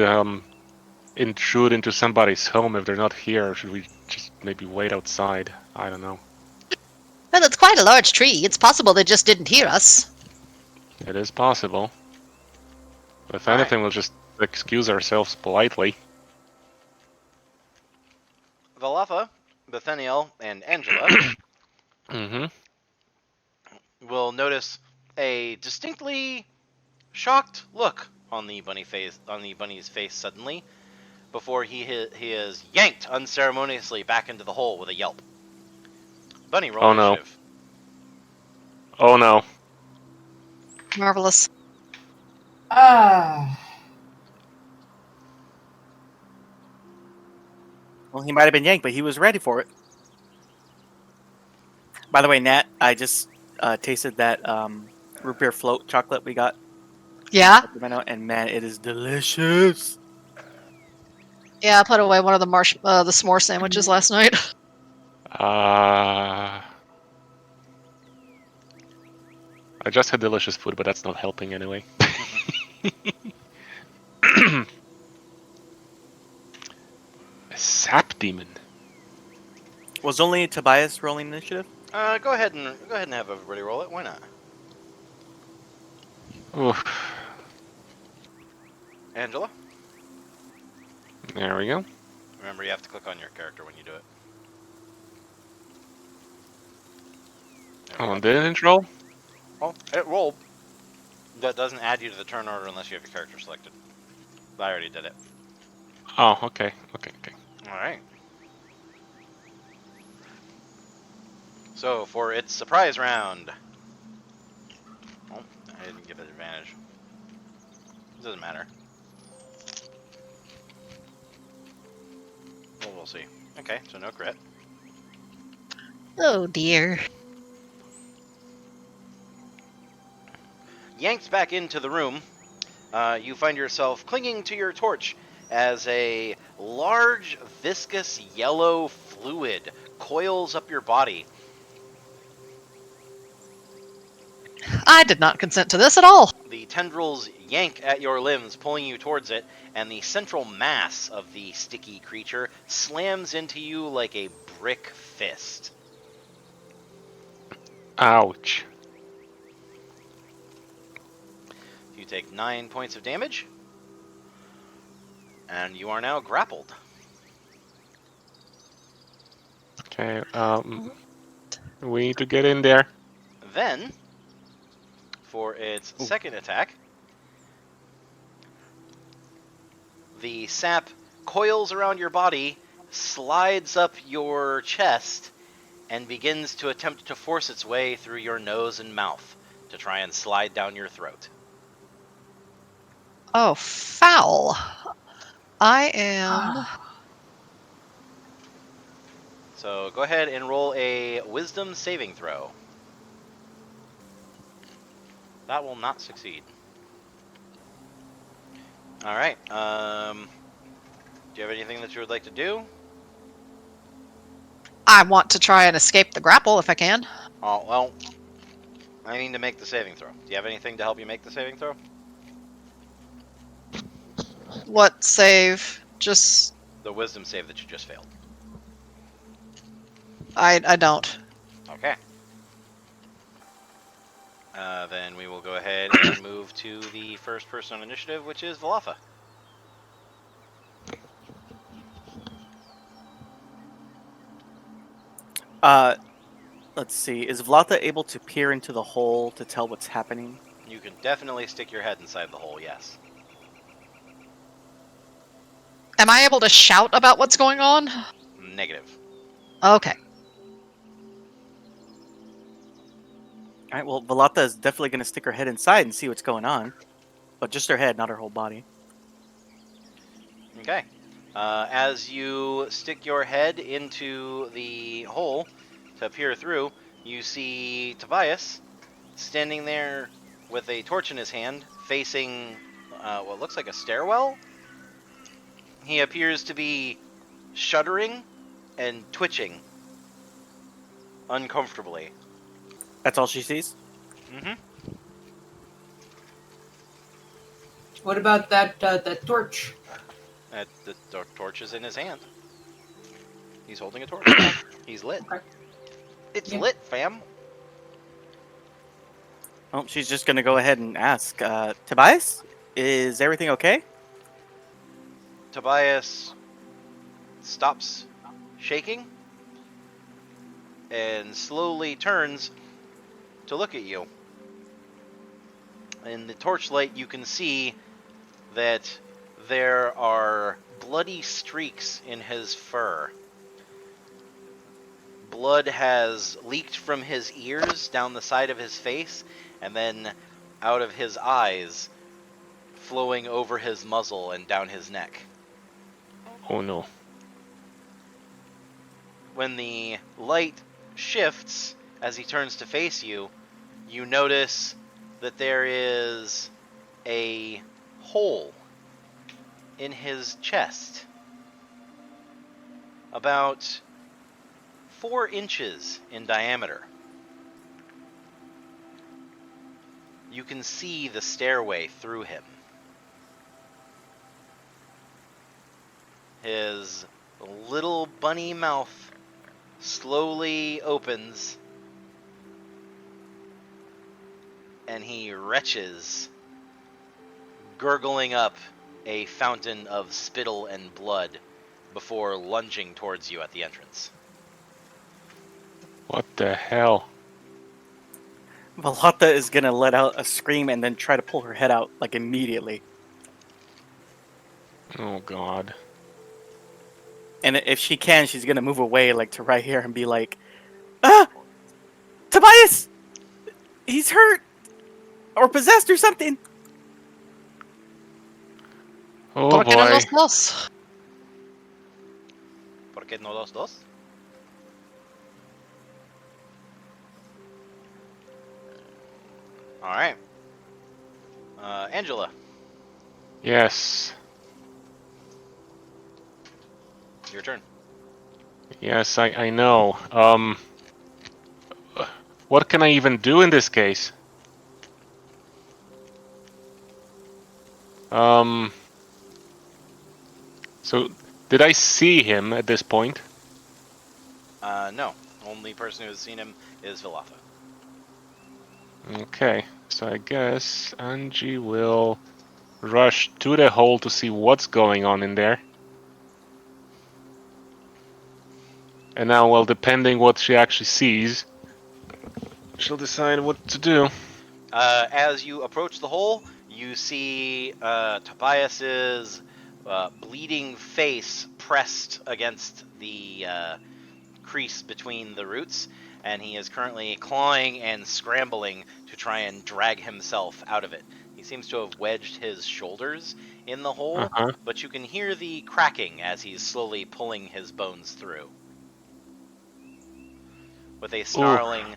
intrude into somebody's home if they're not here, or should we just maybe wait outside? I don't know. Well, it's quite a large tree. It's possible they just didn't hear us. It is possible. But if All right. anything, we'll just excuse ourselves politely. Valatha, Bethaniel, and Angela Mm-hmm. will notice a distinctly shocked look on the bunny's face suddenly, before he is yanked unceremoniously back into the hole with a yelp. Bunny, roll Oh no. initiative. Oh no. Marvelous. Ah. Well, he might have been yanked, but he was ready for it. By the way, Nat, I just tasted that root beer float chocolate we got, Yeah? and man, it is delicious. Yeah, I put away one of the the s'more sandwiches last night. I just had delicious food, but that's not helping anyway. A sap demon. Was only Tobias rolling initiative? Go ahead and have everybody roll it. Why not? Oof. Angela, There we go. remember you have to click on your character when you do it. There we Oh, go. didn't roll? Well, it rolled. That doesn't add you to the turn order unless you have your character selected. I already did it. Oh, okay. All right. So for its surprise round. Oh, I didn't give it advantage. It doesn't matter. Well, we'll see. Okay, so no crit. Oh dear. Yanked back into the room, you find yourself clinging to your torch as a large, viscous yellow fluid coils up your body. I did not consent to this at all. The tendrils yank at your limbs, pulling you towards it, and the central mass of the sticky creature slams into you like a brick fist. Ouch. You take 9 points of damage, and you are now grappled. Okay, we need to get in there. Then, for its second attack, the sap coils around your body, slides up your chest, and begins to attempt to force its way through your nose and mouth to try and slide down your throat. Oh, foul. I am. So go ahead and roll a wisdom saving throw. That will not succeed. All right. Do you have anything that you would like to do? I want to try and escape the grapple if I can. Oh, well, I need to make the saving throw. Do you have anything to help you make the saving throw? What save? Just. The wisdom save that you just failed. I don't. Okay. Then we will go ahead and move to the first person on initiative, which is Valatha. Let's see. Is Vlata able to peer into the hole to tell what's happening? You can definitely stick your head inside the hole, yes. Am I able to shout about what's going on? Negative. Okay. All right. Well, Vlata is definitely going to stick her head inside and see what's going on, but just her head, not her whole body. Okay. As you stick your head into the hole to peer through, you see Tobias standing there with a torch in his hand, facing what looks like a stairwell. He appears to be shuddering and twitching uncomfortably. That's all she sees? Mm-hmm. What about that torch? The torch is in his hand. He's holding a torch. Okay. He's lit. Okay. It's Yeah. lit, fam. Well, she's just gonna go ahead and ask, Tobias, is everything okay? Tobias stops shaking and slowly turns to look at you. In the torchlight, you can see that there are bloody streaks in his fur. Blood has leaked from his ears down the side of his face and then out of his eyes, flowing over his muzzle and down his neck. Oh no. When the light shifts as he turns to face you, you notice that there is a hole in his chest, about 4 inches in diameter. You can see the stairway through him. His little bunny mouth slowly opens, and he retches, gurgling up a fountain of spittle and blood before lunging towards you at the entrance. What the hell? Valhalla is gonna let out a scream and then try to pull her head out, like, immediately. Oh god. And if she can, she's gonna move away, like, to right here and be like, "Ah! Tobias! He's hurt! Or possessed or something!" Oh ¿Por qué no boy. los dos? ¿Por qué no los dos? Alright. Angela, Yes. your turn. Yes, I know. What can I even do in this case? So, did I see him at this point? No. Only person who has seen him is Villatha. Okay, so I guess Angie will rush to the hole to see what's going on in there. And now, well, depending what she actually sees, she'll decide what to do. As you approach the hole, you see Tobias's bleeding face pressed against the crease between the roots, and he is currently clawing and scrambling to try and drag himself out of it. He seems to have wedged his shoulders in the hole, Uh-huh. but you can hear the cracking as he's slowly pulling his bones through. With a snarling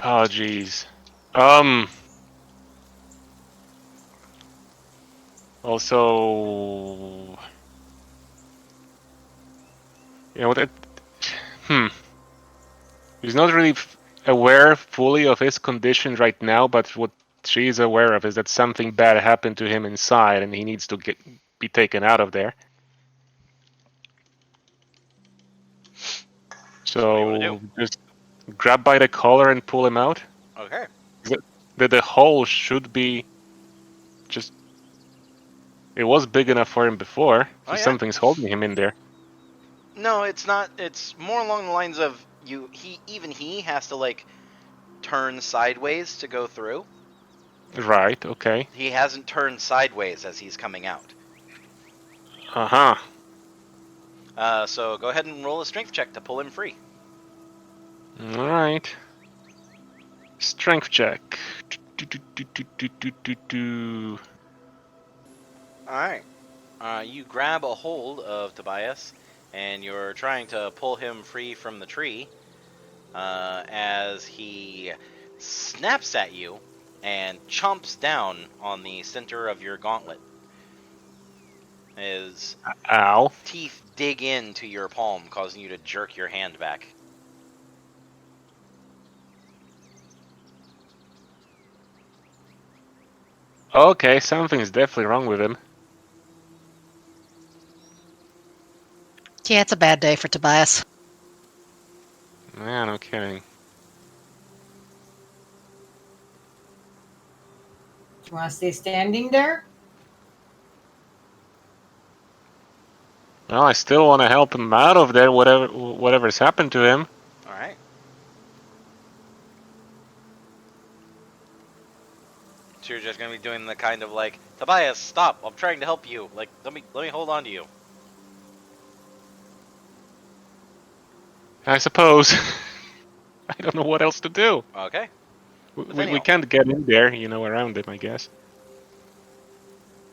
Oh, jeez. Also, you know what? He's not really aware fully of his condition right now, but what she is aware of is that something bad happened to him inside, and he needs to be taken out of there. What do you wanna So just grab by the collar and pull him out. Okay. The hole should be just. It was big enough for him before, so Oh, yeah? something's holding him in there. No, it's not. It's more along the lines of he has to like turn sideways to go through. Right, okay. He hasn't turned sideways as he's coming out. Uh-huh. So go ahead and roll a strength check to pull him free. Alright. Strength check. Alright. You grab a hold of Tobias, and you're trying to pull him free from the tree as he snaps at you and chomps down on the center of your gauntlet. His Ow. teeth dig into your palm, causing you to jerk your hand back. Okay, something's definitely wrong with him. Yeah, it's a bad day for Tobias. Yeah, no kidding. Do you want to stay standing there? Well, I still want to help him out of there, whatever's happened to him. All right. So you're just gonna be doing the kind of like, Tobias, stop! I'm trying to help you. Like, let me hold on to you. I suppose. I don't know what else to do. Okay. We Nathaniel. can't get in there, around him, I guess.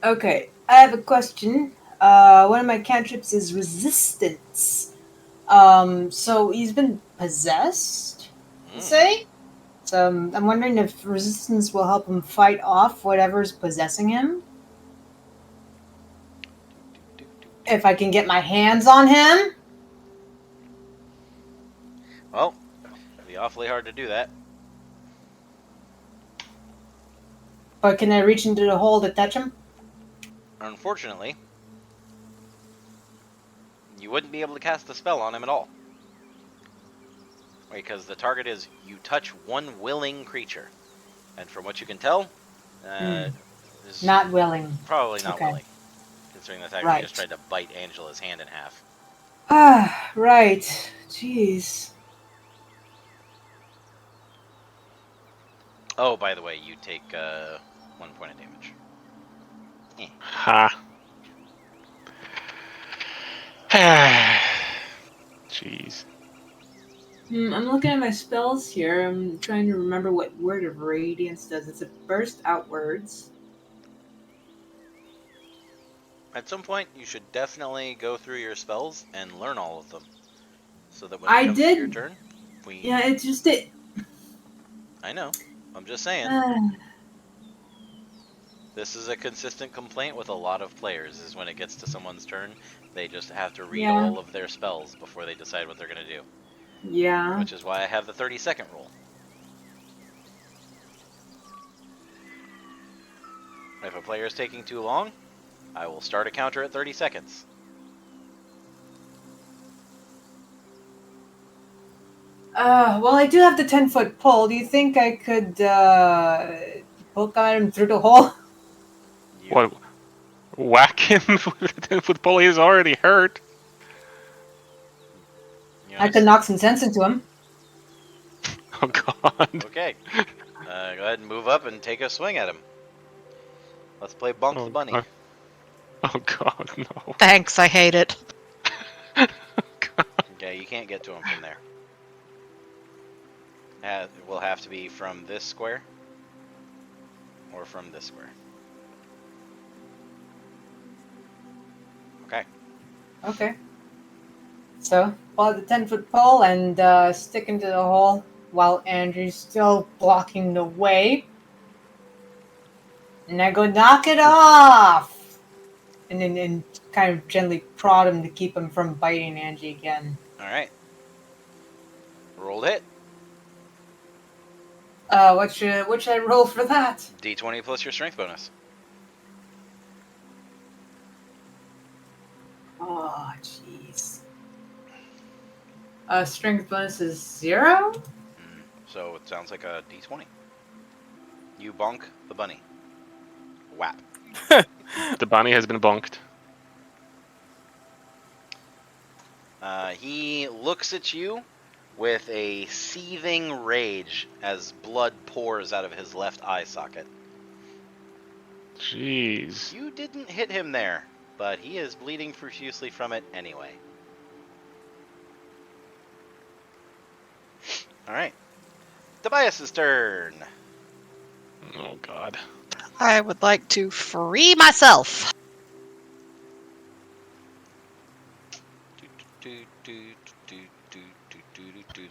Okay, I have a question. One of my cantrips is resistance. So he's been possessed, you say? So I'm wondering if resistance will help him fight off whatever's possessing him. If I can get my hands on him. Well, it'd be awfully hard to do that. But can I reach into the hole to touch him? Unfortunately, you wouldn't be able to cast the spell on him at all. Because the target is you touch one willing creature. And from what you can tell, is Not willing. probably not Okay. willing. Considering the fact that Right. he just tried to bite Angela's hand in half. Ah, right. Jeez. Oh, by the way, you take 1 point of damage. Ha. Jeez. I'm looking at my spells here. I'm trying to remember what Word of Radiance does. It's a burst outwards. At some point, you should definitely go through your spells and learn all of them. So that when I it comes did. to your turn, Yeah, it's just it. I know. I'm just saying. This is a consistent complaint with a lot of players, is when it gets to someone's turn, they just have to read Yeah. all of their spells before they decide what they're going to do. Yeah. Which is why I have the 30-second rule. If a player is taking too long, I will start a counter at 30 seconds. Well, I do have the 10-foot pole. Do you think I could poke at him through the hole? You, What? Whack him with a 10-foot pole? He's already hurt. you I could knock some sense into him. Oh god. Okay. Go ahead and move up and take a swing at him. Let's play Bonk the Bunny. God. Oh god, no. Thanks, I hate it. Okay, you can't get to him from there. It will have to be from this square or from this square. Okay. Okay. So, pull the 10-foot pole and stick into the hole while Andrew's still blocking the way. And I go, knock it off! And then kind of gently prod him to keep him from biting Angie again. Alright. Rolled hit. What should I roll for that? D20 plus your strength bonus. Oh, jeez. Strength bonus is 0? So it sounds like a D20. You bonk the bunny. Whap. The bunny has been bonked. He looks at you with a seething rage as blood pours out of his left eye socket. Jeez. You didn't hit him there, but he is bleeding profusely from it anyway. Alright. Tobias' turn. Oh god. I would like to free myself.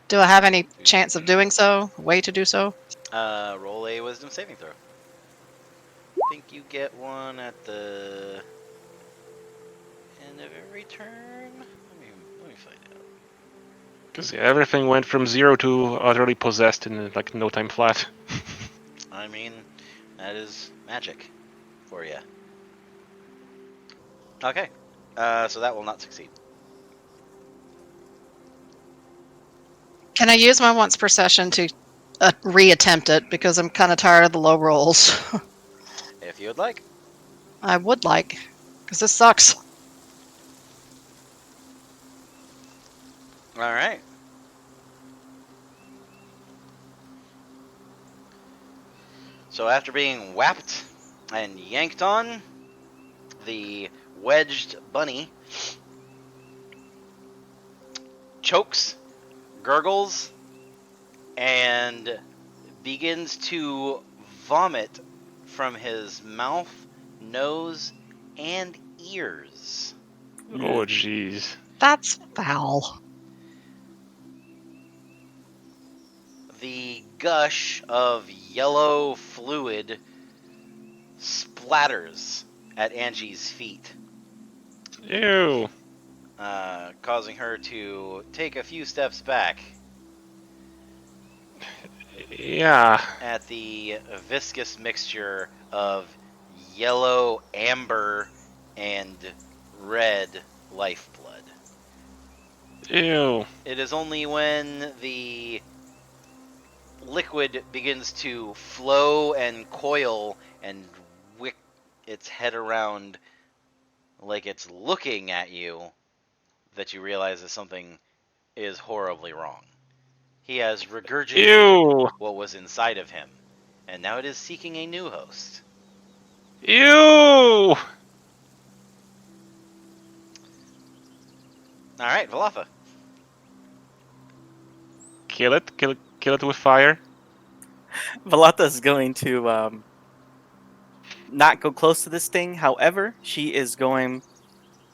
Do I have any chance of doing so? Way to do so? Roll a wisdom saving throw. I think you get one at the end of every turn. Because everything went from 0 to utterly possessed in like no time flat. I mean, that is magic for you. Okay, so that will not succeed. Can I use my once per session to reattempt it because I'm kind of tired of the low rolls? If you would like. I would like, because this sucks. All right. So after being whapped and yanked on, the wedged bunny chokes, gurgles, and begins to vomit from his mouth, nose, and ears. Oh, jeez. That's foul. The gush of yellow fluid splatters at Angie's feet, Ew. causing her to take a few steps back Yeah. at the viscous mixture of yellow, amber, and red lifeblood. Ew. It is only when the liquid begins to flow and coil and wick its head around like it's looking at you that you realize that something is horribly wrong. He has regurgitated Ew. what was inside of him, and now it is seeking a new host. Ew. All right, Valafa. Kill it. Kill it with fire. Valata is going to not go close to this thing. However, she is going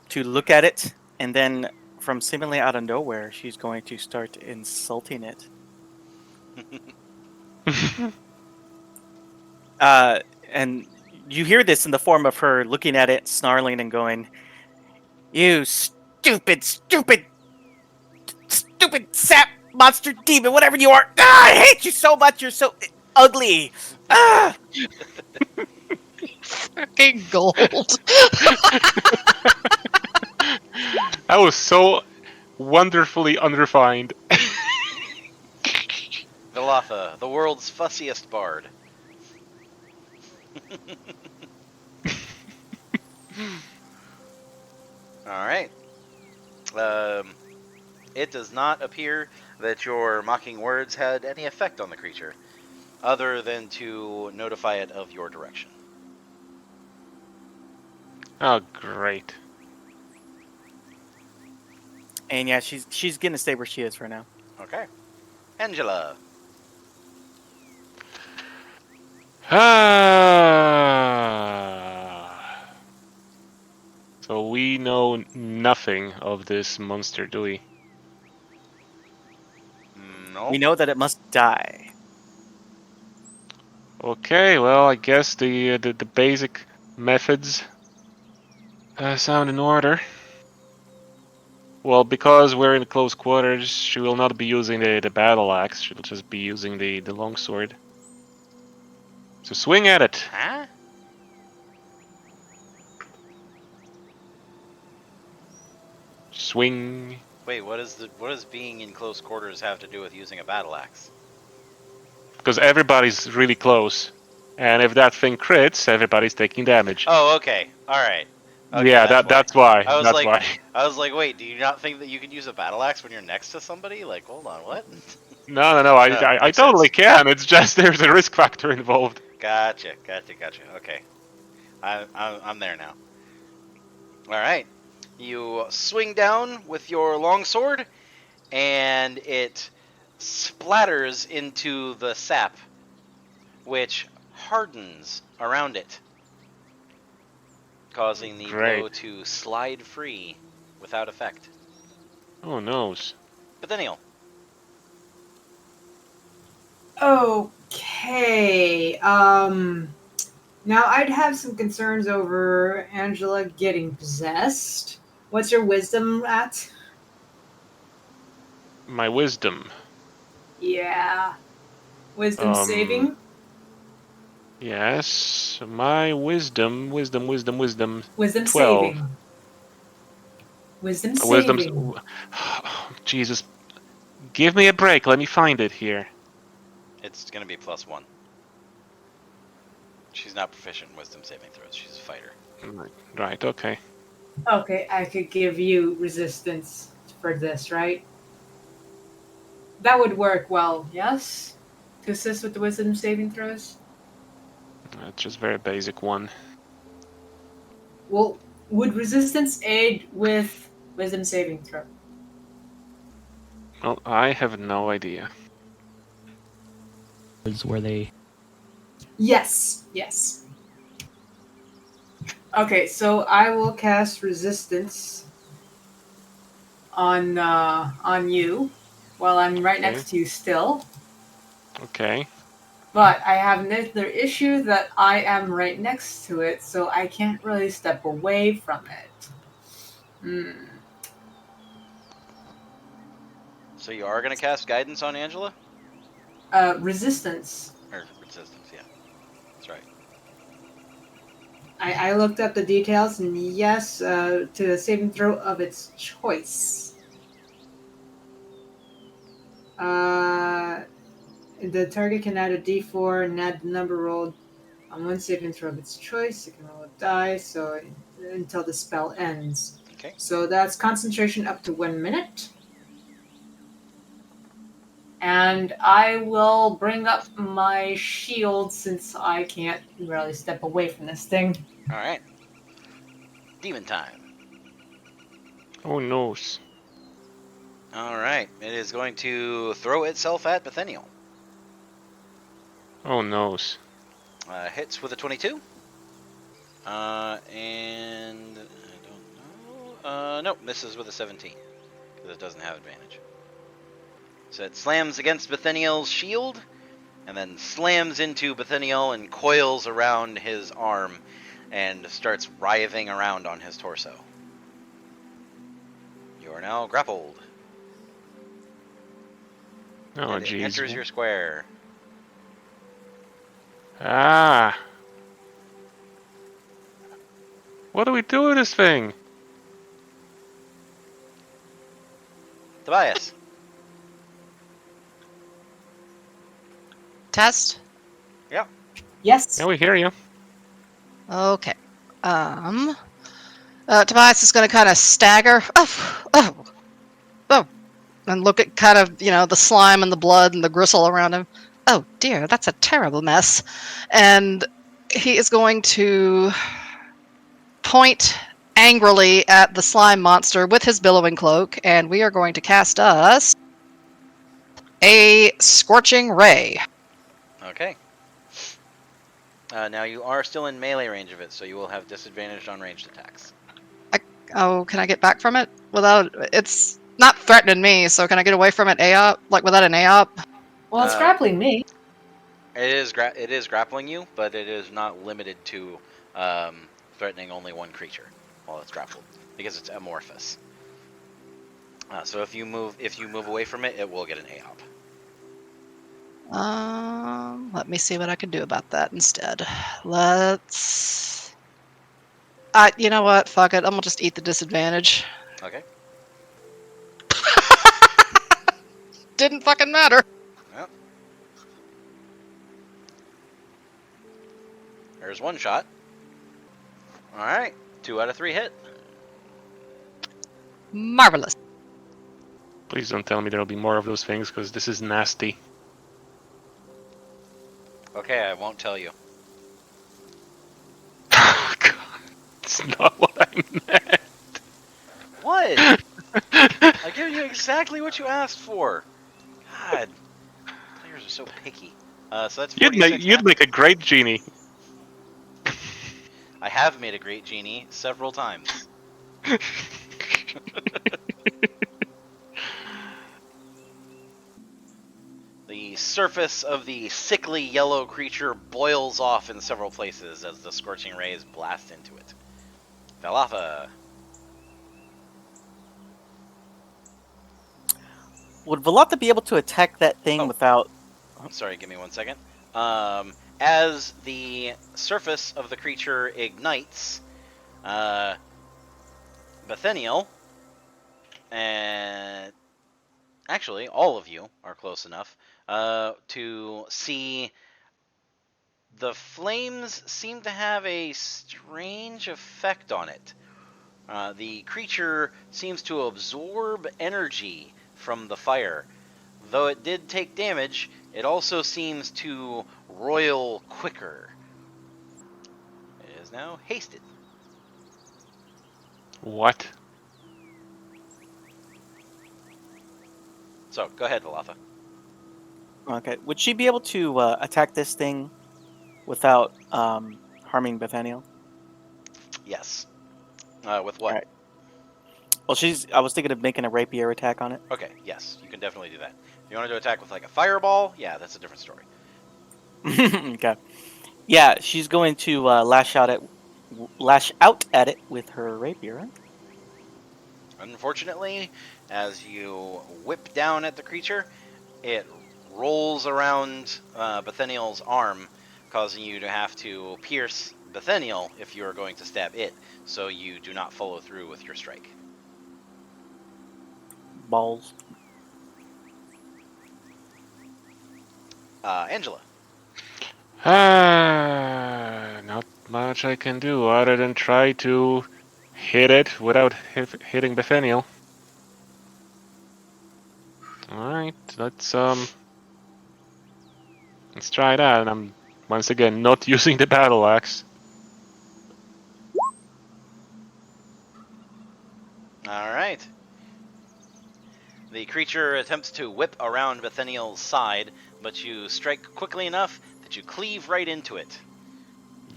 to look at it, and then from seemingly out of nowhere, she's going to start insulting it. And you hear this in the form of her looking at it, snarling, and going, "You stupid, stupid, stupid sap monster demon, whatever you are! Ah, I hate you so much. You're so ugly. Ah!" Fucking gold. That was so wonderfully unrefined. Valafa, the world's fussiest bard. Alright. It does not appear that your mocking words had any effect on the creature, other than to notify it of your direction. Oh, great. And yeah, she's gonna stay where she is for now. Okay. Angela. So we know nothing of this monster, do we? No. We know that it must die. Okay, well, I guess the basic methods sound in order. Well, because we're in close quarters, she will not be using the battle axe. She'll just be using the longsword. So swing at it. Huh? Swing. Wait, what does being in close quarters have to do with using a battle axe? Because everybody's really close. And if that thing crits, everybody's taking damage. Oh, okay. All right. Okay, yeah, that's why. I was That's like, why. I was like, wait, do you not think that you can use a battle axe when you're next to somebody? Like, hold on, what? No. I makes totally sense. can. It's just there's a risk factor involved. Gotcha. Okay, I'm there now. All right, you swing down with your longsword, and it splatters into the sap, which hardens around it, causing the Great. blow to slide free without effect. Oh noes. Nathaniel. Okay. Now I'd have some concerns over Angela getting possessed. What's your wisdom at? My wisdom. Yeah. Wisdom Um, saving. Yes, my wisdom. Wisdom 12. saving. Wisdom My wisdom's. saving. Jesus. Give me a break. Let me find it here. It's going to be +1. She's not proficient in wisdom saving throws. She's a fighter. Right, okay. Okay, I could give you resistance for this, right? That would work well, yes? To assist with the wisdom saving throws? It's just very basic one. Well, would resistance aid with wisdom saving throw? Well, I have no idea. Where they Yes, yes. Okay, so I will cast resistance on you while I'm right Okay. next to you still. Okay. But I have another issue that I am right next to it, so I can't really step away from it. So you are going to cast guidance on Angela? Resistance. Or resistance, yeah. That's right. I looked up the details, and yes, to a saving throw of its choice. The target can add a d4 and add the number rolled on one saving throw of its choice. It can roll a die, so until the spell ends. Okay. So that's concentration up to 1 minute. And I will bring up my shield since I can't really step away from this thing. All right. Demon time. Oh no. All right. It is going to throw itself at Bethaniel. Oh no. Hits with a 22. And I don't know. Nope, misses with a 17 because it doesn't have advantage. So it slams against Bethaniel's shield, and then slams into Bethaniel and coils around his arm, and starts writhing around on his torso. You are now grappled. Oh and it jeez. enters your square. Ah. What do we do with this thing? Tobias. Test. Yes. Yeah, we hear you. Okay. Tobias is going to kind of stagger. Oh, and look at kind of, the slime and the blood and the gristle around him. Oh dear, that's a terrible mess. And he is going to point angrily at the slime monster with his billowing cloak, and we are going to cast us a Scorching Ray. Okay. Now you are still in melee range of it, so you will have disadvantage on ranged attacks. Oh, can I get back from it without? It's not threatening me, so can I get away from it AOP, like without an AOP? Well, it's grappling me. It is grappling you, but it is not limited to threatening only one creature while it's grappled, because it's amorphous. So if you move away from it, it will get an AOP. Let me see what I can do about that instead. Let's. You know what? Fuck it. I'm gonna just eat the disadvantage. Okay. Didn't fucking matter. Well, there's one shot. All right, 2 out of 3 hit. Marvelous. Please don't tell me there'll be more of those things, because this is nasty. Okay, I won't tell you. God, it's not what I meant. What? I gave you exactly what you asked for. God, players are so picky. So that's 46. You'd make a great genie. I have made a great genie several times. The surface of the sickly yellow creature boils off in several places as the scorching rays blast into it. Valafa. Would Velata be able to attack that thing Oh. without? Sorry, give me 1 second. As the surface of the creature ignites, Bethaniel, and actually all of you are close enough to see the flames seem to have a strange effect on it. The creature seems to absorb energy from the fire. Though it did take damage, it also seems to roil quicker. It is now hasted. What? So, go ahead, Valatha. Okay. Would she be able to attack this thing without harming Bethaniel? Yes. With what? Alright. Well, I was thinking of making a rapier attack on it. Okay, yes, you can definitely do that. If you want to do attack with like a fireball, yeah, that's a different story. Okay. Yeah, she's going to lash out at it with her rapier. Right? Unfortunately, as you whip down at the creature, it rolls around Bethaniel's arm, causing you to have to pierce Bethaniel if you are going to stab it, so you do not follow through with your strike. Balls. Angela. Not much I can do other than try to hit it without hitting Bethaniel. Alright, let's try that. And I'm once again not using the battle axe. Alright. The creature attempts to whip around Bethaniel's side, but you strike quickly enough that you cleave right into it.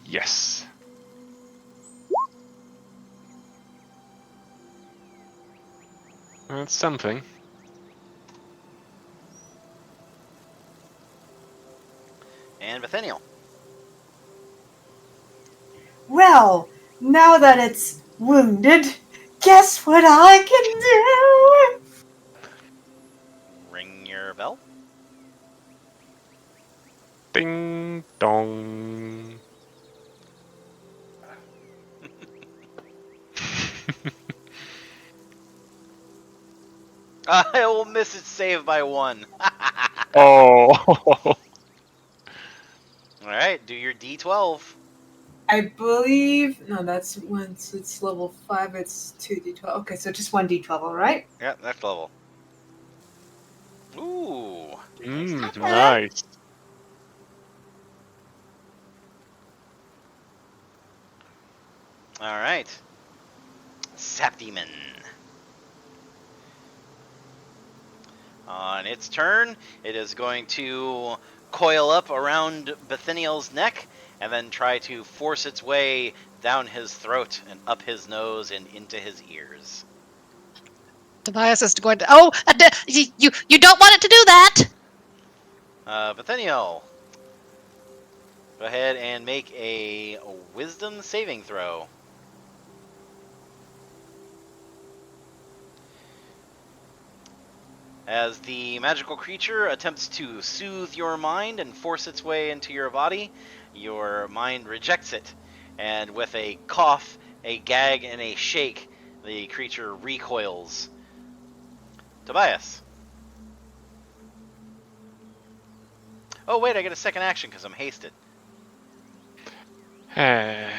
Yes. That's something. And Bethaniel. Well, now that it's wounded, guess what I can do? Ring your bell. Ding dong. I will miss its save by 1. Oh. Alright, do your D12. I believe no, that's once it's level 5. It's 2d12. Okay, so just 1d12. All right. Yeah, next level. Ooh. Nice. Alright. Sap Demon. On its turn, it is going to coil up around Bethaniel's neck and then try to force its way down his throat and up his nose and into his ears. Tobias is going to. Oh, you don't want it to do that. Bethaniel, go ahead and make a wisdom saving throw. As the magical creature attempts to soothe your mind and force its way into your body, your mind rejects it, and with a cough, a gag, and a shake, the creature recoils. Tobias. Oh wait, I get a second action because I'm hasted. I'm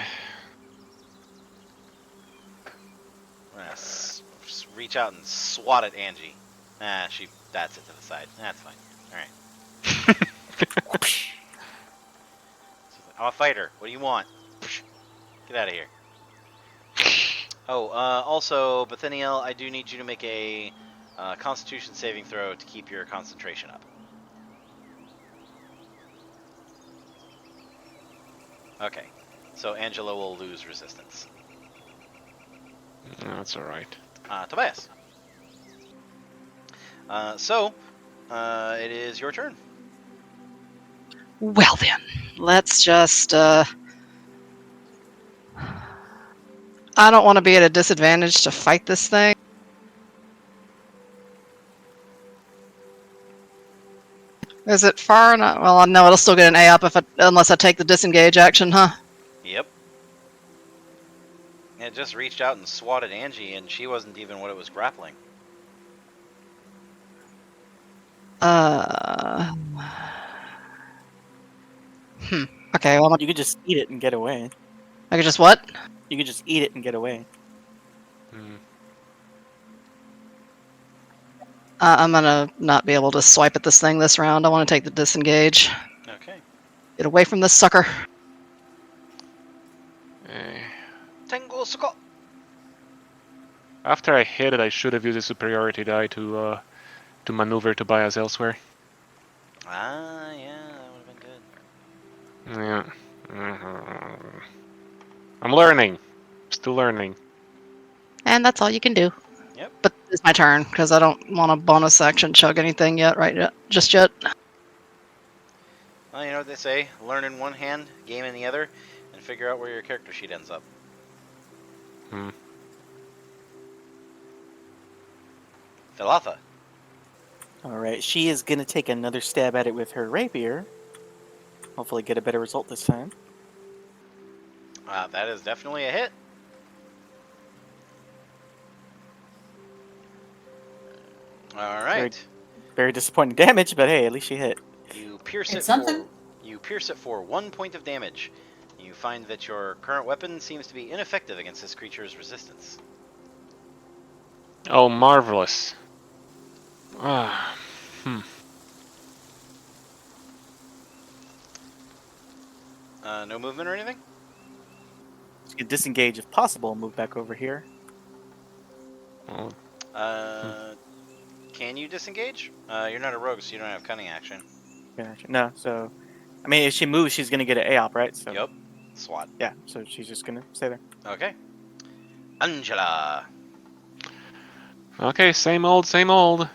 gonna just reach out and swat at Angie. She bats it to the side. That's fine. Alright. I'm a fighter. What do you want? Get out of here. Oh, also, Bethaniel, I do need you to make a Constitution saving throw to keep your concentration up. Okay. So Angela will lose resistance. That's alright. Tobias. It is your turn. Well then, let's just. I don't want to be at a disadvantage to fight this thing. Is it far enough? Well, no, it'll still get an A up unless I take the disengage action, huh? Yep. It just reached out and swatted Angie, and she wasn't even what it was grappling. Okay, well, You could just eat it and get away. I could just what? You could just eat it and get away. Hmm. I'm gonna not be able to swipe at this thing this round. I want to take the disengage. Okay. Get away from this sucker. Eh. Tengo Suko! After I hit it, I should have used a superiority die to maneuver Tobias elsewhere. Ah, yeah, that would have been good. Yeah. I'm learning. Still learning. And that's all you can do. Yep. But it's my turn, because I don't want a bonus action chug anything yet, just yet. Well, you know what they say? Learn in one hand, game in the other, and figure out where your character sheet ends up. Hmm. Thalatha. Alright, she is gonna take another stab at it with her rapier. Hopefully get a better result this time. That is definitely a hit. Alright. Very disappointing damage, but hey, at least she hit. You pierce It's it something. You pierce it for 1 point of damage. You find that your current weapon seems to be ineffective against this creature's resistance. Oh, marvelous. Ah. No movement or anything? So you can disengage if possible and move back over here. Oh. Can you disengage? You're not a rogue, so you don't have cunning action. No, so I mean if she moves she's gonna get an AOP, right? So Yup. SWAT. yeah, so she's just gonna stay there. Okay. Angela. Okay, same old, same old.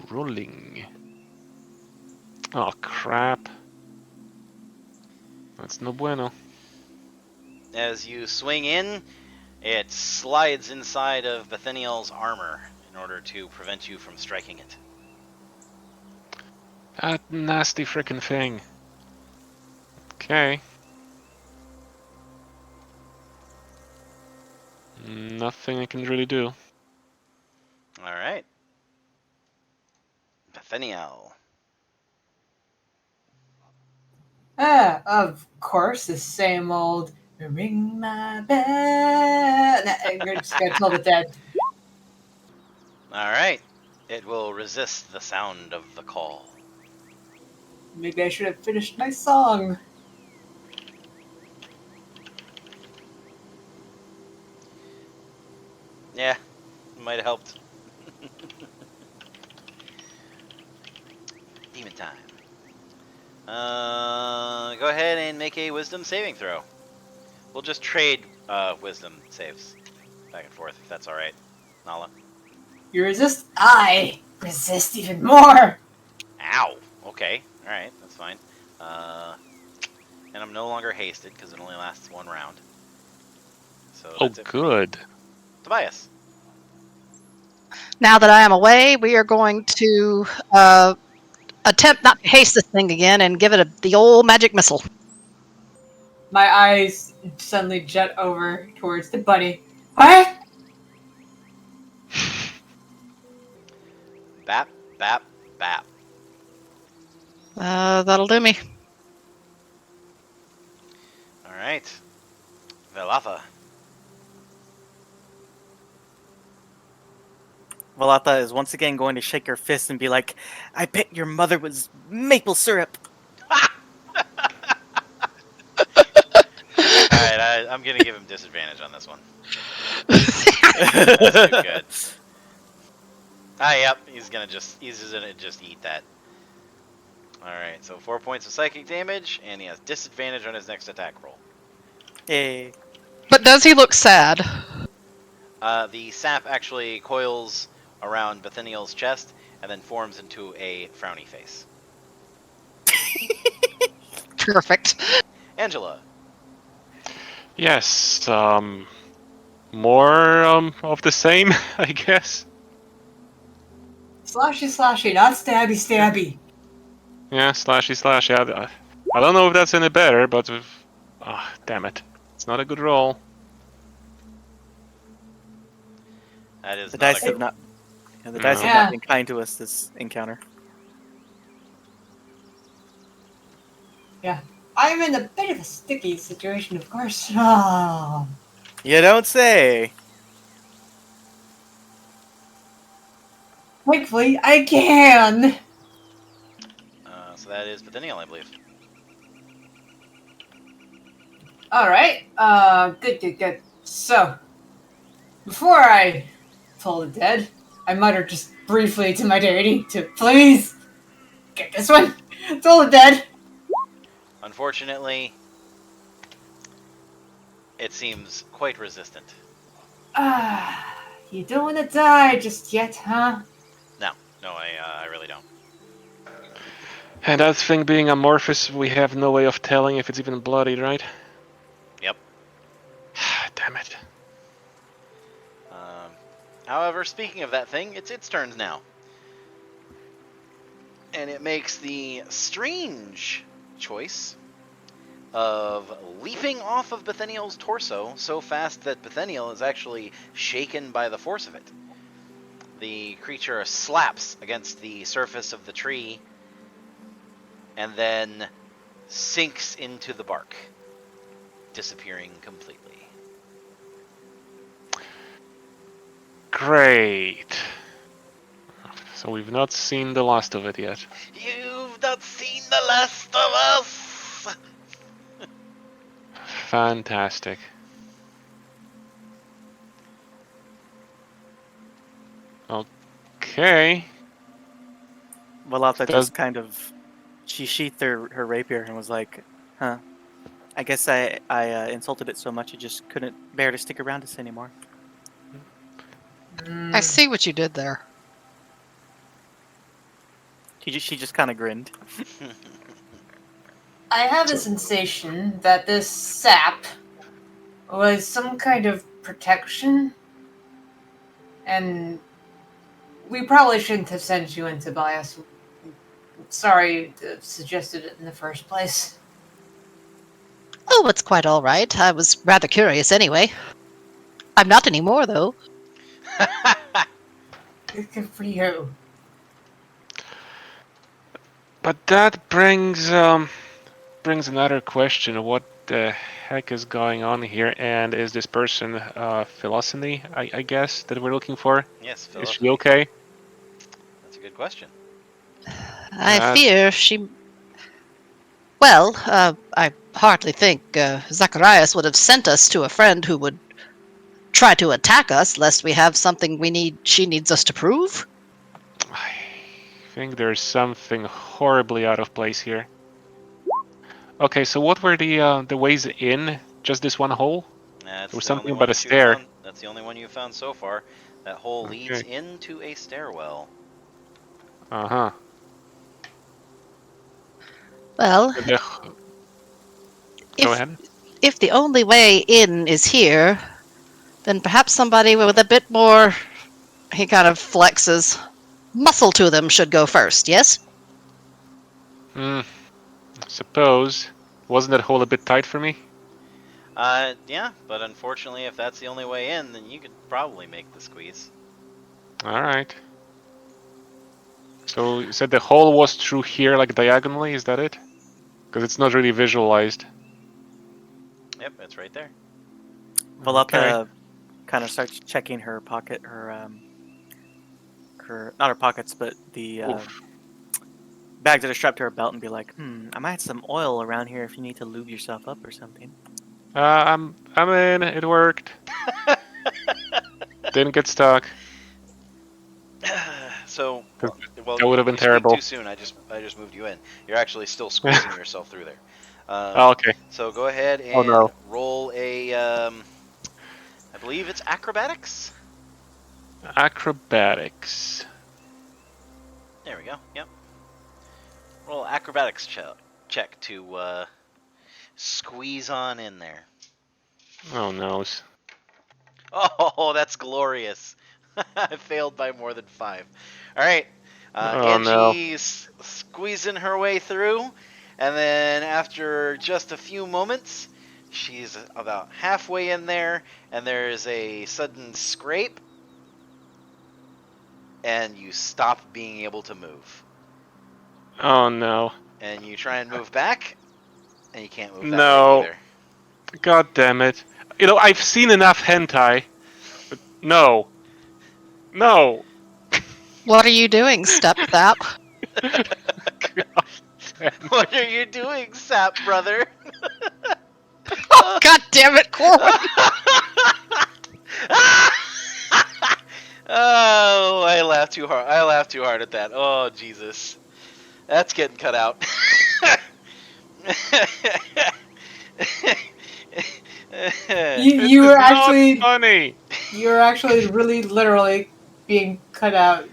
Rolling. Oh, crap. That's no bueno. As you swing in, it slides inside of Bethaniel's armor in order to prevent you from striking it. That nasty frickin' thing. Okay. Nothing I can really do. Alright. Bethaniel. Of course, the same old ring my bell. You're just gonna tell the dead. Alright. It will resist the sound of the call. Maybe I should have finished my song. Yeah, might have helped. Demon time. Go ahead and make a wisdom saving throw. We'll just trade wisdom saves back and forth if that's alright. Nala. You resist, I resist even more. Ow! Okay, alright, that's fine. And I'm no longer hasted because it only lasts 1 round. So Oh, that's it. good. Tobias. Now that I am away, we are going to attempt not to haste this thing again and give it the old magic missile. My eyes suddenly jet over towards the bunny. What? Bap, bap, bap. That'll do me. Alright. Velatha. Valata is once again going to shake her fist and be like, I bet your mother was maple syrup. Alright, I'm gonna give him disadvantage on this one. That's too good. Yep, he's gonna just eat that. Alright, so 4 points of psychic damage, and he has disadvantage on his next attack roll. Hey. But does he look sad? The sap actually coils around Bethaniel's chest, and then forms into a frowny face. Perfect. Angela. Yes, more of the same, I guess. Slashy, not stabby. Yeah, slashy. I don't know if that's any better, but damn it, it's not a good roll. That is The not dice a have good not. roll. The dice have Yeah. not been kind to us this encounter. Yeah. I'm in a bit of a sticky situation, of course. Ah. You don't say. Thankfully, I can! So that is Bithynial, I believe. Alright, good. So, before I pull the dead, I muttered just briefly to my deity to please get this one! Toll the dead! Unfortunately, it seems quite resistant. Ah, you don't want to die just yet, huh? No, I really don't. And that thing being amorphous, we have no way of telling if it's even bloody, right? Yep. Damn it. However, speaking of that thing, it's its turn now. And it makes the strange choice of leaping off of Bithynial's torso so fast that Bithynial is actually shaken by the force of it. The creature slaps against the surface of the tree and then sinks into the bark, disappearing completely. Great. So we've not seen the last of it yet. You've not seen the last of us! Fantastic. Okay. Valata Does- just kind of. She sheathed her rapier and was like, huh. I guess I insulted it so much it just couldn't bear to stick around us anymore. I see what you did there. She just kind of grinned. I have a sensation that this sap was some kind of protection, and we probably shouldn't have sent you into bias. Sorry to have suggested it in the first place. Oh, it's quite all right. I was rather curious anyway. I'm not anymore, though. Good for you. But that brings another question. What the heck is going on here? And is this person Philosophy, I guess, that we're looking for? Yes, Is she Philip. okay? That's a good question. I fear she. Well, I hardly think Zacharias would have sent us to a friend who would try to attack us lest we have something she needs us to prove. I think there's something horribly out of place here. Okay, so what were the ways in? Just this one hole? That's There was the only something one about a that you've stair. found. That's the only one you've found so far. That hole leads Okay. into a stairwell. Uh-huh. Well, Go if ahead. if the only way in is here, then perhaps somebody with a bit more, he kind of flexes, muscle to them should go first, yes? Suppose. Wasn't that hole a bit tight for me? Yeah, but unfortunately, if that's the only way in, then you could probably make the squeeze. Alright. So you said the hole was through here, like diagonally, is that it? Because it's not really visualized. Yep, it's right there. Valata kind of starts checking her pocket, her not her pockets, but the bags that are strapped to her belt, and be like, I might have some oil around here if you need to lube yourself up or something. I'm in. It worked. Didn't get stuck. So, well, that would have been you terrible. squeaked too soon. I just moved you in. You're actually still squeezing yourself through there. Oh, okay. So go ahead and no. roll a. I believe it's acrobatics. Acrobatics. There we go. Yep. Roll acrobatics check to squeeze on in there. Oh no. Oh, that's glorious. I failed by more than 5. All right. Oh, no. Angie's squeezing her way through, and then after just a few moments, she's about halfway in there, and there's a sudden scrape, and you stop being able to move. Oh, no. And you try and move back, and you can't move that No. way either. God damn it. You know, I've seen enough hentai. But no. No. What are you doing, Step Thap? God damn it. What are you doing, sap brother? Oh, God damn it, Corwin! Oh, I laughed too hard. I laughed too hard at that. Oh, Jesus. That's getting cut out. You This were is not actually funny. you were actually really literally being cut out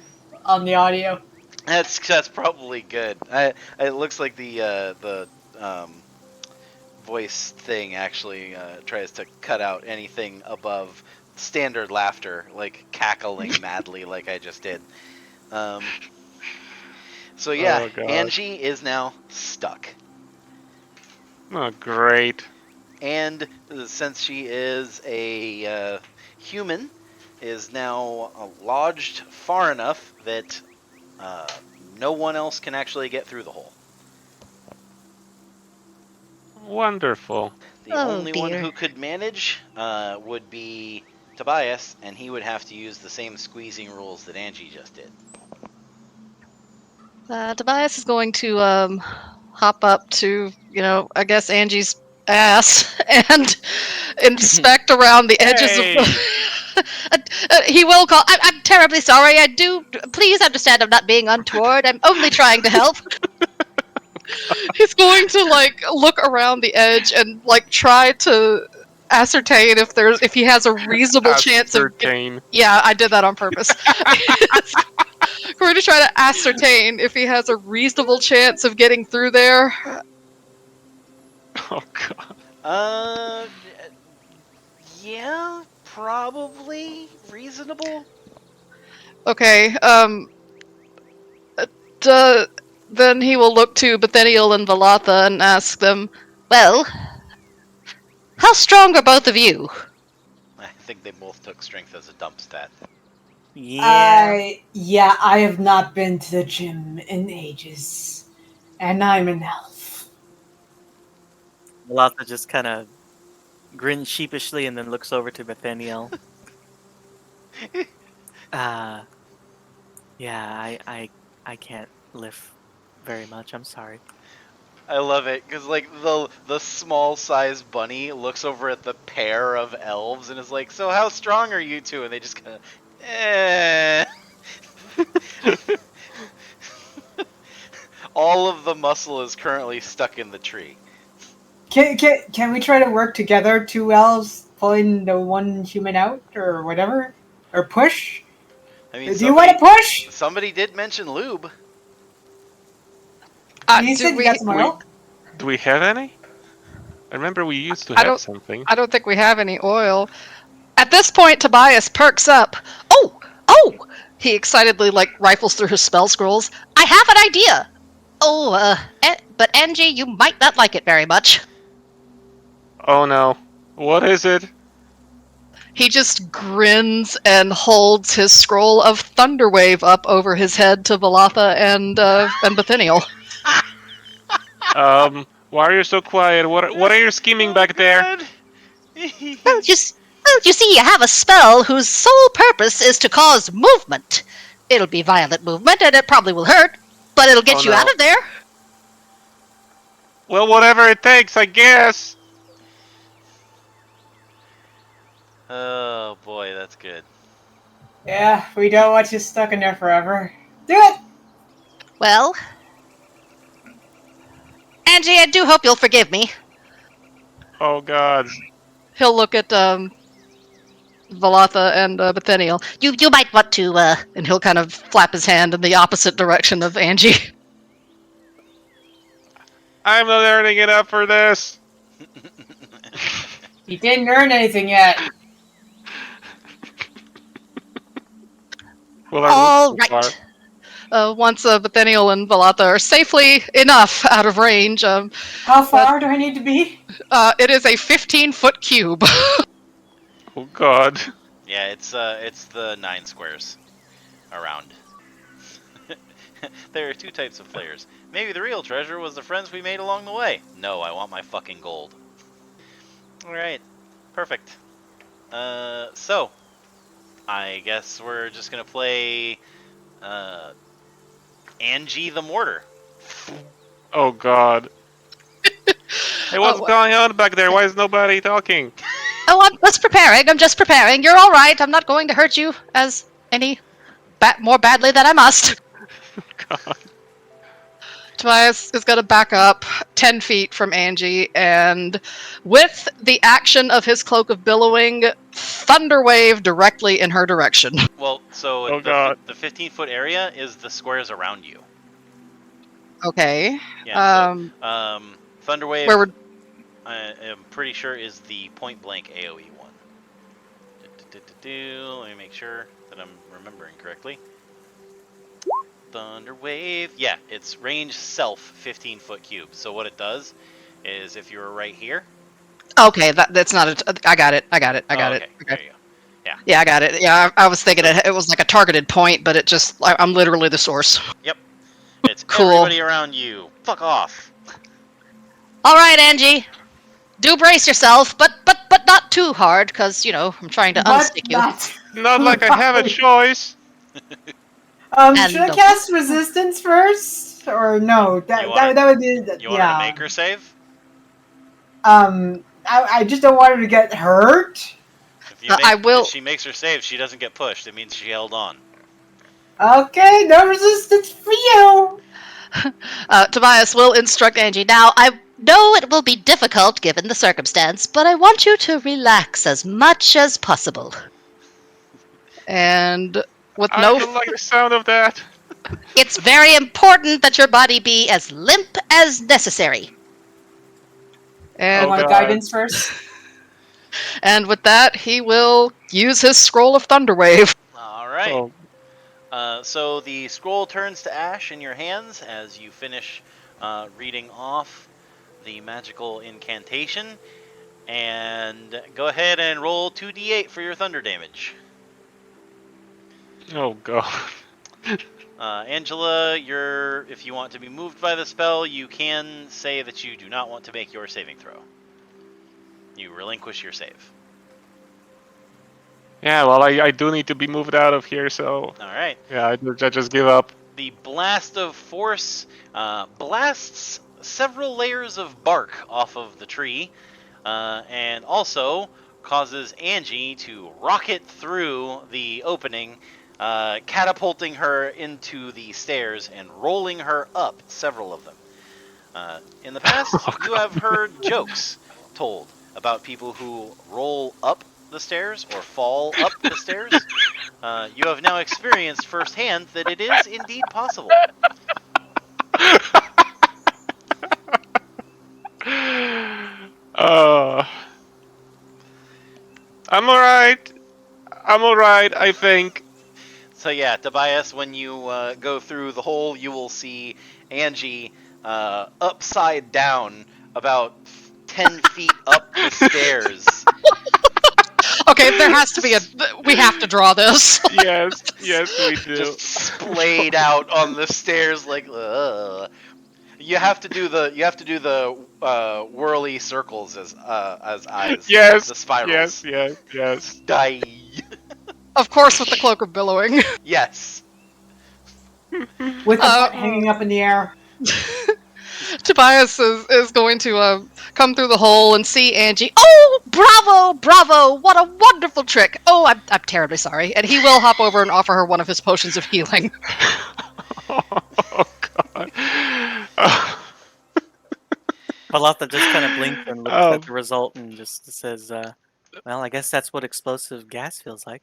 on the audio. That's probably good. It looks like the voice thing actually tries to cut out anything above standard laughter, like cackling madly, like I just did. So yeah, Oh, God. Angie is now stuck, Oh, great. and since she is a human, is now lodged far enough that no one else can actually get through the hole. Wonderful. The Oh, only one dear. who could manage would be Tobias, and he would have to use the same squeezing rules that Angie just did. Tobias is going to hop up to, I guess Angie's ass and inspect around the edges Hey! of. He will call. I'm terribly sorry. I do. Please understand. I'm not being untoward. I'm only trying to help. He's going to look around the edge and try to ascertain if he has a reasonable chance of. Ascertain. Yeah, I did that on purpose. Going to try to ascertain if he has a reasonable chance of getting through there. Oh, God. Yeah, probably reasonable. Okay, then he will look to Bethaniel and Valatha and ask them, well, how strong are both of you? I think they both took strength as a dump stat. Yeah. I have not been to the gym in ages, and I'm an elf. Malata just kind of grins sheepishly and then looks over to Nathaniel. Yeah, I can't lift very much. I'm sorry. I love it because the small sized bunny looks over at the pair of elves and is like, "So how strong are you two?" And they just kind of, All of the muscle is currently stuck in the tree. Can we try to work together, two elves pulling the one human out, or whatever, or push? I mean, Do you want to push? Somebody did mention lube. You said you got some oil. Do we have any? I remember we used to I have don't- something. I don't think we have any oil. At this point, Tobias perks up. Oh! He excitedly rifles through his spell scrolls. I have an idea. Oh, but Angie, you might not like it very much. Oh, no. What is it? He just grins and holds his scroll of Thunderwave up over his head to Valatha and Bethaniel. Why are you so quiet? What are you scheming back there? Well, you see, you have a spell whose sole purpose is to cause movement. It'll be violent movement, and it probably will hurt, but it'll get Oh, you no. out of there. Well, whatever it takes, I guess. Oh boy, that's good. Yeah, we don't want you stuck in there forever. Do it. Well, Angie, I do hope you'll forgive me. Oh, God. He'll look at Valatha and Bethaniel. You might want to, and he'll kind of flap his hand in the opposite direction of Angie. I'm not earning enough for this. You didn't earn anything yet. Well, All right. once Bethaniel and Valata are safely enough out of range, How far do I need to be? it is a 15-foot cube. Oh god. Yeah, it's the 9 squares around. There are 2 types of players. Maybe the real treasure was the friends we made along the way. No, I want my fucking gold. Alright. Perfect. So I guess we're just gonna play Angie the Mortar. Oh god. Hey, what's going on back there? Why is nobody talking? Oh, I'm just preparing. You're all right. I'm not going to hurt you as any more badly than I must. God. Tobias is going to back up 10 feet from Angie, and with the action of his Cloak of Billowing, Thunderwave directly in her direction. Well, so Oh, God. the 15-foot area is the squares around you. Okay. Yeah. Thunderwave. Where would... I'm pretty sure is the point blank AOE one. Let me make sure that I'm remembering correctly. Thunderwave. Yeah, it's range self 15-foot cube. So what it does is if you were right here. Okay, that's not a... I got it. Okay. Okay. There you go. Yeah. Yeah, I got it. Yeah, I was thinking it was like a targeted point, but it just... I'm literally the source. Yep. It's Cool. everybody around you. Fuck off. All right, Angie. Do brace yourself, but not too hard, because, you know, I'm trying to unstick you. Not like I have a choice. And Should I cast resistance first, or no? That would be. You want her to make her save? I just don't want her to get hurt. If she makes her save, she doesn't get pushed. It means she held on. Okay, no resistance for you. Tobias will instruct Angie. Now, I know it will be difficult given the circumstance, but I want you to relax as much as possible. And with I don't like the sound of that. It's very important that your body be as limp as necessary. And my guidance first. And with that, he will use his Scroll of Thunderwave. All right. Oh. So the scroll turns to ash in your hands as you finish reading off the magical incantation. And go ahead and roll 2d8 for your thunder damage. Oh god. Angela, if you want to be moved by the spell, you can say that you do not want to make your saving throw. You relinquish your save. Yeah, well, I do need to be moved out of here, so... Alright. Yeah, I just give up. The blast of force blasts several layers of bark off of the tree, and also causes Angie to rocket through the opening, catapulting her into the stairs and rolling her up, several of them. In the past, you have heard jokes told about people who roll up the stairs or fall up the stairs. You have now experienced firsthand that it is indeed possible. I'm alright, I think. So yeah, Tobias, when you go through the hole, you will see Angie upside down about 10 feet up the stairs. Okay, there has to be we have to draw this. Yes, we do. Just splayed out on the stairs like, ugh. You have to do the whirly circles as eyes. Yes. The spirals. Yes. Die. Of course, with the Cloak of Billowing. Yes. With the butt hanging up in the air. Tobias is going to come through the hole and see Angie. Oh, bravo! What a wonderful trick! Oh, I'm terribly sorry. And he will hop over and offer her one of his potions of healing. Oh god. Valata just kind of blinks and looks at the result and just says, well, I guess that's what explosive gas feels like.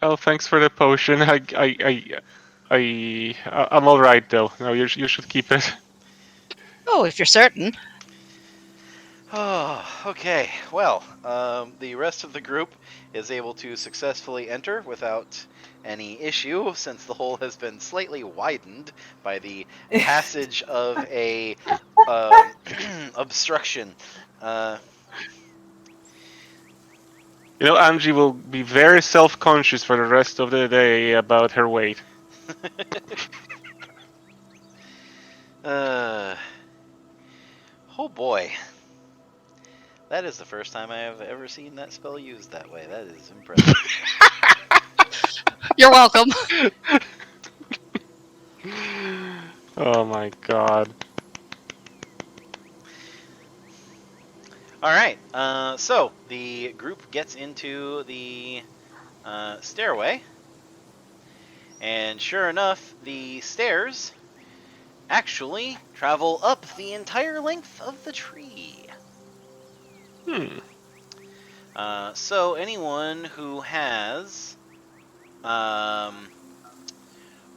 Oh, thanks for the potion. I'm all right though. No, you should keep it. Oh, if you're certain. Oh, okay. Well, the rest of the group is able to successfully enter without any issue, since the hole has been slightly widened by the passage of a obstruction. You know, Angie will be very self-conscious for the rest of the day about her weight. Oh boy. That is the first time I have ever seen that spell used that way. That is impressive. You're welcome. Oh my god. Alright, so the group gets into the stairway, and sure enough, the stairs actually travel up the entire length of the tree. So anyone who has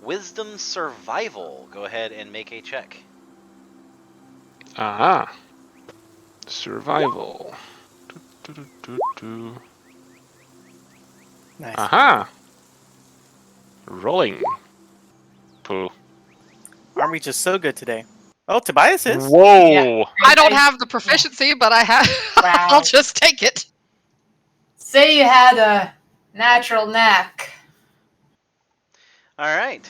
Wisdom Survival, go ahead and make a check. Aha. Survival. Do. Nice. Aha. Rolling. Poo. Army just so good today. Oh, Tobias is. Whoa. Yeah. I don't have the proficiency, but I have. Wow. I'll just take it. Say you had a natural knack. Alright.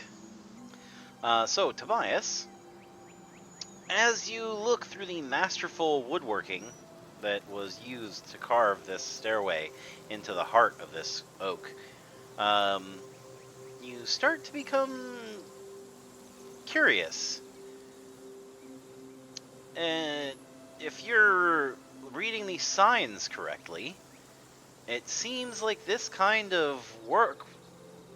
So, Tobias, as you look through the masterful woodworking that was used to carve this stairway into the heart of this oak, you start to become curious. If you're reading these signs correctly, it seems like this kind of work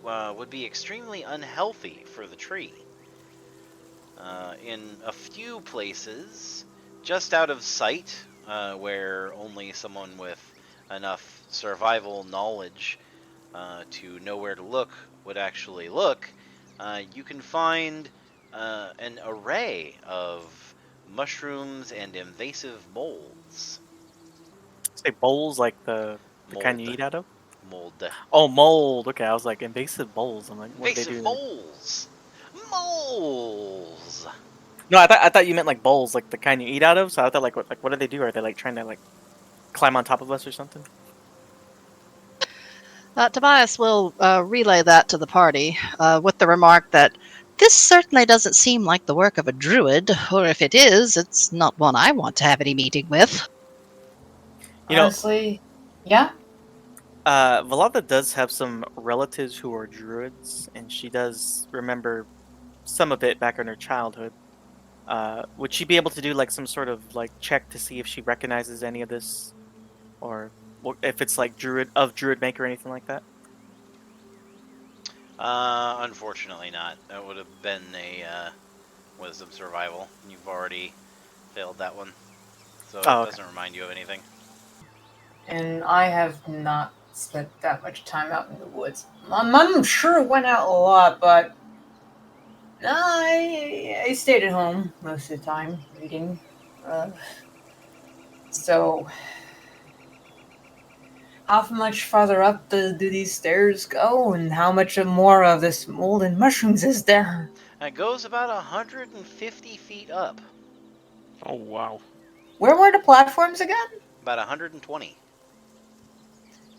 would be extremely unhealthy for the tree. In a few places, just out of sight, where only someone with enough survival knowledge to know where to look would actually look, you can find an array of mushrooms and invasive molds. Say bowls like the kind Mold. you eat out of? Mold. Oh, mold. Okay, I was like, invasive bowls. I'm like, what do they Invasive do? moles! Moles! No, I thought you meant like bowls, like the kind you eat out of. So I thought like what do they do? Are they like trying to like climb on top of us or something? Tobias will relay that to the party with the remark that this certainly doesn't seem like the work of a druid, or if it is, it's not one I want to have any meeting with. You know, Honestly, yeah. Valada does have some relatives who are druids, and she does remember some of it back in her childhood. Would she be able to do like some sort of like check to see if she recognizes any of this, or if it's like druid make or anything like that? Unfortunately not. That would have been a wisdom survival. You've already failed that one. So Oh, it okay. doesn't remind you of anything. And I have not spent that much time out in the woods. My mom sure went out a lot, but I stayed at home most of the time reading. So, how much farther up do these stairs go, and how much more of this mold and mushrooms is there? It goes about 150 feet up. Oh wow. Where were the platforms again? About 120.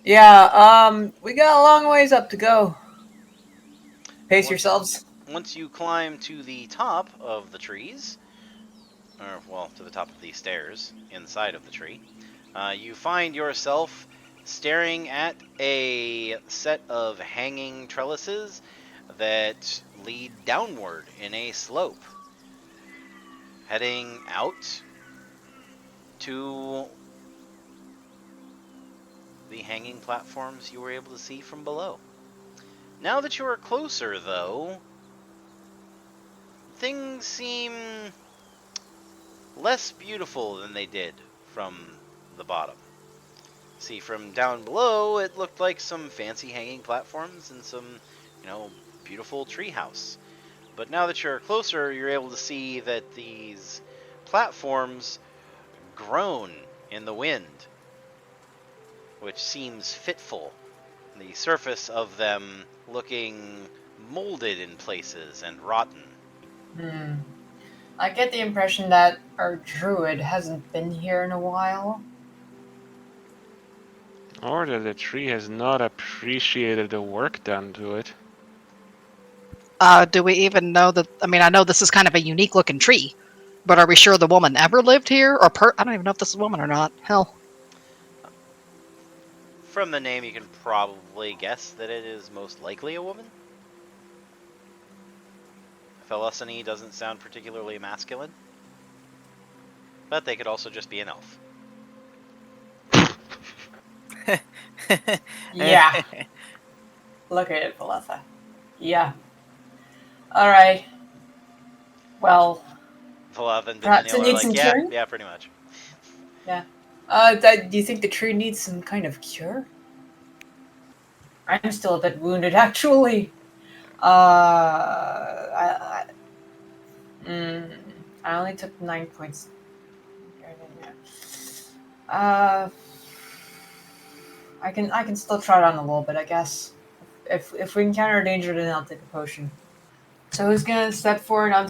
Yeah, we got a long ways up to go. Pace Once- yourselves. Once you climb to the top of the trees, or well, to the top of the stairs inside of the tree, you find yourself staring at a set of hanging trellises that lead downward in a slope, heading out to the hanging platforms you were able to see from below. Now that you are closer, though, things seem less beautiful than they did from the bottom. See, from down below, it looked like some fancy hanging platforms and some, beautiful treehouse. But now that you're closer, you're able to see that these platforms groan in the wind, which seems fitful. The surface of them looking molded in places and rotten. I get the impression that our druid hasn't been here in a while. Or that the tree has not appreciated the work done to it. Do we even know that? I mean, I know this is kind of a unique looking tree, but are we sure the woman ever lived here? Or I don't even know if this is a woman or not. Hell. From the name, you can probably guess that it is most likely a woman. Felicity doesn't sound particularly masculine, but they could also just be an elf. Yeah. Look at it, Valetha. Yeah. Alright. Well, Valav and perhaps it Bithenil are needs like, some yeah, curing? yeah, pretty much. Do you think the tree needs some kind of cure? I'm still a bit wounded, actually. I only took 9 points. I can still try it on a little bit, I guess. If we encounter danger, then I'll take a potion. So who's gonna step forward on?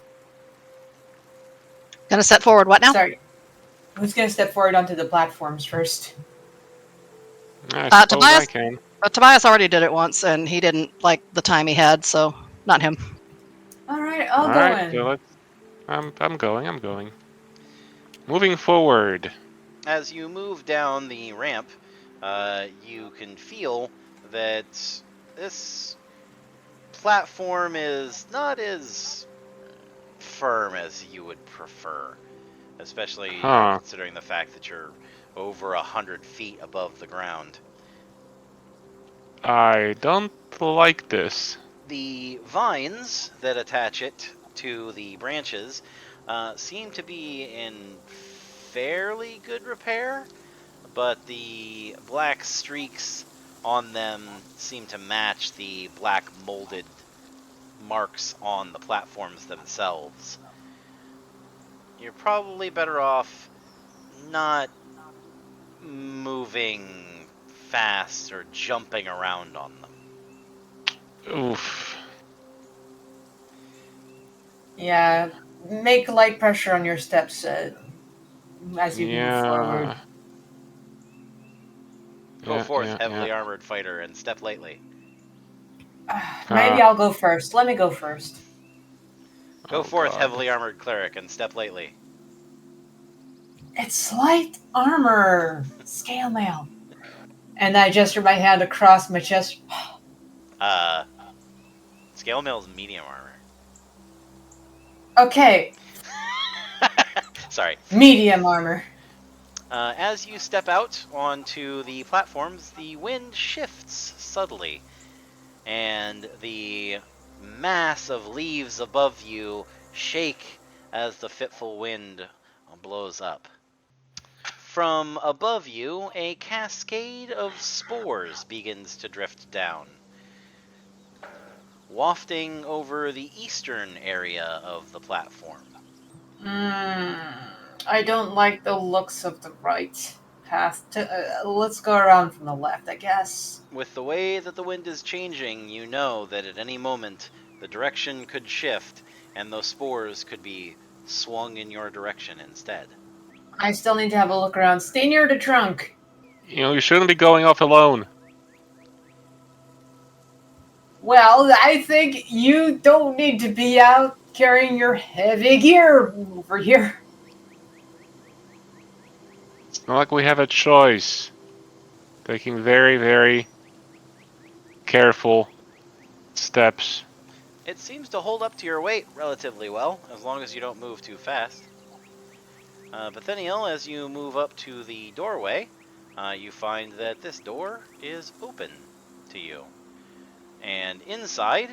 Gonna step forward what now? Sorry. Who's gonna step forward onto the platforms first? I suppose Tobias? I can. Tobias already did it once, and he didn't like the time he had, so not him. Alright, I'll go Alright, in. so I'm going. Moving forward. As you move down the ramp, you can feel that this platform is not as firm as you would prefer, especially considering the fact that you're over 100 feet above the ground. I don't like this. The vines that attach it to the branches seem to be in fairly good repair, but the black streaks on them seem to match the black molded marks on the platforms themselves. You're probably better off not moving fast or jumping around on them. Oof. Yeah, make light pressure on your steps as you move forward. Go forth, yeah, heavily yeah. armored fighter, and step lightly. Maybe I'll go first. Let me go first. Go forth, heavily armored cleric, and step lightly. It's light armor! Scale mail. And I gesture my hand across my chest. Scale mail's medium armor. Okay. Sorry. Medium armor. As you step out onto the platforms, the wind shifts subtly, and the mass of leaves above you shake as the fitful wind blows up. From above you, a cascade of spores begins to drift down, wafting over the eastern area of the platform. I don't like the looks of the right path. Let's go around from the left, I guess. With the way that the wind is changing, you know that at any moment the direction could shift and those spores could be swung in your direction instead. I still need to have a look around. Stay near the trunk. You shouldn't be going off alone. Well, I think you don't need to be out carrying your heavy gear over here. It's not like we have a choice. Taking very, very careful steps. It seems to hold up to your weight relatively well, as long as you don't move too fast. Bithyniel, as you move up to the doorway, you find that this door is open to you. And inside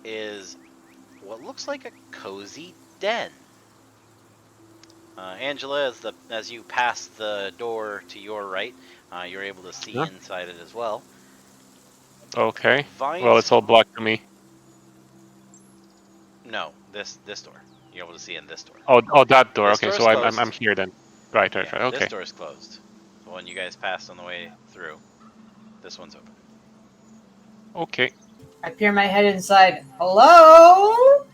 is what looks like a cozy den. Angela, as you pass the door to your right, you're able to see inside it as well. Okay. Vines... Well, it's all black to me. No, this door. You're able to see in this door. Oh, that door. This Okay, door's so I'm closed. here then. Right. Yeah, Okay. this door's closed. The one you guys passed on the way through. This one's open. Okay. I peer my head inside. Hello?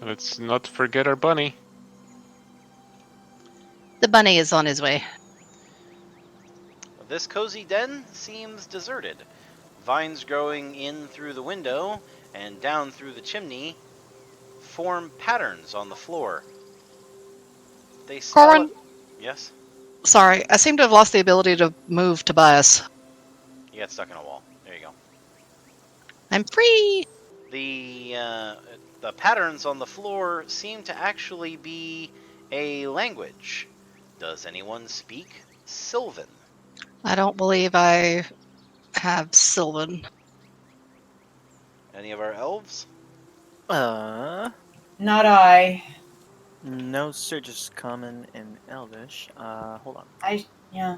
Let's not forget our bunny. The bunny is on his way. This cozy den seems deserted. Vines growing in through the window and down through the chimney form patterns on the floor. They spell Corwin, it. Yes? sorry, I seem to have lost the ability to move Tobias. You got stuck in a wall. There you go. I'm free. The patterns on the floor seem to actually be a language. Does anyone speak Sylvan? I don't believe I have Sylvan. Any of our elves? Not I. No, sir, just common and elvish. Hold on. Yeah.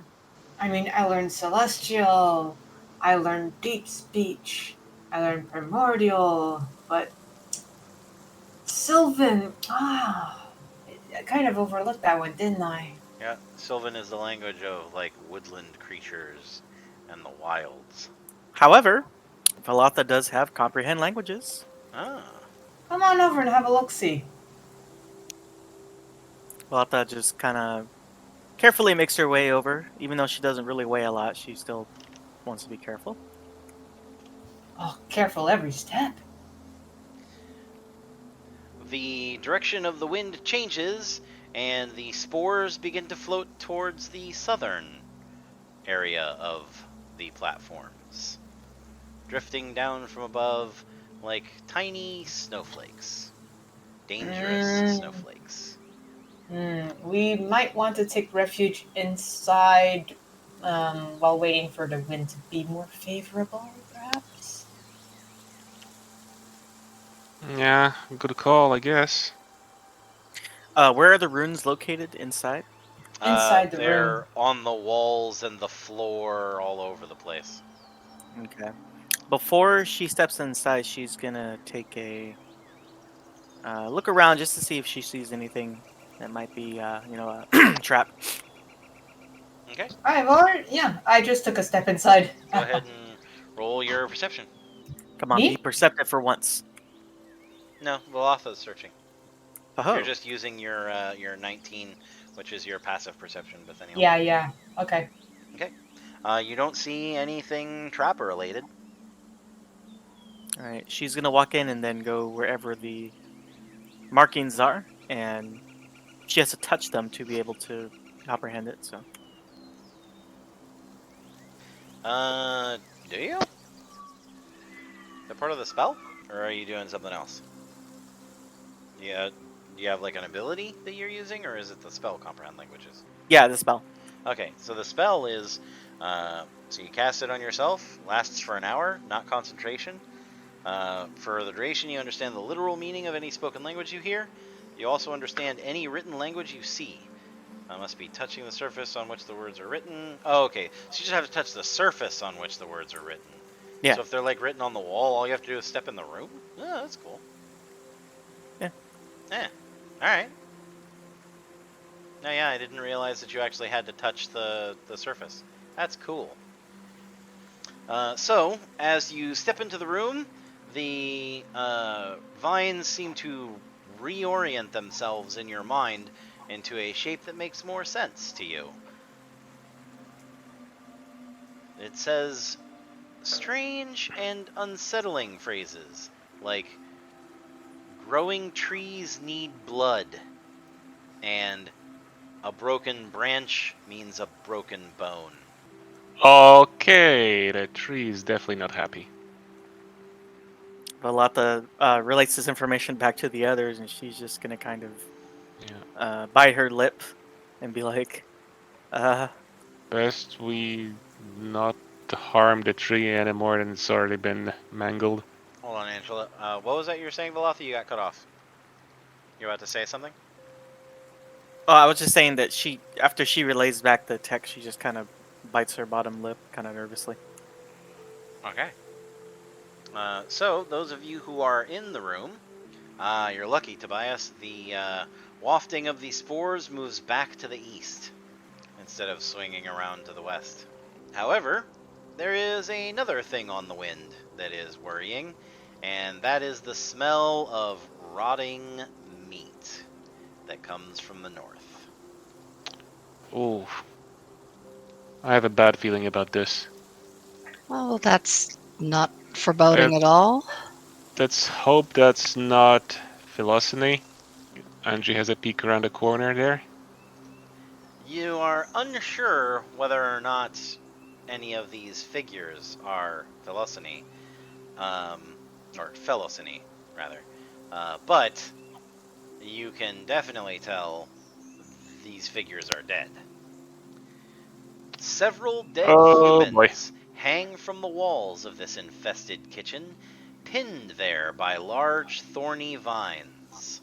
I mean, I learned Celestial. I learned Deep Speech. I learned Primordial. But Sylvan. I kind of overlooked that one, didn't I? Yeah, Sylvan is the language of like woodland creatures and the wilds. However, Valotha does have comprehend languages. Ah. Come on over and have a look-see. Valotha just kind of carefully makes her way over. Even though she doesn't really weigh a lot, she still wants to be careful. Oh, careful every step. The direction of the wind changes, and the spores begin to float towards the southern area of the platforms, drifting down from above like tiny snowflakes. Dangerous snowflakes. We might want to take refuge inside while waiting for the wind to be more favorable, perhaps? Yeah, good call, I guess. Where are the runes located inside? Inside the they're room. on the walls and the floor, all over the place. Okay. Before she steps inside, she's gonna take a look around just to see if she sees anything that might be, a trap. Okay, Alright, well, yeah, I just took a step inside. go ahead and roll your perception. Come on, Me? be perceptive for once. No, Valotha's searching. Oh, You're just using your 19, which is your passive perception, but then Yeah, okay. you don't see anything trapper related. all right. She's gonna walk in and then go wherever the markings are, and she has to touch them to be able to comprehend it. So, Do you? They're part of the spell, or are you doing something else? Yeah, do you have like an ability that you're using, or is it the spell comprehend languages? yeah, the spell. Okay, so the spell is, so you cast it on yourself, lasts for an hour, not concentration. For the duration, you understand the literal meaning of any spoken language you hear. You also understand any written language you see. Must be touching the surface on which the words are written. Oh, okay. So you just have to touch the surface on which the words are written. Yeah. So if they're like written on the wall, all you have to do is step in the room? Oh, that's cool. Yeah. Yeah. Alright. No, yeah, I didn't realize that you actually had to touch the surface. That's cool. So, as you step into the room, the vines seem to reorient themselves in your mind into a shape that makes more sense to you. It says strange and unsettling phrases like growing trees need blood and a broken branch means a broken bone. Okay, the tree is definitely not happy. Valotha relates this information back to the others, and she's just gonna kind of Yeah. bite her lip and be like, Best we not harm the tree any more than it's already been mangled. Hold on, Angela. What was that you were saying, Velothi? You got cut off. You about to say something? Oh, I was just saying that after she relays back the text, she just kind of bites her bottom lip, kind of nervously. Okay. So, those of you who are in the room You're lucky, Tobias. The wafting of the spores moves back to the east instead of swinging around to the west. However, there is another thing on the wind that is worrying, and that is the smell of rotting meat that comes from the north. Ooh. I have a bad feeling about this. Well, that's not foreboding at all. Let's hope that's not philosophy. Angie has a peek around the corner there. You are unsure whether or not any of these figures are Philosophy, or Philosophy, rather. But you can definitely tell these figures are dead. Several dead Oh, boy. humans hang from the walls of this infested kitchen, pinned there by large thorny vines.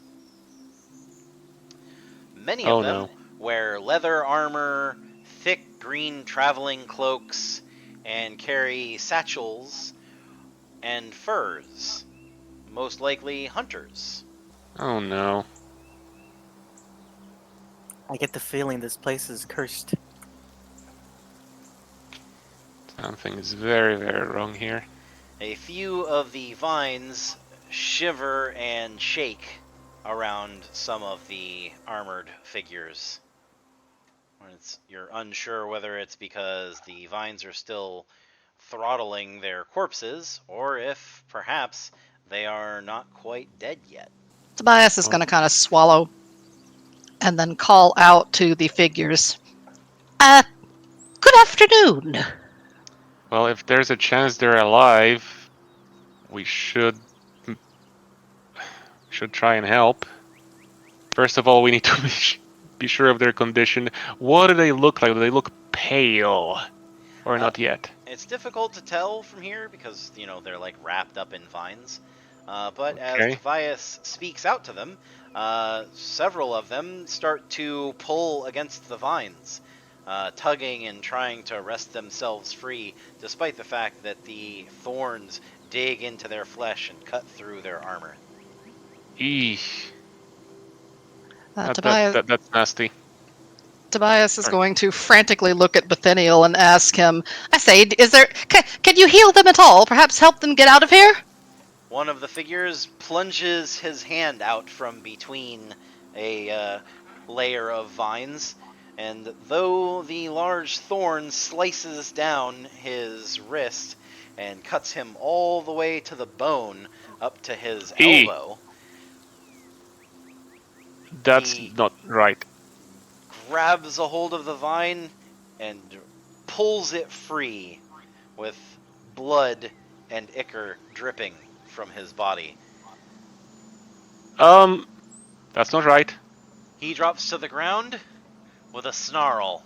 Many of Oh, them no. wear leather armor, thick green traveling cloaks, and carry satchels and furs, most likely hunters. Oh, no. I get the feeling this place is cursed. Something is very, very wrong here. A few of the vines shiver and shake around some of the armored figures. You're unsure whether it's because the vines are still throttling their corpses, or if perhaps they are not quite dead yet. Tobias is going to kind of swallow and then call out to the figures. Good afternoon. Well, if there's a chance they're alive, we should try and help. First of all, we need to be sure of their condition. What do they look like? Do they look pale? Or not yet? It's difficult to tell from here because, they're like wrapped up in vines. But as Okay. Tobias speaks out to them, several of them start to pull against the vines, tugging and trying to wrest themselves free, despite the fact that the thorns dig into their flesh and cut through their armor. Eesh. Tobias, That's nasty. Tobias is Sorry. going to frantically look at Nathaniel and ask him, I say, can you heal them at all? Perhaps help them get out of here? One of the figures plunges his hand out from between a layer of vines, and though the large thorn slices down his wrist and cuts him all the way to the bone up to his elbow, That's he not right. grabs a hold of the vine and pulls it free, with blood and ichor dripping from his body. That's not right. He drops to the ground with a snarl,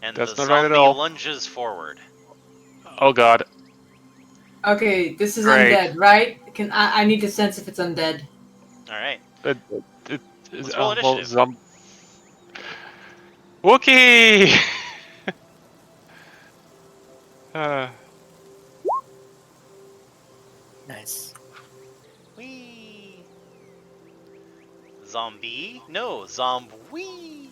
and That's the not right at zombie all. lunges forward. Oh god. Okay, this is Great. undead, right? I need to sense if it's undead. All right, Let's roll initiative. Wookie! Nice. Wee. Zombie? No, zombie.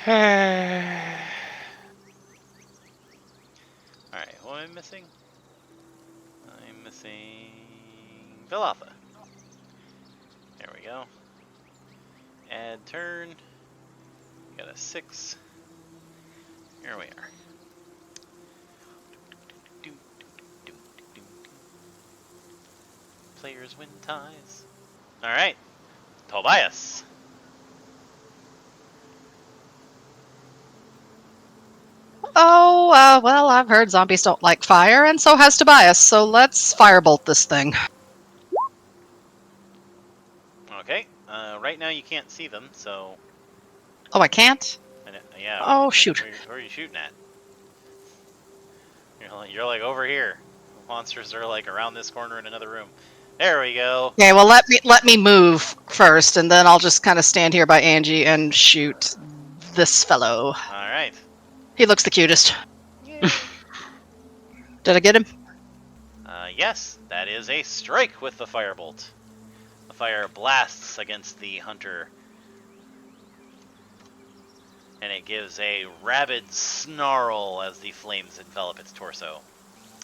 All right, what am I missing? I'm missing Velatha. There we go. Add turn. Got a 6. Here we are. Players win ties. All right, Tobias. Oh, well, I've heard zombies don't like fire, and so has Tobias, so let's firebolt this thing. Okay. Right now you can't see them, so. Oh, I can't? Yeah. Oh, shoot. Where are you shooting at? You're like over here. Monsters are like around this corner in another room. There we go. Okay, well, let me move first, and then I'll just kind of stand here by Angie and shoot this fellow. All right. He looks the cutest. Yay. Did I get him? Yes, that is a strike with the firebolt. The fire blasts against the hunter, and it gives a rabid snarl as the flames envelop its torso.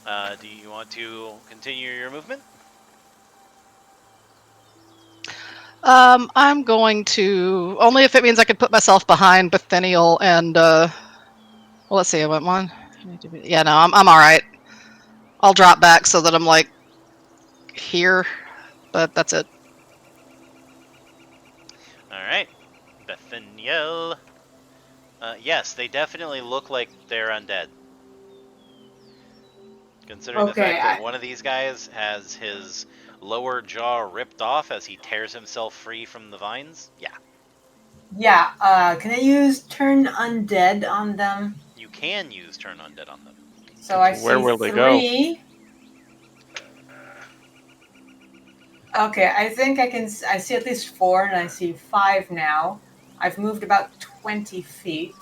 Do you want to continue your movement? I'm going to only if it means I could put myself behind Bithynial and well, let's see, I went one. Yeah, no, I'm all right. I'll drop back so that I'm like here, but that's it. All right, Bethaniel. Yes, they definitely look like they're undead. Considering the fact that one of these guys has his lower jaw ripped off as he tears himself free from the vines. Yeah. Yeah, can I use Turn Undead on them? You can use Turn Undead on them. So I Where see will they go? 3. Okay, I think I see at least 4, and I see 5 now. I've moved about 20 feet.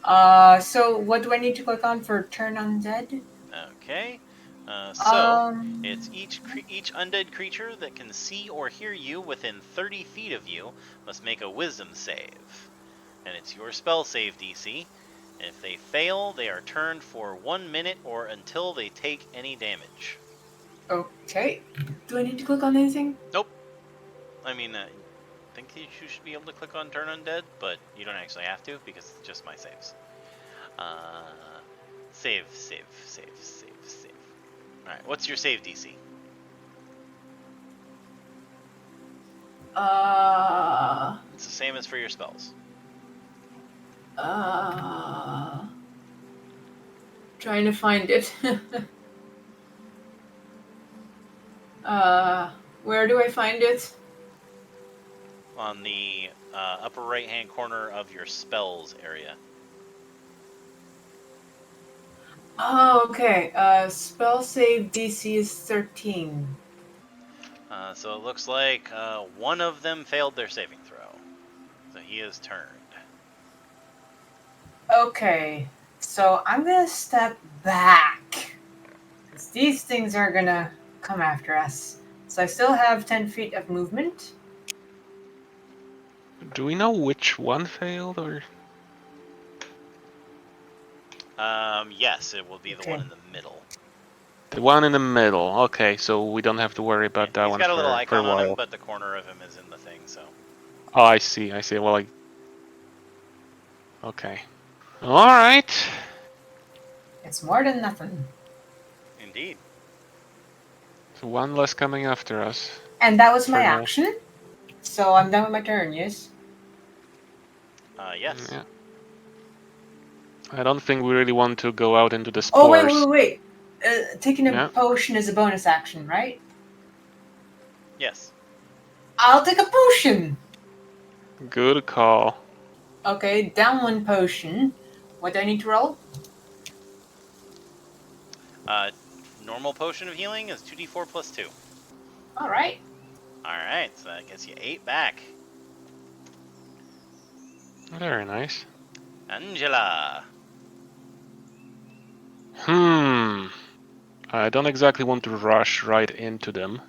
So what do I need to click on for Turn Undead? Okay. It's each undead creature that can see or hear you within 30 feet of you must make a Wisdom save. And it's your spell save DC. And if they fail, they are turned for 1 minute or until they take any damage. Okay. Do I need to click on anything? Nope. I mean, I think you should be able to click on Turn Undead, but you don't actually have to because it's just my saves. Save. Alright, what's your save DC? It's the same as for your spells. Trying to find it. Where do I find it? On the upper right hand corner of your spells area. Oh, okay. Spell save DC is 13. So it looks like one of them failed their saving throw. So he is turned. Okay, so I'm gonna step back. Because these things are gonna come after us. So I still have 10 feet of movement. Do we know which one failed, or? Yes, it will be the one Okay. in the middle. The one in the middle. Okay, so we don't have to worry about that He's one got a little for a icon on while. him, but the corner of him is in the thing, so. Oh, I see. Well, okay. All right. It's more than nothing. Indeed. So one less coming after us. And that was For my now. action. So I'm done with my turn, yes? Yes. Yeah. I don't think we really want to go out into the Oh, spores. wait. Taking a Yeah. potion is a bonus action, right? Yes. I'll take a potion! Good call. Okay, down 1 potion. What do I need to roll? Normal potion of healing is 2d4 plus 2. Alright. Alright, so that gets you 8 back. Very nice. Angela. I don't exactly want to rush right into them.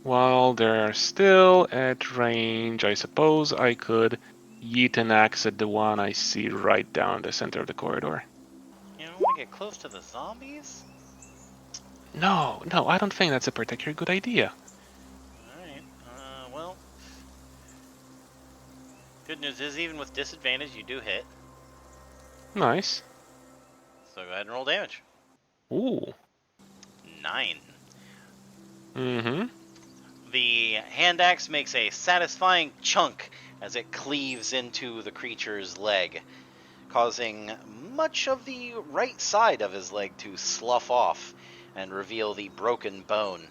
While they're still at range, I suppose I could yeet an axe at the one I see right down the center of the corridor. You don't want to get close to the zombies? No, I don't think that's a particularly good idea. Alright, well. Good news is, even with disadvantage, you do hit. Nice. So go ahead and roll damage. Ooh. 9. Mm-hmm. The hand axe makes a satisfying chunk as it cleaves into the creature's leg, causing much of the right side of his leg to slough off and reveal the broken bone.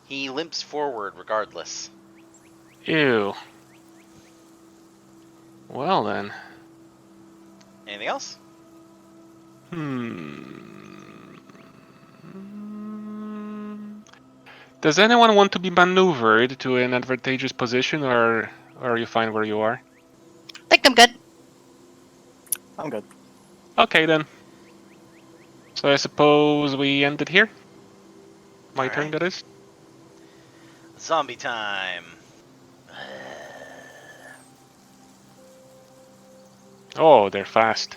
He limps forward regardless. Ew. Well then. Anything else? Does anyone want to be maneuvered to an advantageous position, or are you fine where you are? I think I'm good. I'm good. Okay then. So I suppose we end it here? My turn, Alright. that is. Zombie time. Oh, they're fast.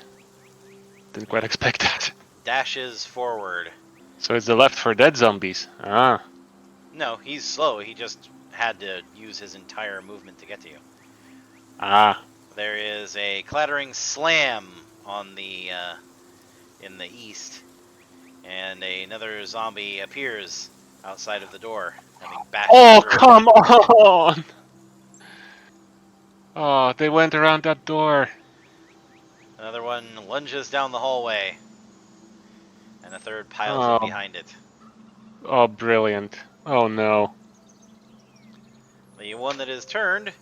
Didn't quite expect that. Dashes forward. So it's the Left 4 Dead zombies. Ah. No, he's slow. He just had to use his entire movement to get to you. Ah. There is a clattering slam on the in the east, and another zombie appears outside of the door, having bashed Oh, through. come on! Oh, they went around that door. Another one lunges down the hallway, and a third piles in Oh. behind it. Oh, brilliant. Oh, no. The one that is turned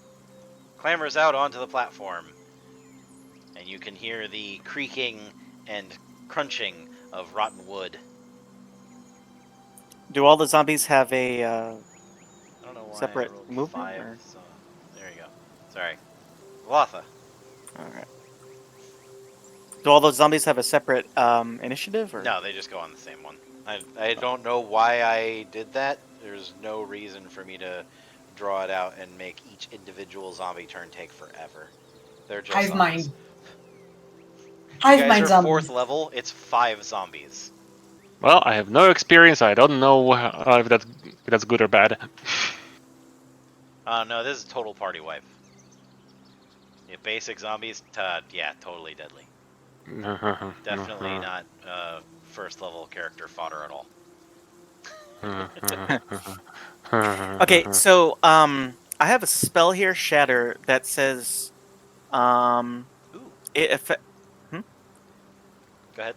clambers out onto the platform, and you can hear the creaking and crunching of rotten wood. Do all the zombies have a I don't know why separate I rolled movement, 5. or? So there you go. Sorry, Lotha. Alright. Do all those zombies have a separate initiative? Or? No, they just go on the same one. I don't know why I did that. There's no reason for me to draw it out and make each individual zombie turn take forever. They're just Hive zombies. mind. You Hive guys mind are zombies. 4th level. It's 5 zombies. Well, I have no experience. I don't know if that's good or bad. No, this is total party wipe. Yeah, basic zombies, yeah, totally deadly. Definitely not 1st level character fodder at all. Okay, so I have a spell here, Shatter, that says Ooh, it go ahead.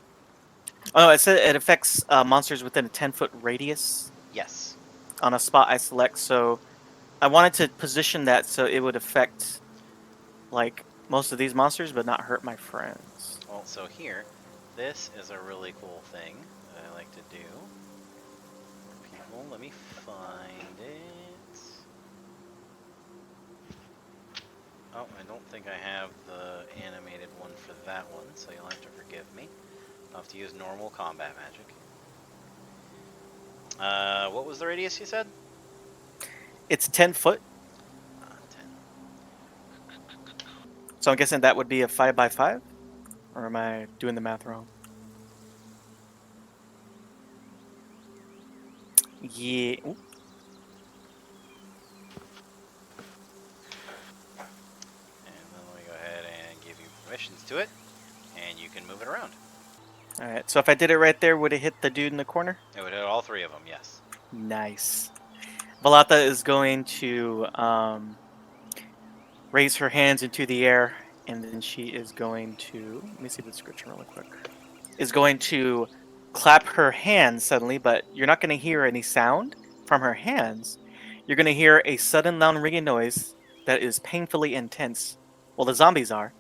Oh, it says it affects monsters within a 10-foot radius Yes. on a spot I select. So I wanted to position that so it would affect like most of these monsters, but not hurt my friends. Well, so here, this is a really cool thing that I like to do. For people, let me find it. Oh, I don't think I have the animated one for that one, so you'll have to forgive me. I'll have to use normal combat magic. What was the radius you said? It's 10 foot, 10. so I'm guessing that would be a 5x5, or am I doing the math wrong? Yeah. Ooh. And then let me go ahead and give you permissions to it, and you can move it around. All right. So if I did it right there, would it hit the dude in the corner? It would hit all 3 of them, yes. Nice. Valata is going to raise her hands into the air, and then she is going to, let me see the description really quick, is going to clap her hands suddenly, but you're not going to hear any sound from her hands. You're going to hear a sudden loud ringing noise that is painfully intense. Well, the zombies are,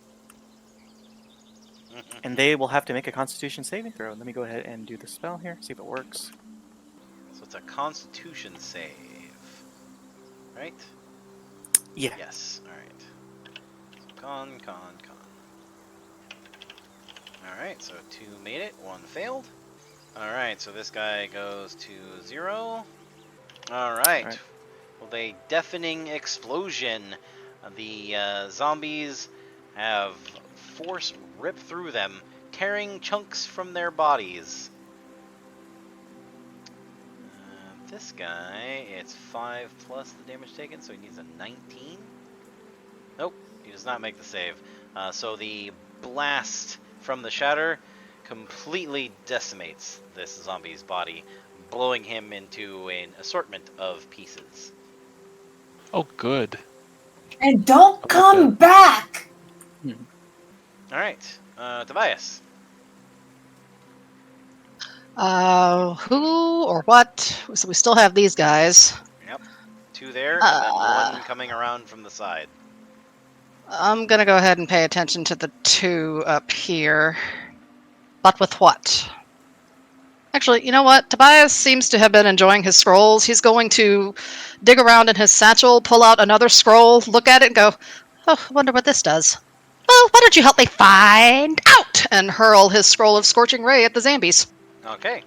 and they will have to make a Constitution saving throw. Let me go ahead and do the spell here, see if it works. So it's a Constitution save, right? Yeah. Yes. All right. So con. All right. So 2 made it, 1 failed. All right. So this guy goes to 0. All right. Right. With a deafening explosion, the zombies have force rip through them, tearing chunks from their bodies. This guy, it's 5 plus the damage taken, so he needs a 19. Nope, he does not make the save. So the blast from the shatter completely decimates this zombie's body, blowing him into an assortment of pieces. Oh, good. And don't come that. back! Alright, Tobias. Who or what? So we still have these guys. Yep, 2 there, and then 1 coming around from the side. I'm gonna go ahead and pay attention to the 2 up here. But with what? Actually, you know what? Tobias seems to have been enjoying his scrolls. He's going to dig around in his satchel, pull out another scroll, look at it, and go, oh, I wonder what this does. Well, why don't you help me find out? And hurl his scroll of Scorching Ray at the zombies. Okay.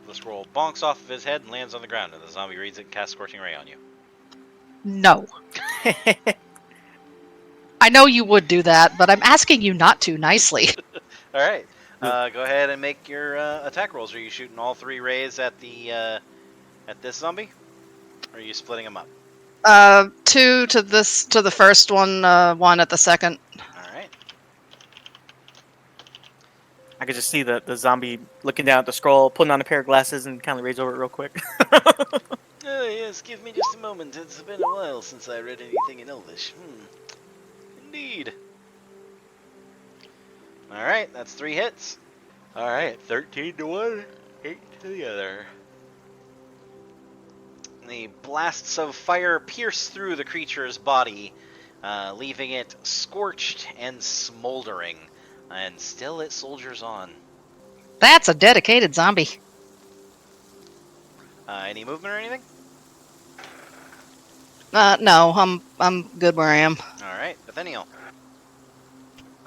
The The scroll bonks off of his head and lands on the ground, and the zombie reads it and casts Scorching Ray on you. No. I know you would do that, but I'm asking you not to nicely. All right. Go ahead and make your attack rolls. Are you shooting all 3 rays at the at this zombie, or are you splitting them up? 2 to the first one, 1 at the second. All right. I could just see the zombie looking down at the scroll, putting on a pair of glasses, and kind of reads over it real quick. Oh, yes, give me just a moment. It's been a while since I read anything in Elvish. Indeed. Alright, that's 3 hits. Alright, 13 to 1, 8 to the other. The blasts of fire pierce through the creature's body, leaving it scorched and smoldering. And still it soldiers on. That's a dedicated zombie. Any movement or anything? No, I'm good where I am. Alright, Nathaniel.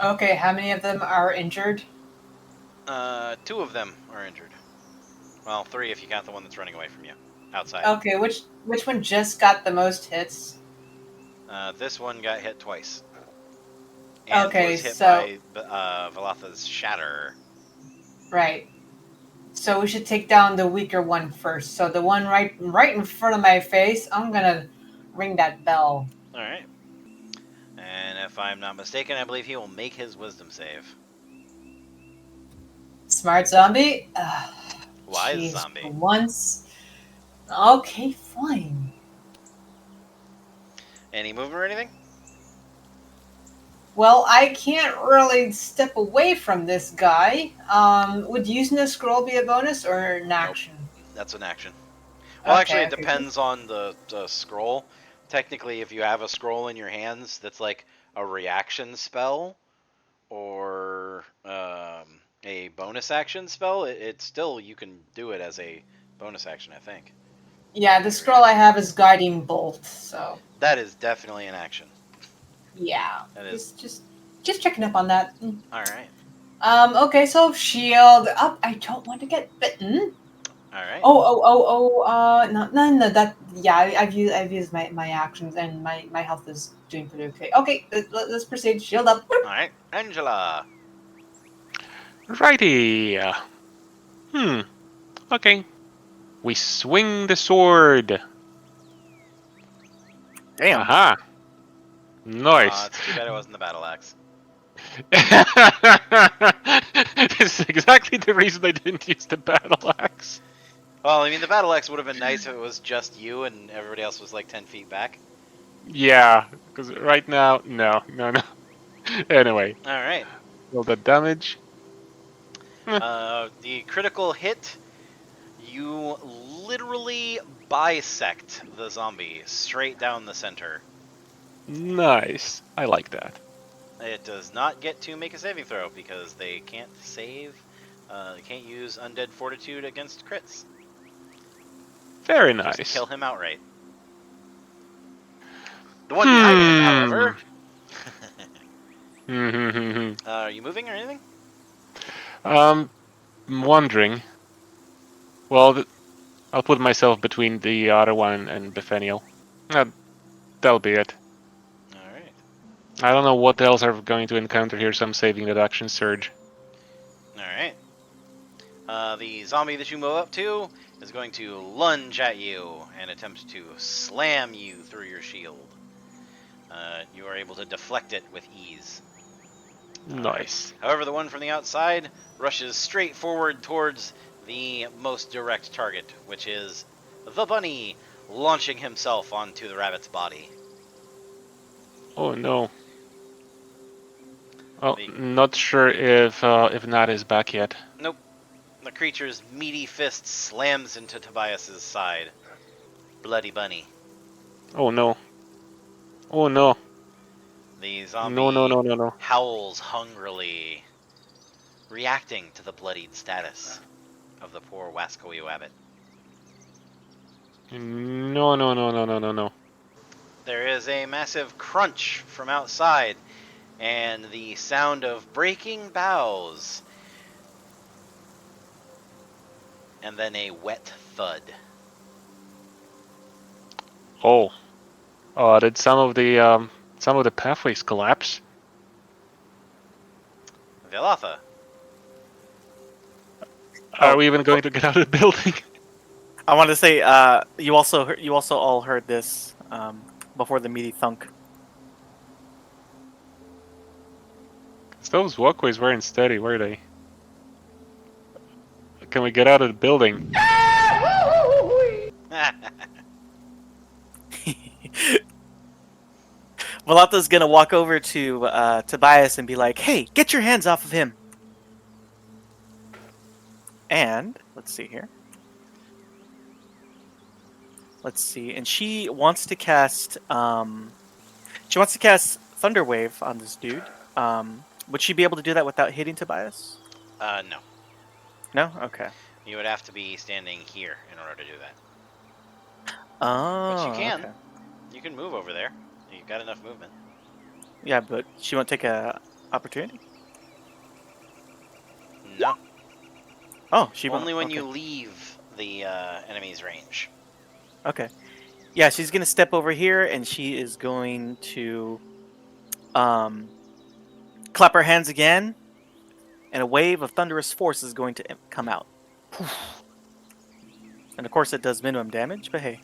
Okay, how many of them are injured? 2 of them are injured. Well, 3 if you count the one that's running away from you. Outside. Okay, which one just got the most hits? This one got hit twice. And Okay, was hit so- by Valatha's Shatter. Right. So we should take down the weaker one first. So the one right in front of my face, I'm gonna ring that bell. Alright. And if I'm not mistaken, I believe he will make his wisdom save. Smart zombie. Wise Jeez, zombie. for once. Okay, fine. Any movement or anything? Well, I can't really step away from this guy. Would using the scroll be a bonus or an action? That's an action. Well, Okay, actually, it okay, depends on the scroll. Technically, if you have a scroll in your hands that's like a reaction spell or a bonus action spell, it's still, you can do it as a bonus action, I think. Yeah, the scroll I have is guiding bolt, so That is definitely an action. yeah. That is. Just checking up on that. Alright. Okay, so shield up. I don't want to get bitten. Alright. No, that, yeah, I've used my actions, and my health is doing pretty okay. Okay, let's proceed. Shield up. Alright. Angela. Righty. Okay. We swing the sword. Damn. Aha. Nice. It's too bad it wasn't the battle axe. This is exactly the reason I didn't use the battle axe. Well, I mean, the battle axe would have been nice if it was just you and everybody else was like 10 feet back. Yeah, because right now, no. Anyway, Alright. roll the damage. The critical hit, you literally bisect the zombie straight down the center. Nice. I like that. It does not get to make a saving throw because they can't save, they can't use undead fortitude against crits. Very Just nice. kill him outright. The one behind him, however. Are you moving or anything? I'm wondering. Well, I'll put myself between the other one and Bethaniel. That'll be it. Alright. I don't know what else I'm going to encounter here, so I'm saving that action surge. Alright. The zombie that you move up to is going to lunge at you and attempt to slam you through your shield. You are able to deflect it with ease. Nice. However, the one from the outside rushes straight forward towards the most direct target, which is the bunny, launching himself onto the rabbit's body. Oh no. Well, not sure if Nat is back yet. Nope. The creature's meaty fist slams into Tobias's side. Bloody bunny. Oh no. Oh no. The zombie No. howls hungrily, reacting to the bloodied status of the poor Wascoe Abbot. No. There is a massive crunch from outside, and the sound of breaking boughs. and then a wet thud. Oh. Oh, did some of the pathways collapse? Velatha. Are Oh. we even going to get out of the building? I want to say, you also all heard this before the meaty thunk. Those walkways weren't steady, were they? Can we get out of the building? Valata's gonna walk over to Tobias and be like, "Hey, get your hands off of him!" And let's see here. Let's see, and she wants to cast Thunderwave on this dude. Would she be able to do that without hitting Tobias? No. No. Okay. You would have to be standing here in order to do that. Oh. But you can. Okay. You can move over there. You've got enough movement. Yeah, but she won't take a opportunity. No. Oh, she won't. Only when Okay. you leave the enemy's range. Okay. Yeah, she's gonna step over here and she is going to clap her hands again, and a wave of thunderous force is going to come out. And of course it does minimum damage, but hey.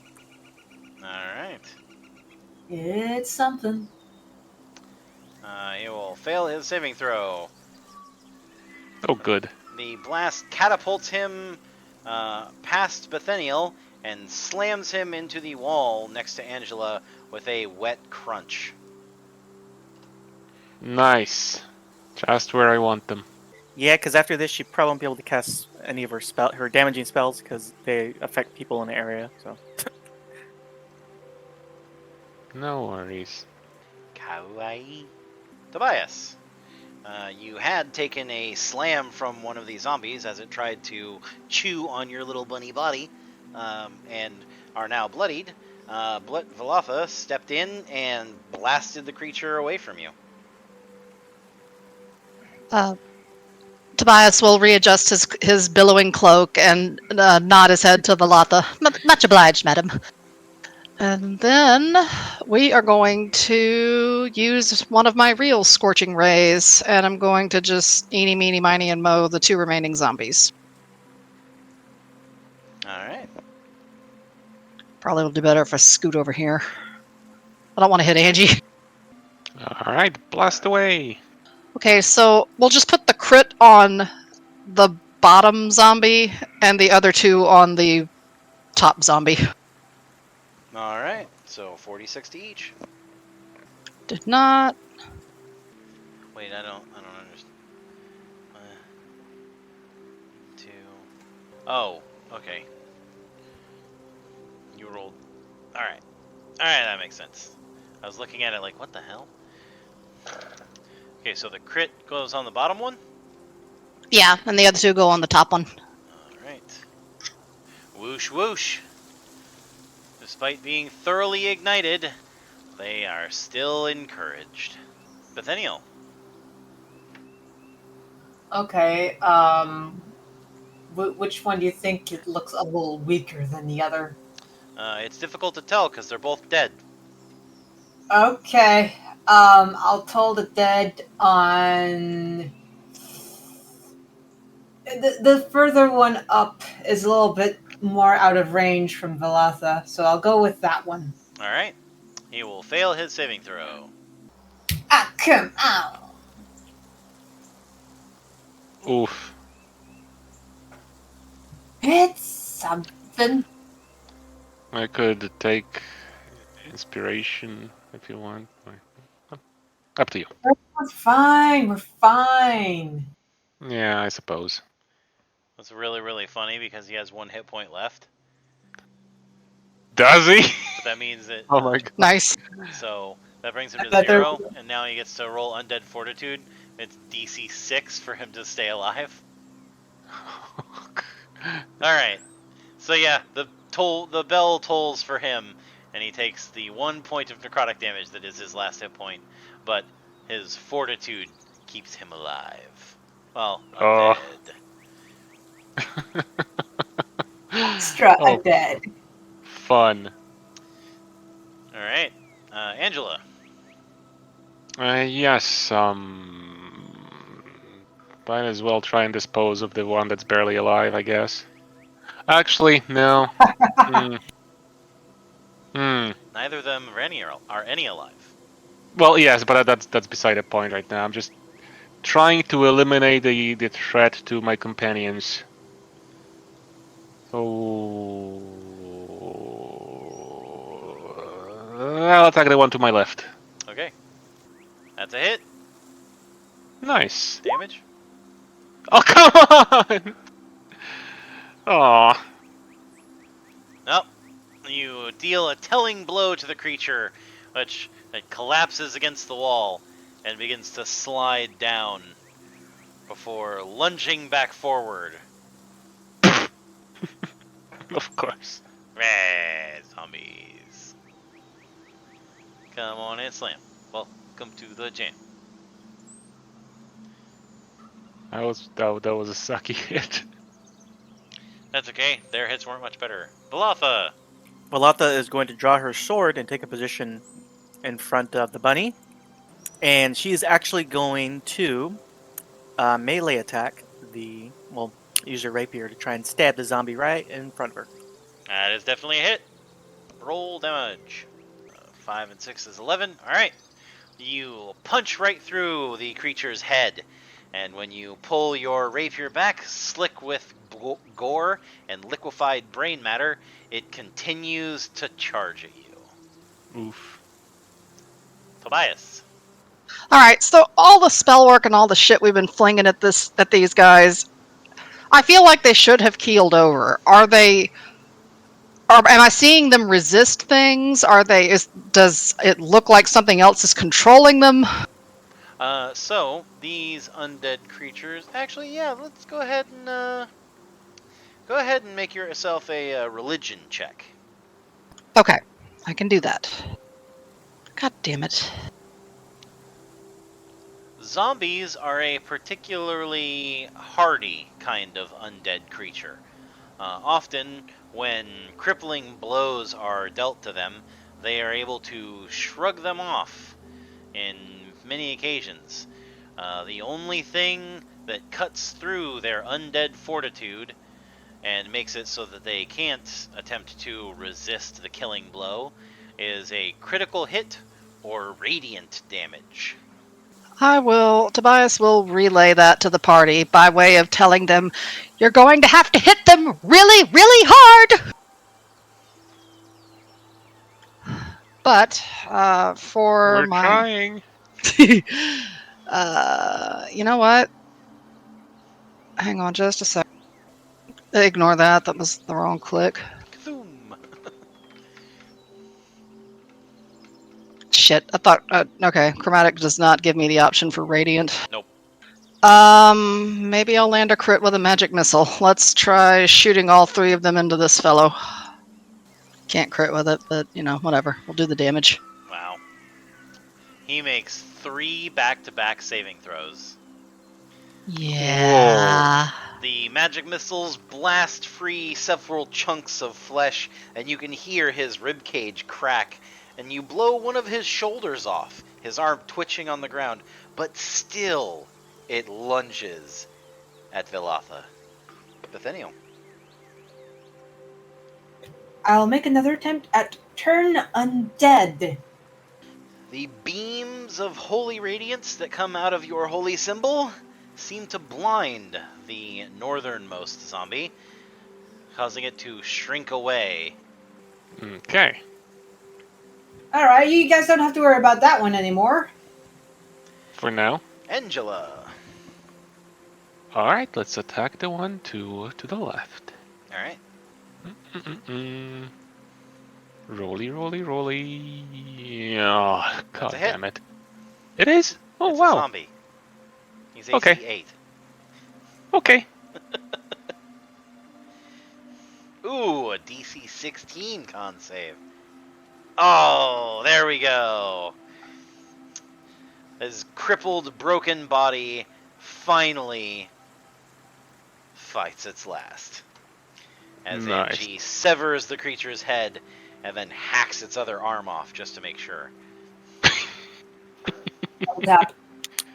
Alright. It's something. He will fail his saving throw. Oh, good. The blast catapults him past Bethaniel and slams him into the wall next to Angela with a wet crunch. Nice. Just where I want them. Yeah, because after this she probably won't be able to cast any of her damaging spells because they affect people in the area. So. No worries. Kawaii. Tobias. You had taken a slam from one of the zombies as it tried to chew on your little bunny body, and are now bloodied. Velatha stepped in and blasted the creature away from you. Tobias will readjust his billowing cloak and nod his head to Velatha. Much obliged, madam. And then we are going to use one of my real scorching rays, and I'm going to just eeny, meeny, miny, and mow the two remaining zombies. Alright. Probably will do better if I scoot over here. I don't want to hit Angie. Alright, blast away. Okay, so we'll just put the crit on the bottom zombie and the other two on the top zombie. Alright. So 40-60 each. Did not. Wait, I don't understand. 2. Oh, okay. You rolled. Alright. Alright, that makes sense. I was looking at it like, what the hell? Okay, so the crit goes on the bottom one? Yeah, and the other two go on the top one. Alright. Whoosh whoosh. Despite being thoroughly ignited, they are still encouraged. Bethaniel. Okay, which one do you think it looks a little weaker than the other? It's difficult to tell because they're both dead. Okay, I'll toll the dead on... The further one up is a little bit more out of range from Velatha, so I'll go with that one. Alright. He will fail his saving throw. Ah, come on! Oof. It's something. I could take inspiration if you want. Up to you. We're fine, we're fine. Yeah, I suppose. That's really, really funny because he has 1 hit point left. Does he? But that means that... Oh my god. Nice. So that brings him to But 0, and now he gets to roll Undead Fortitude. It's DC 6 for him to stay alive. Alright. So yeah, the bell tolls for him, and he takes the 1 point of necrotic damage that is his last hit point, but his Fortitude keeps him alive. Well, undead. Extra Oh. undead. Fun. All right, Angela. Yes, might as well try and dispose of the one that's barely alive, I guess. Actually, no. Hmm. Neither of them are any alive. Well, yes, but that's beside the point right now. I'm just trying to eliminate the threat to my companions. So I'll attack the one to my left. Okay, that's a hit. Nice. Damage. Oh, come on! Aw. Nope. You deal a telling blow to the creature, which it collapses against the wall and begins to slide down before lunging back forward. Of course. Zombies. Come on and slam. Welcome to the jam. That was a sucky hit. That's okay. Their hits weren't much better. Balatha. Valata is going to draw her sword and take a position in front of the bunny. And she is actually going to melee attack use her rapier to try and stab the zombie right in front of her. That is definitely a hit. Roll damage. 5 and 6 is 11. Alright. You punch right through the creature's head. And when you pull your rapier back, slick with gore and liquefied brain matter, it continues to charge at you. Oof. Tobias. All right, so all the spell work and all the shit we've been flinging at these guys, I feel like they should have keeled over. Am I seeing them resist things? Does it look like something else is controlling them? So these undead creatures. Actually, yeah. Let's go ahead and make yourself a religion check. Okay, I can do that. God damn it. Zombies are a particularly hardy kind of undead creature. Often, when crippling blows are dealt to them, they are able to shrug them off in many occasions. The only thing that cuts through their undead fortitude and makes it so that they can't attempt to resist the killing blow is a critical hit or radiant damage. Tobias will relay that to the party by way of telling them, you're going to have to hit them really, really hard! But, We're trying. you know what? Hang on just a sec. Ignore that. That was the wrong click. Kazoom! Shit. I thought. Okay. Chromatic does not give me the option for radiant. Nope. Maybe I'll land a crit with a magic missile. Let's try shooting all three of them into this fellow. Can't crit with it, but whatever. We'll do the damage. Wow. He makes 3 back-to-back saving throws. Yeah. The magic missiles blast free several chunks of flesh, and you can hear his ribcage crack, and you blow one of his shoulders off, his arm twitching on the ground, but still it lunges at Velatha. Nathaniel. I'll make another attempt at turn undead. The beams of holy radiance that come out of your holy symbol seem to blind the northernmost zombie, causing it to shrink away. Okay. Alright, you guys don't have to worry about that one anymore. For now. Angela. Alright, let's attack the one to the left. Alright. Rolly, rolly, rolly. Oh, god a hit. damn it. It is? Oh, It's wow. a zombie. He's AC Okay. 8. Okay. Ooh, a DC 16 con save. Oh, there we go. His crippled, broken body finally fights its last. as Nice. Angie severs the creature's head and then hacks its other arm off just to make sure. Tap.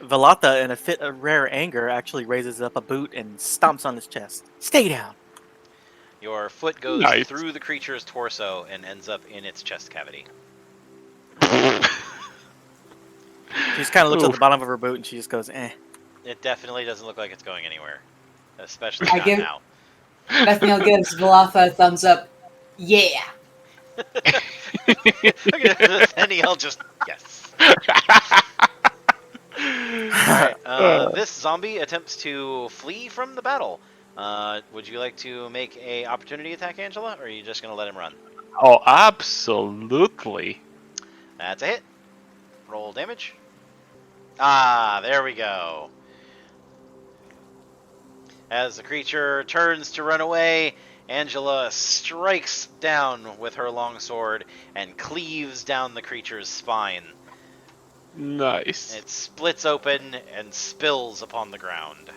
Velata, in a fit of rare anger, actually raises up a boot and stomps on his chest. Stay down. Your foot goes Nice. through the creature's torso and ends up in its chest cavity. She just kind of looks at Oof. the bottom of her boot and she just goes, eh. It definitely doesn't look like it's going anywhere, especially I not give- now. Bethniel gives Velatha a thumbs up. Yeah. Look at Nathaniel just, yes. Alright, this zombie attempts to flee from the battle. Would you like to make a opportunity attack, Angela, or are you just going to let him run? Oh, absolutely. That's a hit. Roll damage. Ah, there we go. As the creature turns to run away, Angela strikes down with her longsword and cleaves down the creature's spine. Nice. It splits open and spills upon the ground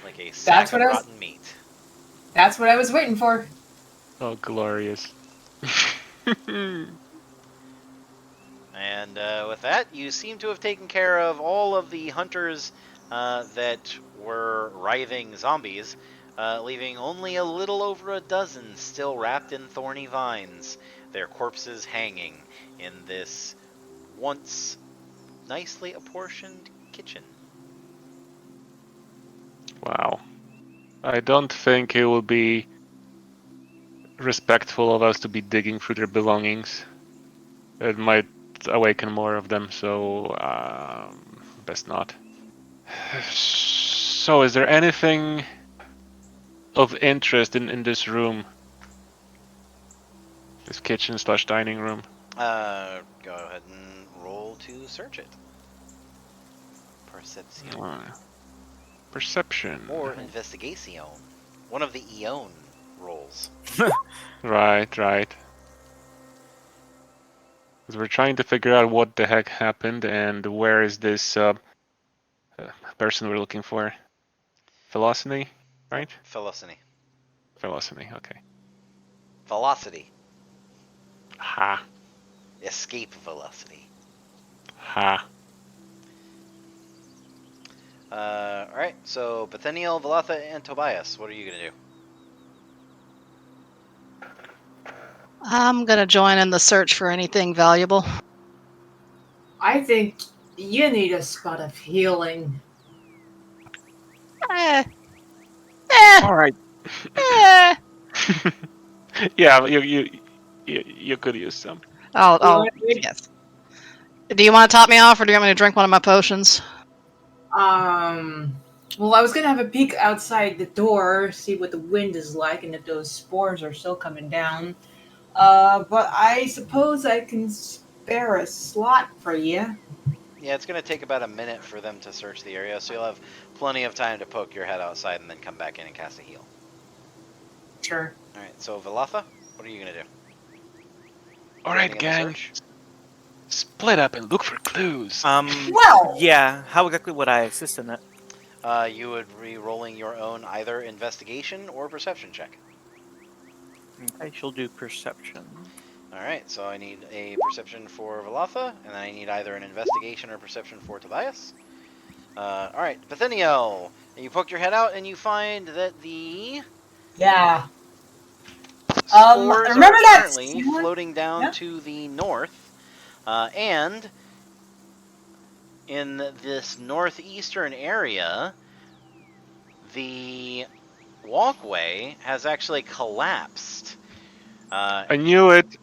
like a sack That's of what I was- rotten meat. That's what I was waiting for. Oh, glorious. And with that, you seem to have taken care of all of the hunters that were writhing zombies, leaving only a little over a dozen still wrapped in thorny vines, their corpses hanging in this once nicely apportioned kitchen. Wow. I don't think it will be respectful of us to be digging through their belongings. It might awaken more of them, so best not. So, is there anything of interest in this room? This kitchen / dining room? Go ahead and roll to search it. Perception. Perception. Or investigation. One of the Eon rolls. Right. Because we're trying to figure out what the heck happened and where is this person we're looking for. Velocity, right? Velocity. Velocity, okay. Velocity. Ha. Escape velocity. Ha. Alright, so Bethaniel, Velatha, and Tobias, what are you going to do? I'm gonna join in the search for anything valuable. I think you need a spot of healing. Eh, Alright. eh. Yeah, you could use some. Oh, yes. Do you want to top me off, or do you want me to drink one of my potions? Well, I was gonna have a peek outside the door, see what the wind is like, and if those spores are still coming down. But I suppose I can spare a slot for you. Yeah, it's going to take about a minute for them to search the area, so you'll have plenty of time to poke your head outside and then come back in and cast a heal. Sure. Alright, so Velatha, what are you going to do? Alright, Anything in the gang. search? Split up and look for clues. Well, Yeah, how exactly would I assist in that? You would be rolling your own either investigation or perception check. I shall do perception. Alright, so I need a perception for Velatha, and then I need either an investigation or perception for Tobias. Alright, Bethaniel, you poke your head out and you find that the Yeah. spores remember are that currently scene? floating down Yeah. to the north, and in this northeastern area, the walkway has actually collapsed. I knew it.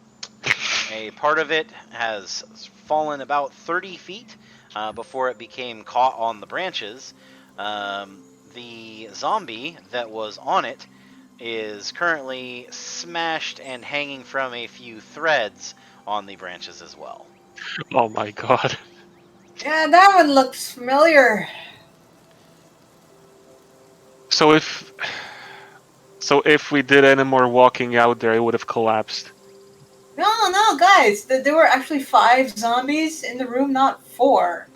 A part of it has fallen about 30 feet before it became caught on the branches. The zombie that was on it is currently smashed and hanging from a few threads on the branches as well. Oh my god. Yeah, that one looks familiar. So if we did any more walking out there, it would have collapsed. No, guys. There were actually 5 zombies in the room, not 4.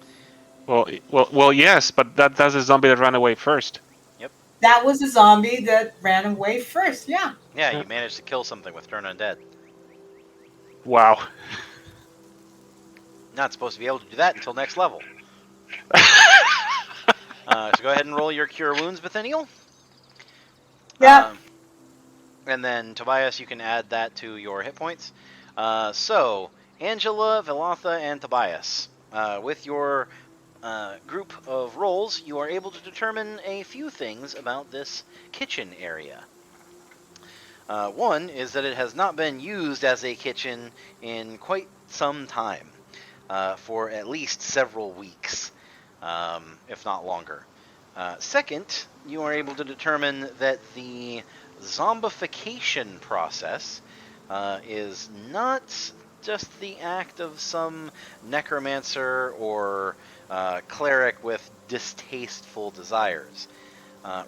Well, yes, but that's a zombie that ran away first. That was a zombie that ran away first. Yeah. Yeah, Yeah. you managed to kill something with Turn Undead. Wow. Not supposed to be able to do that until next level. So go ahead and roll your Cure Wounds, Bethaniel. Yeah. And then, Tobias, you can add that to your hit points. So, Angela, Velotha, and Tobias. With your group of rolls, you are able to determine a few things about this kitchen area. One is that it has not been used as a kitchen in quite some time, for at least several weeks, if not longer. Second, you are able to determine that the zombification process is not just the act of some necromancer or cleric with distasteful desires.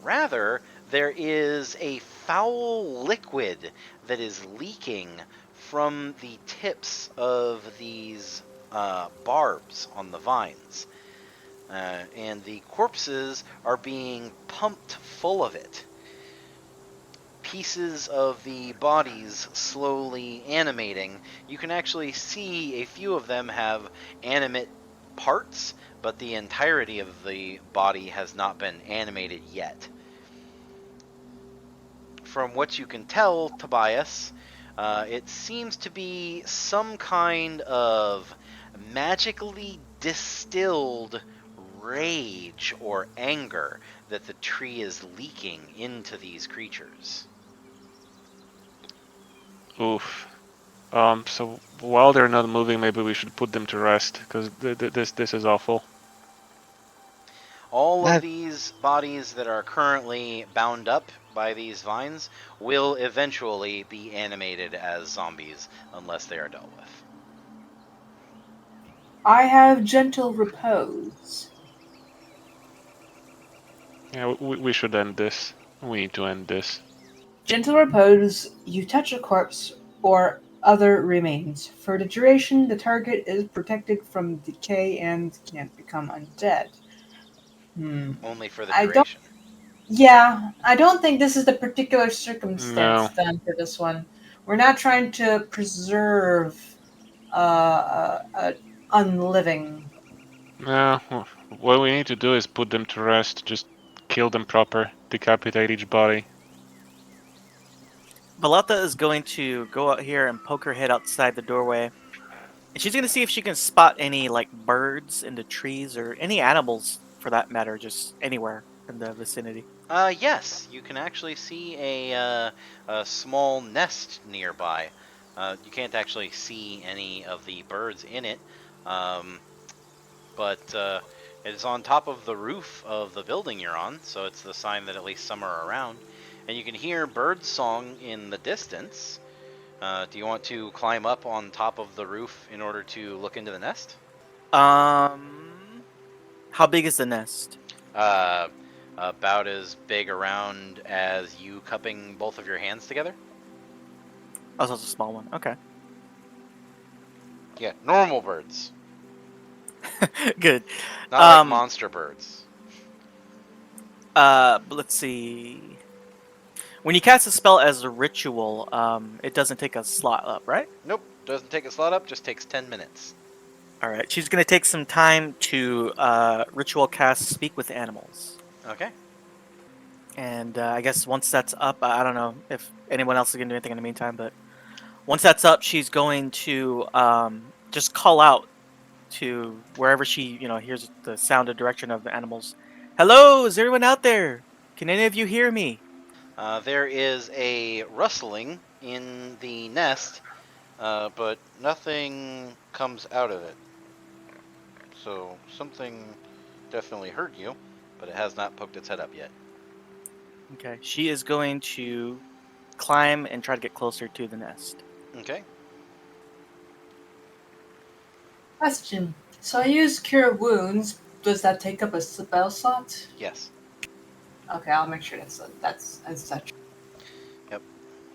Rather, there is a foul liquid that is leaking from the tips of these barbs on the vines. And the corpses are being pumped full of it. Pieces of the bodies slowly animating. You can actually see a few of them have animate parts, but the entirety of the body has not been animated yet. From what you can tell, Tobias, it seems to be some kind of magically distilled rage or anger that the tree is leaking into these creatures. Oof. So while they're not moving, maybe we should put them to rest, because this is awful. All of these bodies that are currently bound up by these vines will eventually be animated as zombies unless they are dealt with. I have gentle repose. Yeah, we should end this. We need to end this. Gentle repose, you touch a corpse or other remains. For the duration, the target is protected from decay and can't become undead. Only for the I don't. duration. Yeah, I don't think this is the particular circumstance No. then for this one. We're not trying to preserve unliving. No. What we need to do is put them to rest. Just kill them proper. Decapitate each body. Balata is going to go out here and poke her head outside the doorway. And she's going to see if she can spot any, like, birds in the trees or any animals, for that matter, just anywhere in the vicinity. Yes, you can actually see a small nest nearby. You can't actually see any of the birds in it, but it is on top of the roof of the building you're on, so it's the sign that at least some are around. And you can hear bird song in the distance. Do you want to climb up on top of the roof in order to look into the nest? How big is the nest? About as big around as you cupping both of your hands together. Oh, so it's a small one. Okay. Yeah, normal birds, Good. not like monster birds. But let's see. When you cast a spell as a ritual, it doesn't take a slot up, right? Nope, doesn't take a slot up, just takes 10 minutes. All right. She's going to take some time to ritual cast Speak with Animals. Okay. And I guess once that's up, I don't know if anyone else is going to do anything in the meantime, but once that's up, she's going to just call out to wherever she, hears the sound of direction of the animals. Hello, is everyone out there? Can any of you hear me? There is a rustling in the nest, but nothing comes out of it. So something definitely heard you, but it has not poked its head up yet. Okay. She is going to climb and try to get closer to the nest. Okay. Question. So I use Cure Wounds. Does that take up a spell slot? Yes. Okay, I'll make sure that's as such. Yep.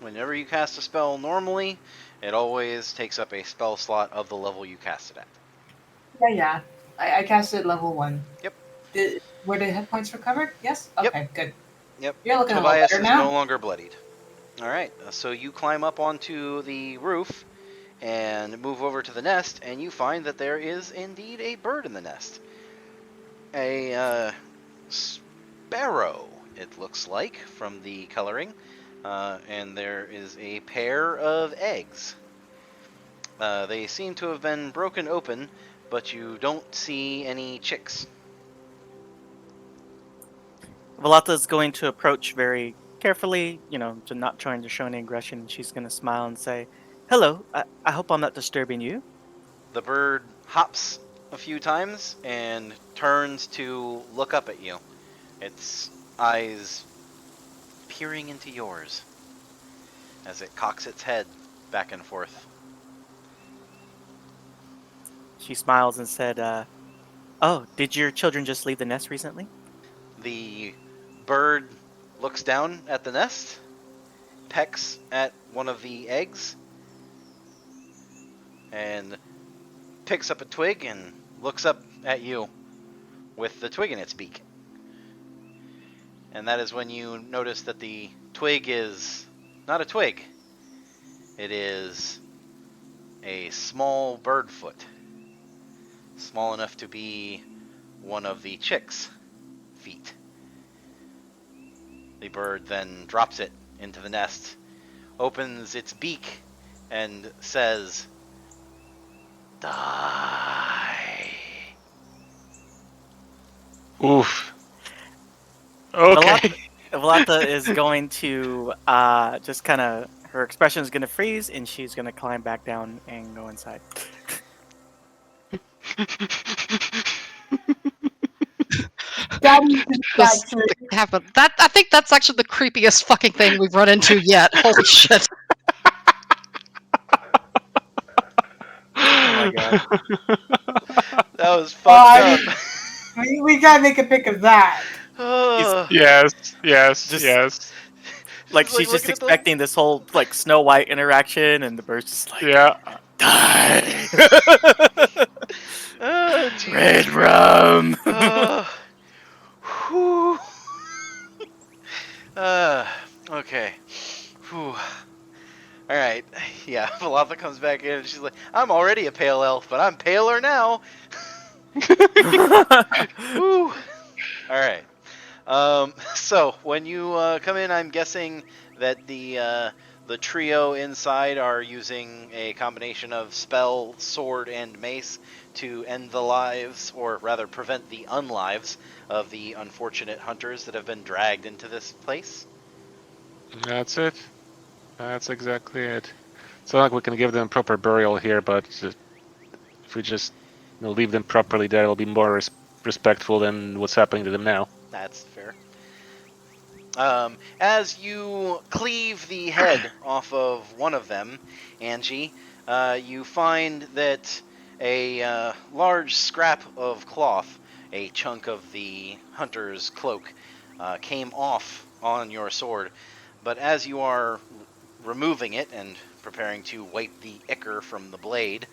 Whenever you cast a spell normally, it always takes up a spell slot of the level you cast it at. Yeah. I cast it level 1. Yep. Were the hit points recovered? Yes? Yep. Okay, good. Yep. You're looking a little Tobias better is now. no longer bloodied. All right. So you climb up onto the roof and move over to the nest, and you find that there is indeed a bird in the nest. A sparrow, it looks like, from the coloring. And there is a pair of eggs. They seem to have been broken open, but you don't see any chicks. Valata's going to approach very carefully, to not trying to show any aggression. She's going to smile and say, "Hello, I hope I'm not disturbing you." The bird hops a few times and turns to look up at you, its eyes peering into yours as it cocks its head back and forth. She smiles and said, "Oh, did your children just leave the nest recently?" The bird looks down at the nest, pecks at one of the eggs, and picks up a twig and looks up at you with the twig in its beak. And that is when you notice that the twig is not a twig. It is a small bird foot, small enough to be one of the chick's feet. The bird then drops it into the nest, opens its beak, and says, "Die." Oof. Okay. Valata is going to just kind of, her expression is going to freeze, and she's going to climb back down and go inside. That is Just true. happen. That I think that's actually the creepiest fucking thing we've run into yet. Holy shit! Oh my god. That was fucked up. We gotta make a pic of that. yes. Just- Yes. Like, she's just looking at expecting this whole, like, Snow White interaction, and the bird's just like, Yeah. "Die!" Geez. Red rum! Whew. Okay. Whew. Alright. Yeah, Valapa comes back in and she's like, "I'm already a pale elf, but I'm paler now." Whew. Alright. So, when you come in, I'm guessing that the trio inside are using a combination of spell, sword, and mace to end the lives, or rather prevent the unlives, of the unfortunate hunters that have been dragged into this place. That's it. That's exactly it. It's not like we can give them proper burial here, but if we just leave them properly there, it'll be more respectful than what's happening to them now. That's fair. As you cleave the head off of one of them, Angie, you find that a large scrap of cloth, a chunk of the hunter's cloak, came off on your sword. But as you are removing it and preparing to wipe the ichor from the blade,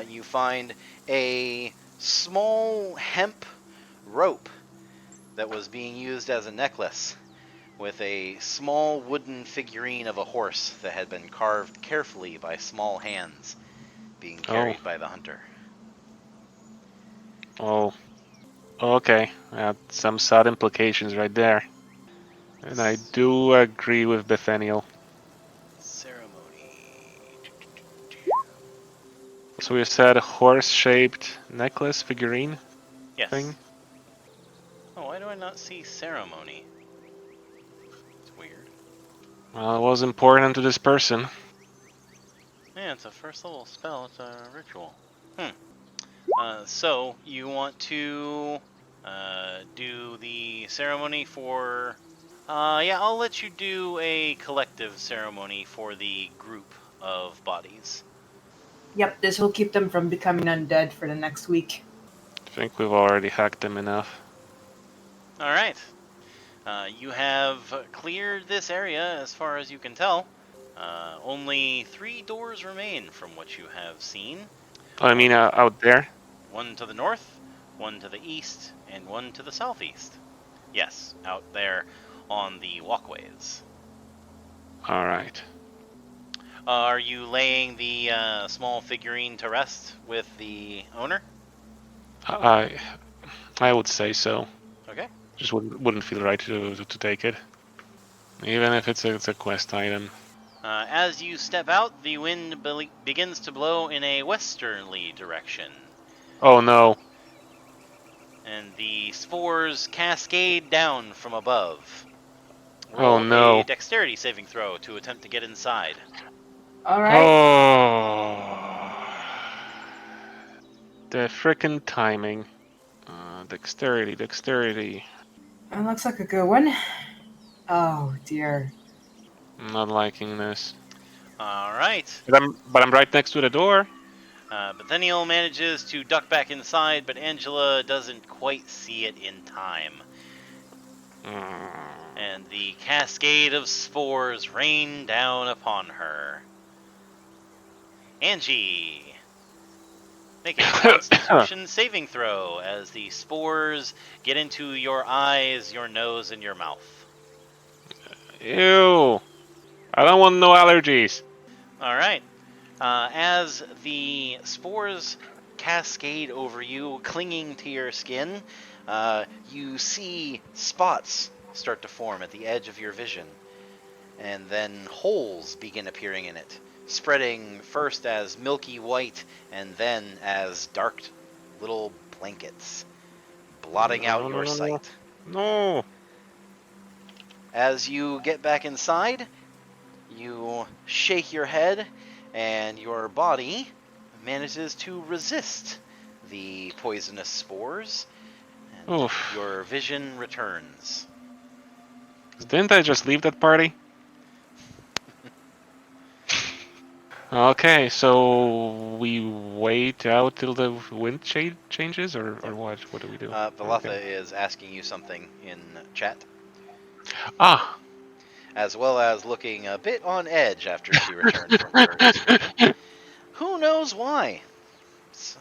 you find a small hemp rope that was being used as a necklace, with a small wooden figurine of a horse that had been carved carefully by small hands, being carried by the hunter. Oh. Okay. Some sad implications right there. And I do agree with Bethaniel. Ceremony. So we said a horse-shaped necklace figurine Yes. thing? Oh, why do I not see ceremony? It's weird. Well, it was important to this person. Yeah, it's a first level spell. It's a ritual. So you want to do the ceremony for? Yeah, I'll let you do a collective ceremony for the group of bodies. Yep, this will keep them from becoming undead for the next week. I think we've already hacked them enough. All right. You have cleared this area as far as you can tell. Only 3 doors remain from what you have seen. I mean, out there? One to the north, one to the east, and one to the southeast. Yes, out there. on the walkways. All right. Are you laying the small figurine to rest with the owner? I would say so. Okay. Just wouldn't feel right to take it, even if it's a quest item. As you step out, the wind begins to blow in a westerly direction, Oh no. and the spores cascade down from above. Oh Roll no. a dexterity saving throw to attempt to get inside. All right. Oh. The frickin' timing. Dexterity. That looks like a good one. Oh dear. I'm not liking this. All right. But I'm right next to the door. Benthenial manages to duck back inside, but Angela doesn't quite see it in time. And the cascade of spores rain down upon her. Angie, make a Constitution saving throw as the spores get into your eyes, your nose, and your mouth. Ew. I don't want no allergies. All right. As the spores cascade over you, clinging to your skin, you see spots start to form at the edge of your vision, and then holes begin appearing in it, spreading first as milky white and then as dark little blankets, blotting out your sight. No. As you get back inside, you shake your head, and your body manages to resist the poisonous spores, and Oof. your vision returns. Didn't I just leave that party? Okay, so we wait out till the wind changes, or what? What do we do? Valatha Okay. is asking you something in chat, Ah. as well as looking a bit on edge after she returned from her excursion. Who knows why? It's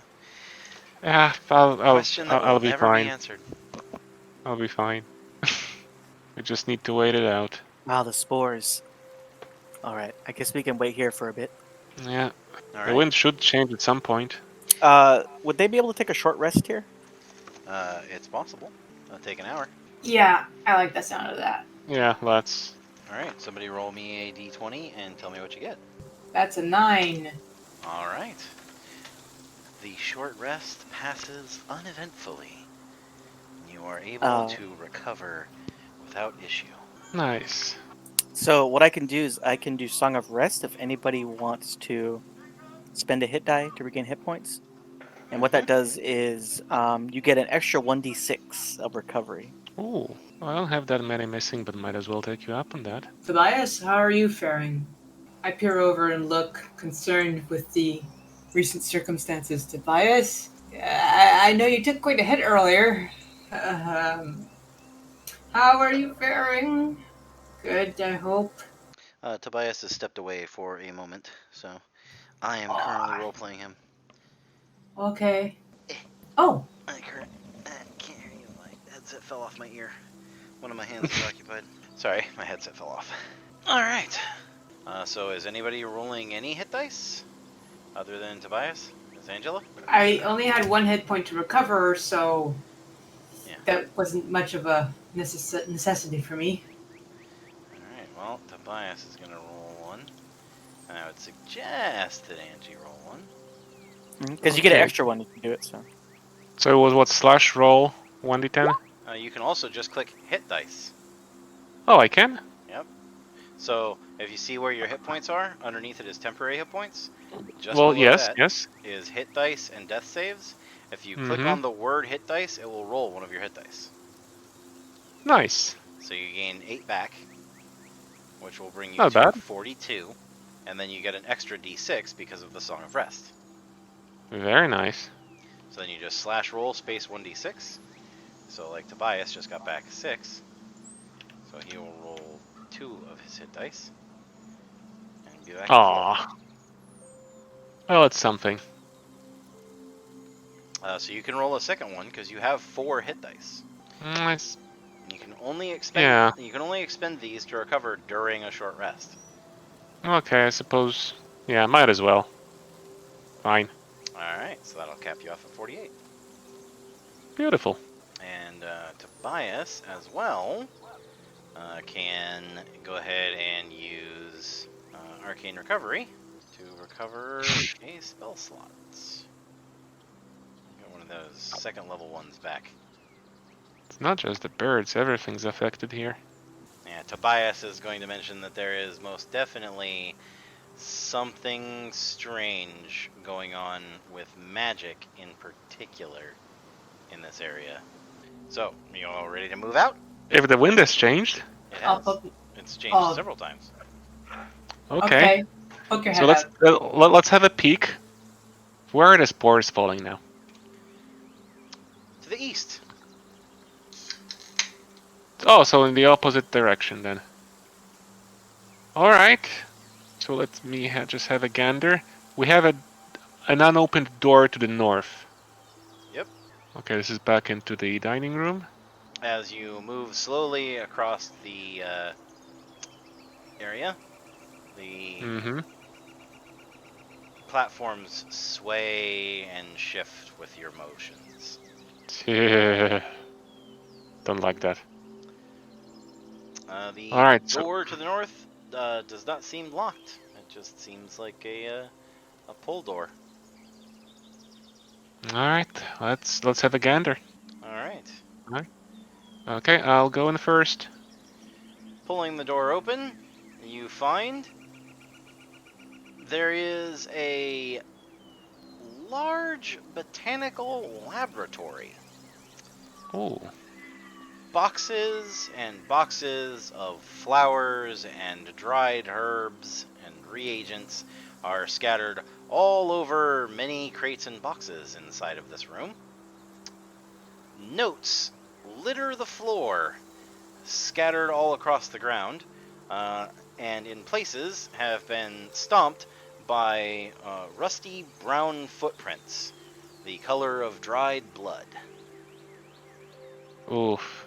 Yeah, a question that I'll will be never fine. be answered. I'll be fine. We just need to wait it out. Wow, the spores. All right, I guess we can wait here for a bit. Yeah, All the right. wind should change at some point. Would they be able to take a short rest here? It's possible. It'll take an hour. Yeah, I like the sound of that. Yeah, let's. All right. Somebody roll me a d20 and tell me what you get. That's a 9. All right. The short rest passes uneventfully. You are able to recover without issue. Nice. So what I can do is I can do Song of Rest if anybody wants to spend a hit die to regain hit points. And what that does is you get an extra 1d6 of recovery. Ooh, I don't have that many missing, but might as well take you up on that. Tobias, how are you faring? I peer over and look, concerned with the recent circumstances. Tobias, I know you took quite a hit earlier. How are you faring? Good, I hope. Tobias has stepped away for a moment, so I am currently role-playing him. Okay. Oh, I can't hear you. My headset fell off my ear. One of my hands is occupied. Sorry, my headset fell off. All right. So is anybody rolling any hit dice other than Tobias? Is Angela? I only had 1 hit point to recover, so Yeah. that wasn't much of a necessity for me. All right. Well, Tobias is gonna roll one, and I would suggest that Angie roll one. Because you get an Okay. extra one, you can do it. So it was what, slash roll 1d10? You can also just click hit dice. Oh, I can? So if you see where your hit points are, underneath it is temporary hit points. Just Well, below yes, that yes. is hit dice and death saves. If you click Mhm. on the word hit dice, it will roll one of your hit dice. Nice. So you gain 8 back, which will bring you Not to bad. 42, and then you get an extra d6 because of the Song of Rest. Very nice. So then you just slash roll space 1d6. So like Tobias just got back 6, so he will roll 2 of his hit dice and be back at 4. Aww. Well, it's something. So you can roll a second one because you have 4 hit dice. Nice. You can only expend Yeah. you can only expend these to recover during a short rest. Okay, I suppose. Yeah, might as well. Fine. Alright, so that'll cap you off at 48. Beautiful. And Tobias, as well, can go ahead and use Arcane Recovery to recover a spell slot. Get one of those second level ones back. It's not just the birds, everything's affected here. Yeah, Tobias is going to mention that there is most definitely something strange going on with magic in particular in this area. So, you all ready to move out? If the wind has changed. It I'll has. poke, It's changed Oh. several times. Okay. Poke your So head out. let's have a peek. Where are the spores falling now? To the east. Oh, so in the opposite direction then. Alright. So let me just have a gander. We have an unopened door to the north. Yep. Okay, this is back into the dining room. As you move slowly across the area, the Mm-hmm. platforms sway and shift with your motions. Don't like that. The Alright, door to the north does not seem locked. It just seems like a pull door. Alright, let's have a gander. Alright. Okay, I'll go in first. Pulling the door open, you find there is a large botanical laboratory. Oh. Boxes and boxes of flowers and dried herbs and reagents are scattered all over many crates and boxes inside of this room. Notes litter the floor, scattered all across the ground, and in places have been stomped by rusty brown footprints, the color of dried blood. Oof.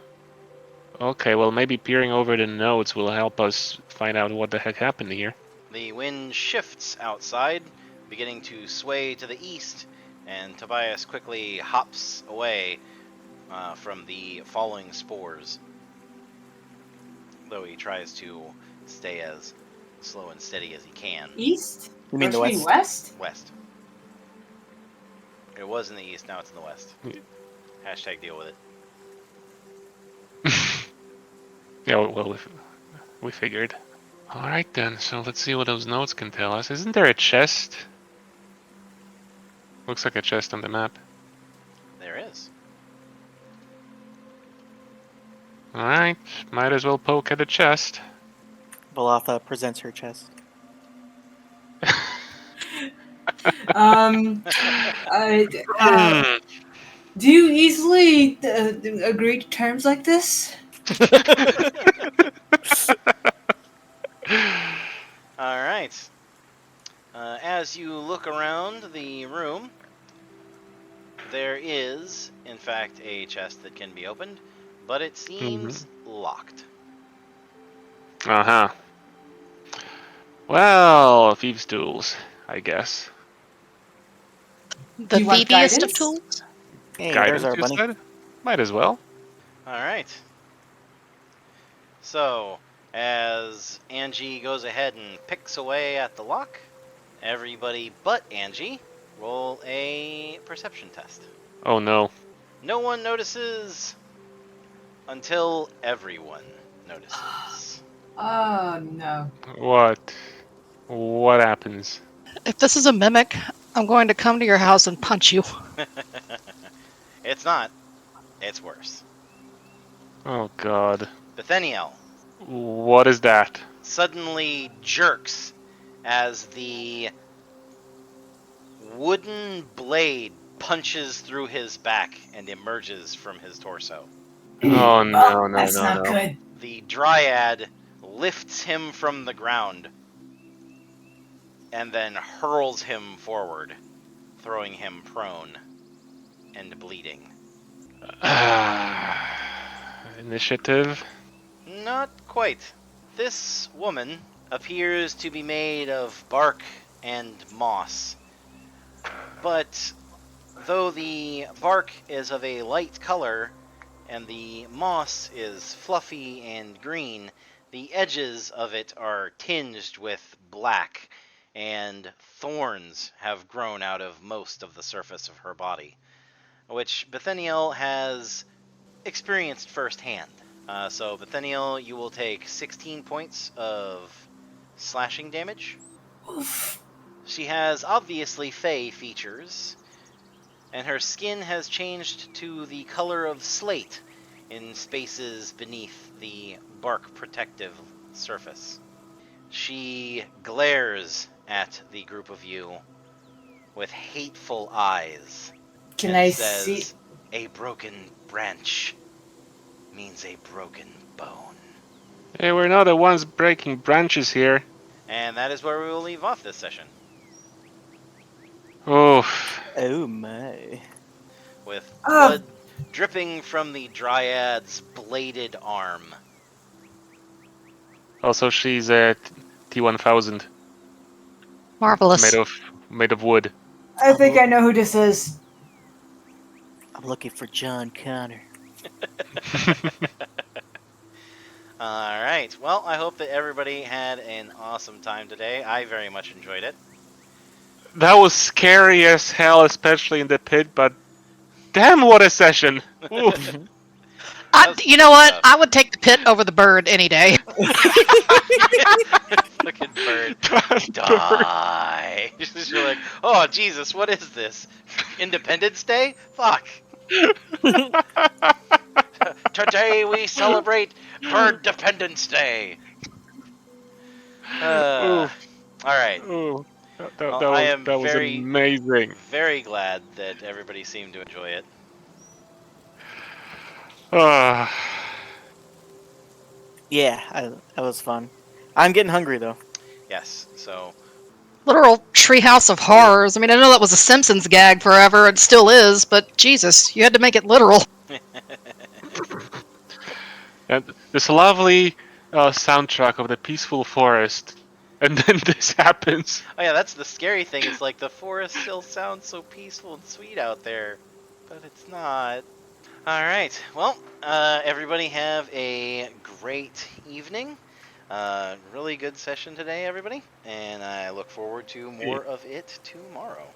Okay, well maybe peering over the notes will help us find out what the heck happened here. The wind shifts outside, beginning to sway to the east, and Tobias quickly hops away from the falling spores, though he tries to stay as slow and steady as he can. East? You mean the Don't you west? mean west? West. It was in the east, now it's in the west. Yeah. Hashtag deal with it. Yeah, well, we figured. Alright then, so let's see what those notes can tell us. Isn't there a chest? Looks like a chest on the map. There is. Alright, might as well poke at the chest. Valatha presents her chest. Hmm. Do you easily agree to terms like this? Alright. As you look around the room, there is, in fact, a chest that can be opened, but it seems locked. Uh-huh. Well, thieves' tools, I guess. The You want thieviest of guidance? tools? Hey, Guidance, there's our you bunny. said? Might as well. Alright. So, as Angie goes ahead and picks away at the lock, everybody but Angie roll a perception test. Oh no. No one notices until everyone notices. Oh no. What? What happens? If this is a mimic, I'm going to come to your house and punch you. It's not. It's worse. Oh god. Bethaniel What is that? suddenly jerks as the wooden blade punches through his back and emerges from his torso. Oh no, That's no, not no. good. The dryad lifts him from the ground and then hurls him forward, throwing him prone and bleeding. Initiative. Not quite. This woman appears to be made of bark and moss. But though the bark is of a light color and the moss is fluffy and green, the edges of it are tinged with black, and thorns have grown out of most of the surface of her body, which Bethaniel has experienced firsthand. So, Bethaniel, you will take 16 points of slashing damage. Oof. She has obviously fey features, and her skin has changed to the color of slate in spaces beneath the bark protective surface. She glares at the group of you with hateful eyes Can and I says, see? "A broken branch means a broken bone." Hey, we're not the ones breaking branches here. And that is where we will leave off this session, Oh, Oh my. with Ah. blood dripping from the Dryad's bladed arm. also she's a T1000 Marvelous. made of wood. I think I know who this is. I'm looking for John Connor. All right. Well, I hope that everybody had an awesome time today. I very much enjoyed it. That was scary as hell, especially in the pit, but damn, what a session! Oof. You know what? I would take the pit over the bird any day. Fucking bird. Die. You're like, oh, Jesus, what is this? Independence Day? Fuck. Today we celebrate Bird Dependence Day. All right. Ooh. Well, I am that was very, amazing. very glad that everybody seemed to enjoy it. Ah. Yeah, that was fun. I'm getting hungry though. Yes. So Literal treehouse of horrors. I mean, I know that was a Simpsons gag forever. It still is, but Jesus, you had to make it literal. And this lovely soundtrack of the peaceful forest, and then this happens. Oh yeah, that's the scary thing. Is like the forest still sounds so peaceful and sweet out there, but it's not. All right. Well, everybody have a great evening. Really good session today, everybody, and I look forward to more of it tomorrow.